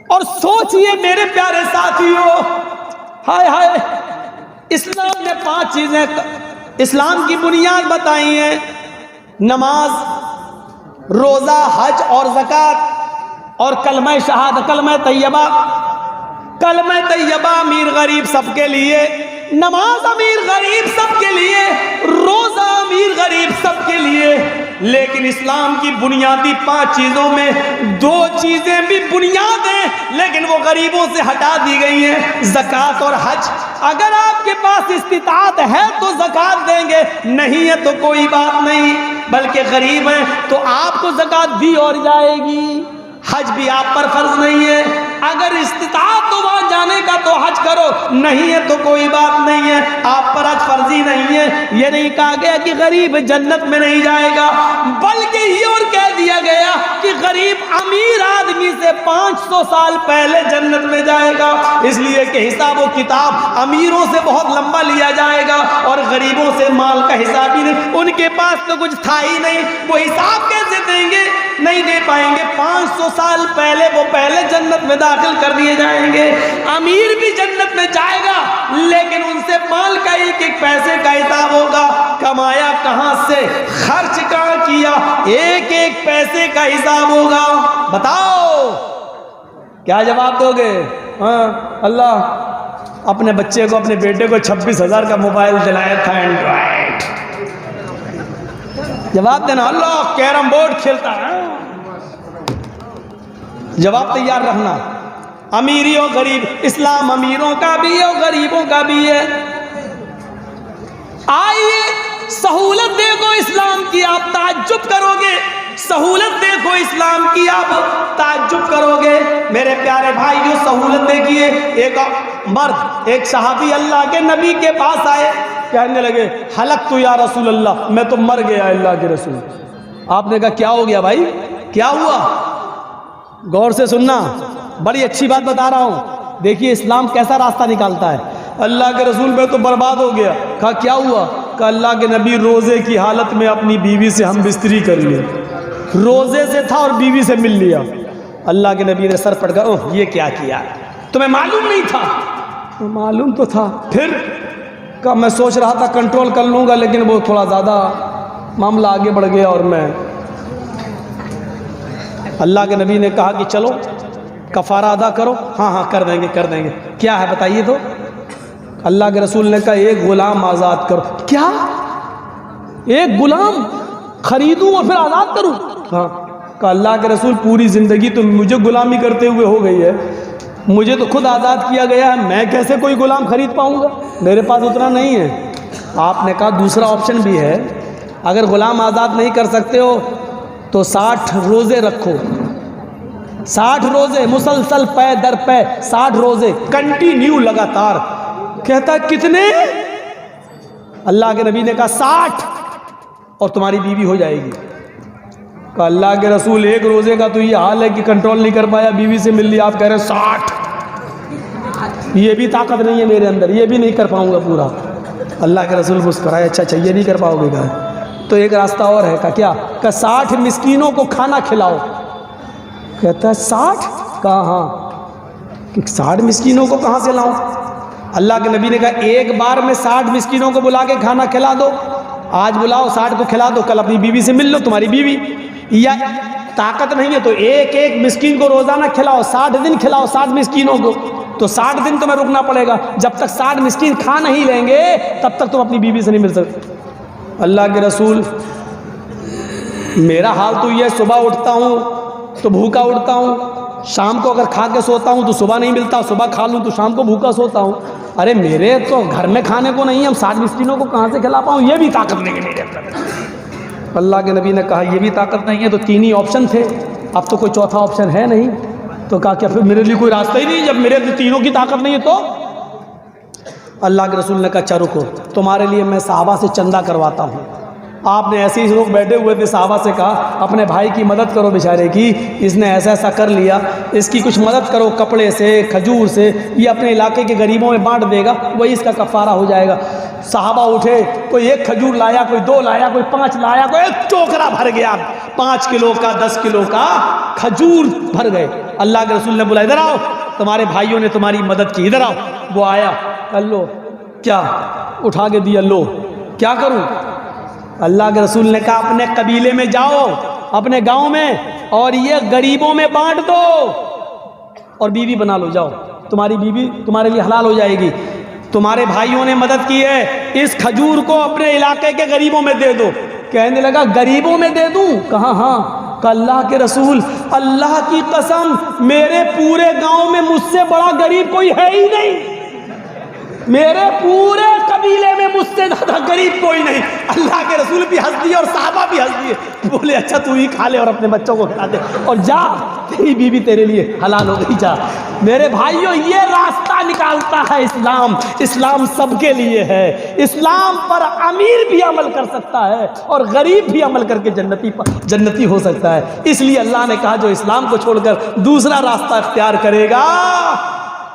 S1: और सोचिए मेरे प्यारे साथियों, हाय हाय, इस्लाम ने 5 चीजें इस्लाम की बुनियाद बताई हैं, नमाज, रोजा, हज और ज़कात और कलमा शहादत, कलमा तैयबा। कलमा तैयबा अमीर गरीब सबके लिए, नमाज अमीर गरीब सबके लिए, रोजा अमीर गरीब सबके लिए। लेकिन इस्लाम की बुनियादी 5 चीजों में 2 चीजें भी बुनियाद हैं, लेकिन वो गरीबों से हटा दी गई हैं, ज़कात और हज। अगर आपके पास इस्तिताअत है तो ज़कात देंगे, नहीं है तो कोई बात नहीं, बल्कि गरीब हैं तो आपको ज़कात दी और जाएगी, हज भी आप पर फर्ज नहीं है। अगर इस्तिताअत तो वहां जाने का तो हज करो, नहीं है तो कोई बात नहीं है, आप पर हज फर्जी नहीं है। ये नहीं कहा गया कि गरीब जन्नत में नहीं जाएगा, बल्कि ये और कह दिया गया कि गरीब अमीर आदमी से 500 साल पहले जन्नत में जाएगा, इसलिए कि हिसाब व किताब अमीरों से बहुत लंबा लिया जाएगा और गरीबों से माल का हिसाब ही नहीं, उनके पास तो कुछ था ही नहीं, वो हिसाब कैसे देंगे, नहीं दे पाएंगे। 500 साल पहले वो पहले जन्नत में दाखिल कर दिए जाएंगे। अमीर भी जन्नत में जाएगा, लेकिन उनसे माल का एक एक पैसे का हिसाब होगा, कमाया कहां से, खर्च कहां किया, एक एक पैसे का हिसाब होगा। बताओ क्या जवाब दोगे? हाँ, अल्लाह अपने बच्चे को, अपने बेटे को 26,000 का मोबाइल दिलाया था, एंड्रॉइड। जवाब देना, अल्लाह कैरम बोर्ड खेलता है। जवाब तैयार रखना। अमीरी और गरीब, इस्लाम अमीरों का भी है और गरीबों का भी है। आइए सहूलत देखो इस्लाम की, आप ताज्जुब करोगे। सहूलत देखो इस्लाम की, आप ताज्जुब करोगे। मेरे प्यारे भाइयों, सहूलत देखिए। एक मर्द, एक सहाबी अल्लाह के नबी के पास आए, कहने लगे, हलक तू या रसूल अल्लाह, मैं तो मर गया अल्लाह के रसूल। आपने कहा क्या हो गया भाई, क्या हुआ? गौर से सुनना, बड़ी अच्छी बात बता रहा हूं। देखिए इस्लाम कैसा रास्ता निकालता है। अल्लाह के रसूल मैं तो बर्बाद हो गया। कहा क्या हुआ? कहा अल्लाह के नबी रोजे की हालत में अपनी बीवी से हम बिस्तरी कर लिए। रोजे से था और बीवी से मिल लिया। अल्लाह के नबी ने सर पटका, ओह ये क्या किया, तुम्हें मालूम नहीं था? मालूम तो था। फिर का मैं सोच रहा था कंट्रोल कर लूँगा, लेकिन वो थोड़ा ज़्यादा मामला आगे बढ़ गया और मैं, अल्लाह के नबी ने कहा कि चलो कफ़ारा अदा करो। हाँ हाँ कर देंगे कर देंगे। क्या है बताइए तो? अल्लाह के रसूल ने कहा एक गुलाम आज़ाद करो। क्या? एक गुलाम खरीदूं और फिर आज़ाद करूं? हाँ। कहा अल्लाह के रसूल पूरी ज़िंदगी तो मुझे गुलामी करते हुए हो गई है, मुझे तो खुद आज़ाद किया गया है, मैं कैसे कोई गुलाम खरीद पाऊंगा, मेरे पास उतना नहीं है। आपने कहा दूसरा ऑप्शन भी है, अगर गुलाम आज़ाद नहीं कर सकते हो तो 60 रोज़े रखो। 60 रोज़े मुसलसल पै दर पै, 60 रोज़े कंटिन्यू लगातार। कहता कितने? अल्लाह के नबी ने कहा 60, और तुम्हारी बीवी हो जाएगी। कहा अल्लाह के रसूल एक रोज़े का तो ये हाल है कि कंट्रोल नहीं कर पाया, बीवी से मिल लिया, आप कह रहे हैं 60। ये भी ताकत नहीं है मेरे अंदर, ये भी नहीं कर पाऊंगा पूरा। अल्लाह के रसूल मुस्कुराए, अच्छा ये नहीं कर पाओगे? क्या? तो एक रास्ता और है। का क्या? का 60 मिस्कीनों को खाना खिलाओ। कहता है 60? कहा हाँ। कि 60 मिस्कीनों को कहाँ से लाऊं? अल्लाह के नबी ने कहा एक बार में 60 मिस्कीनों को बुला के खाना खिला दो। आज बुलाओ 60 को खिला दो, कल अपनी बीवी से मिल लो, तुम्हारी बीवी। या ताकत नहीं है तो एक एक मिस्कीन को रोजाना खिलाओ, 60 दिन खिलाओ 60 मिस्कीनों को, तो 60 दिन तुम्हें रुकना पड़ेगा। जब तक 60 मिस्कीन खा नहीं लेंगे तब तक तुम अपनी बीवी से नहीं मिल सकते। अल्लाह के रसूल, मेरा हाल तो ये, सुबह उठता हूँ तो भूखा उठता हूँ, शाम को अगर खा के सोता हूँ तो सुबह नहीं मिलता, सुबह खा लूँ तो शाम को भूखा सोता हूँ। अरे मेरे तो घर में खाने को नहीं है, हम 60 मिस्कीनों को कहाँ से खिला पाऊँ? ये भी ताकत नहीं है मेरे अंदर। अल्लाह के नबी ने कहा ये भी ताकत नहीं है, तो 3 ही ऑप्शन थे। अब तो कोई चौथा ऑप्शन है नहीं। तो कहा क्या फिर मेरे लिए कोई रास्ता ही नहीं, जब मेरे तीनों की ताकत नहीं है तो? अल्लाह के रसूल ने कहा अच्छा रुको, तुम्हारे लिए मैं सहाबा से चंदा करवाता हूँ। आपने ऐसे ही लोग बैठे हुए थे, सहाबा से कहा अपने भाई की मदद करो बेचारे की, इसने ऐसा ऐसा कर लिया, इसकी कुछ मदद करो कपड़े से, खजूर से, ये अपने इलाके के गरीबों में बांट देगा, वही इसका कफ़ारा हो जाएगा। सहाबा उठे, कोई 1 खजूर लाया, कोई 2 लाया, कोई 5 लाया, कोई 1 टोकरा भर गया, 5 किलो का 10 किलो का खजूर भर गए। अल्लाह के रसूल ने बोला इधर आओ, तुम्हारे भाइयों ने तुम्हारी मदद की, इधर आओ। वो आया, कर लो, क्या उठा के दिया, लो क्या करूं? अल्लाह के रसूल ने कहा अपने कबीले में जाओ, अपने गांव में, और ये गरीबों में बांट दो और बीवी बना लो, जाओ, तुम्हारी बीवी तुम्हारे लिए हलाल हो जाएगी। तुम्हारे भाइयों ने मदद की है, इस खजूर को अपने इलाके के गरीबों में दे दो। कहने लगा गरीबों में दे दूं? कहा हाँ। अल्लाह के रसूल, अल्लाह की कसम, मेरे पूरे गांव में मुझसे बड़ा गरीब कोई है ही नहीं, मेरे पूरे कबीले में मुझसे ज़्यादा गरीब कोई नहीं। अल्लाह के रसूल भी हंस दिए और साहबा भी हंस दिए। बोले अच्छा तू ही खा ले और अपने बच्चों को खिला दे, और जा, तेरी बीवी तेरे लिए हलाल हो गई, जा। मेरे भाइयों, ये रास्ता निकालता है इस्लाम। इस्लाम सबके लिए है। इस्लाम पर अमीर भी अमल कर सकता है और गरीब भी अमल करके जन्नती हो सकता है। इसलिए अल्लाह ने कहा जो इस्लाम को छोड़कर दूसरा रास्ता इख्तियार करेगा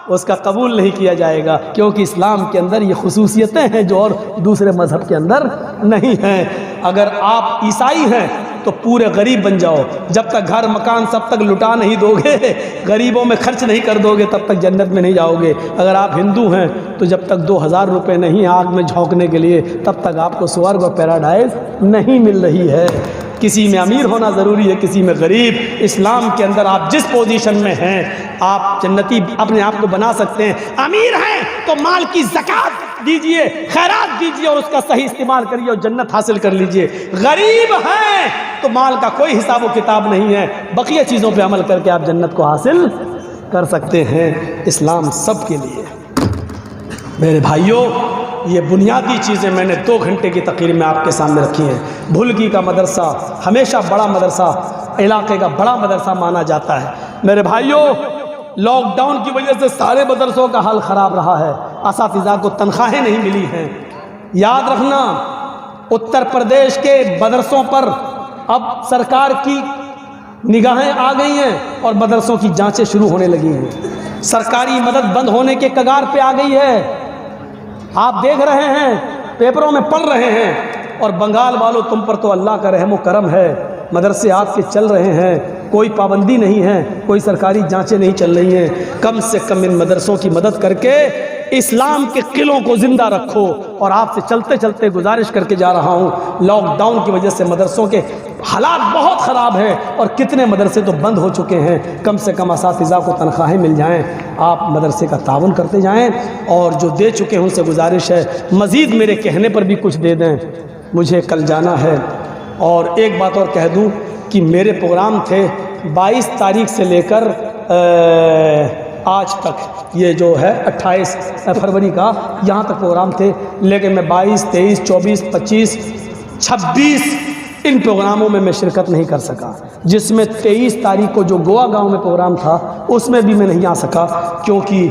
S1: उसका कबूल नहीं किया जाएगा, क्योंकि इस्लाम के अंदर ये खुसूसियतें हैं जो और दूसरे मज़हब के अंदर नहीं हैं। अगर आप ईसाई हैं तो पूरे गरीब बन जाओ, जब तक घर मकान सब तक लुटा नहीं दोगे, गरीबों में खर्च नहीं कर दोगे, तब तक जन्नत में नहीं जाओगे। अगर आप हिंदू हैं तो जब तक 2000 रुपये नहीं आग में झोंकने के लिए, तब तक आपको स्वर्ग और पैराडाइज नहीं मिल रही है। किसी में अमीर होना ज़रूरी है, किसी में गरीब। इस्लाम के अंदर आप जिस पोजीशन में हैं आप जन्नती अपने आप को बना सकते हैं। अमीर हैं तो माल की ज़कात दीजिए, खैरात दीजिए और उसका सही इस्तेमाल करिए और जन्नत हासिल कर लीजिए। गरीब हैं तो माल का कोई हिसाब व किताब नहीं है, बकिया चीज़ों पे अमल करके आप जन्नत को हासिल कर सकते हैं। इस्लाम सब के लिए। मेरे भाइयों, ये बुनियादी चीज़ें मैंने 2 घंटे की तकरीर में आपके सामने रखी हैं। भुलगी का मदरसा हमेशा बड़ा मदरसा, इलाके का बड़ा मदरसा माना जाता है। मेरे भाइयों, लॉकडाउन की वजह से सारे मदरसों का हाल ख़राब रहा है, असातिज़ा को तनख्वाहें नहीं मिली हैं। याद रखना, उत्तर प्रदेश के मदरसों पर अब सरकार की निगाहें आ गई हैं और मदरसों की जांचें शुरू होने लगी हैं। सरकारी मदद बंद होने के कगार पे आ गई है। आप देख रहे हैं, पेपरों में पढ़ रहे हैं। और बंगाल वालों, तुम पर तो अल्लाह का रहम व करम है, मदरसे आपके चल रहे हैं, कोई पाबंदी नहीं है, कोई सरकारी जांचें नहीं चल रही हैं। कम से कम इन मदरसों की मदद करके इस्लाम के किलों को ज़िंदा रखो। और आपसे चलते चलते गुजारिश करके जा रहा हूँ, लॉकडाउन की वजह से मदरसों के हालात बहुत ख़राब हैं और कितने मदरसे तो बंद हो चुके हैं। कम से कम असातिज़ा को तनख्वाहें मिल जाएं, आप मदरसे का ताउन करते जाएं। और जो दे चुके हैं उनसे गुजारिश है मज़ीद मेरे कहने पर भी कुछ दे दें। मुझे कल जाना है। और एक बात और कह दूं कि मेरे प्रोग्राम थे 22 तारीख से लेकर आज तक, ये जो है 28 फरवरी का, यहाँ तक प्रोग्राम थे। लेकिन मैं 22, 23, 24, 25, 26 इन प्रोग्रामों में मैं शिरकत नहीं कर सका। जिसमें 23 तारीख को जो गोवा गांव में प्रोग्राम था उसमें भी मैं नहीं आ सका, क्योंकि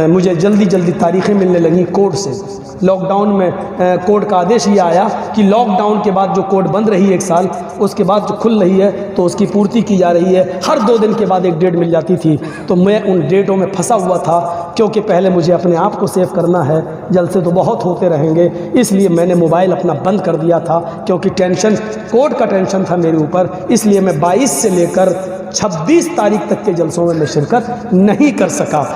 S1: मुझे जल्दी तारीखें मिलने लगी कोर्ट से। लॉकडाउन में कोर्ट का आदेश ये आया कि लॉकडाउन के बाद जो कोर्ट बंद रही 1 साल, उसके बाद जो खुल रही है तो उसकी पूर्ति की जा रही है। हर 2 दिन के बाद एक डेट मिल जाती थी। तो मैं उन डेटों में फंसा हुआ था, क्योंकि पहले मुझे अपने आप को सेव करना है, जलसे तो बहुत होते रहेंगे। इसलिए मैंने मोबाइल अपना बंद कर दिया था, क्योंकि टेंशन, कोर्ट का टेंशन था मेरे ऊपर। इसलिए मैं 22 से लेकर 26 तारीख तक के जलसों में मैं शिरकत नहीं कर सका।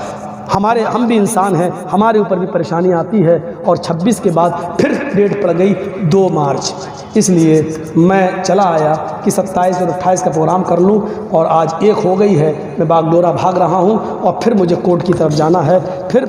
S1: हम भी इंसान हैं, हमारे ऊपर भी परेशानी आती है। और 26 के बाद फिर डेट पड़ गई 2 मार्च। इसलिए मैं चला आया कि 27 और 28 का प्रोग्राम कर लूं। और आज 1 हो गई है, मैं बागडोरा भाग रहा हूं और फिर मुझे कोर्ट की तरफ जाना है, फिर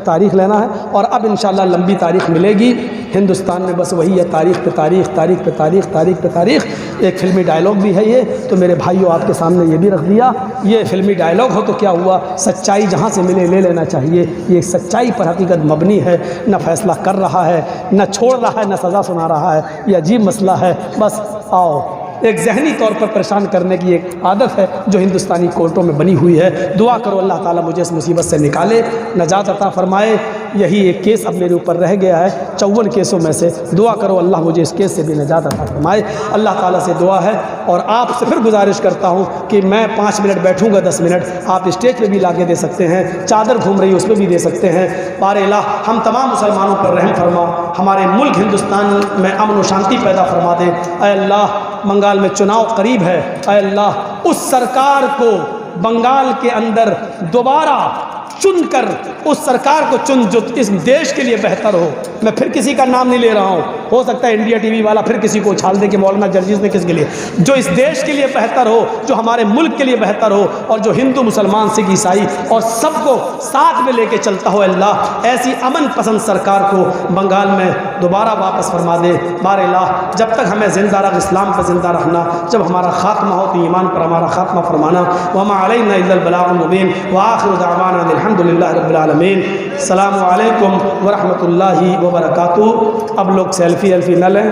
S1: तारीख़ लेना है। और अब इंशाल्लाह लंबी तारीख़ मिलेगी। हिंदुस्तान में बस वही है, तारीख़ पे तारीख़, तारीख़ पे तारीख़, तारीख़ पे तारीख़। एक फिल्मी डायलॉग भी है ये, तो मेरे भाइयों आपके सामने ये भी रख दिया। ये फिल्मी डायलॉग हो तो क्या हुआ, सच्चाई जहाँ से मिले ले लेना चाहिए। ये सच्चाई पर हकीकत मबनी है, न फैसला कर रहा है, न छोड़ रहा है, न सज़ा सुना रहा है। ये अजीब मसला है। बस आओ एक जहनी तौर पर परेशान करने की एक आदत है जो हिंदुस्तानी कोर्टों में बनी हुई है। दुआ करो अल्लाह ताला मुझे इस मुसीबत से निकाले, नजात अता फरमाए। यही एक केस अब मेरे ऊपर रह गया है 54 केसों में से। दुआ करो अल्लाह मुझे इस केस से भी नजात अता फरमाए। अल्लाह ताला से दुआ है और आपसे फिर गुजारिश करता हूँ कि मैं 5 मिनट बैठूँगा, 10 मिनट आप स्टेज पे भी लाके दे सकते हैं, चादर घूम रही है उस पर भी दे सकते हैं। बारे अल्लाह हम तमाम मुसलमानों पर रहम फरमा, हमारे मुल्क हिंदुस्तान में अमन व शांति पैदा फरमा दे। ऐ अल्लाह बंगाल में चुनाव करीब है, ऐ अल्लाह उस सरकार को बंगाल के अंदर दोबारा चुनकर उस सरकार को चुन जो इस देश के लिए बेहतर हो। मैं फिर किसी का नाम नहीं ले रहा हूँ, हो सकता है इंडिया टीवी वाला फिर किसी को उछाल दे कि मौलाना जर्जीस ने किसके लिए, जो इस देश के लिए बेहतर हो, जो हमारे मुल्क के लिए बेहतर हो और जो हिंदू मुसलमान सिख ईसाई और सबको साथ में लेके चलता हो। अल्लाह ऐसी अमन पसंद सरकार को बंगाल में दोबारा वापस फरमा दे। बार अल्लाह जब तक हमें ज़िंदा रख, इस्लाम पर ज़िंदा रखना, जब हमारा खात्मा हो तो ईमान पर हमारा खात्मा फरमाना। वमा अलैना इल्लल बलागुल मुबीन व आखिरु दअवाना अल्हम्दुलिल्लाहि रब्बिल आलमीन। अस्सलामु अलैकुम व रहमतुल्लाहि व बरकातुहू। अब लोग सेल्फी न लें।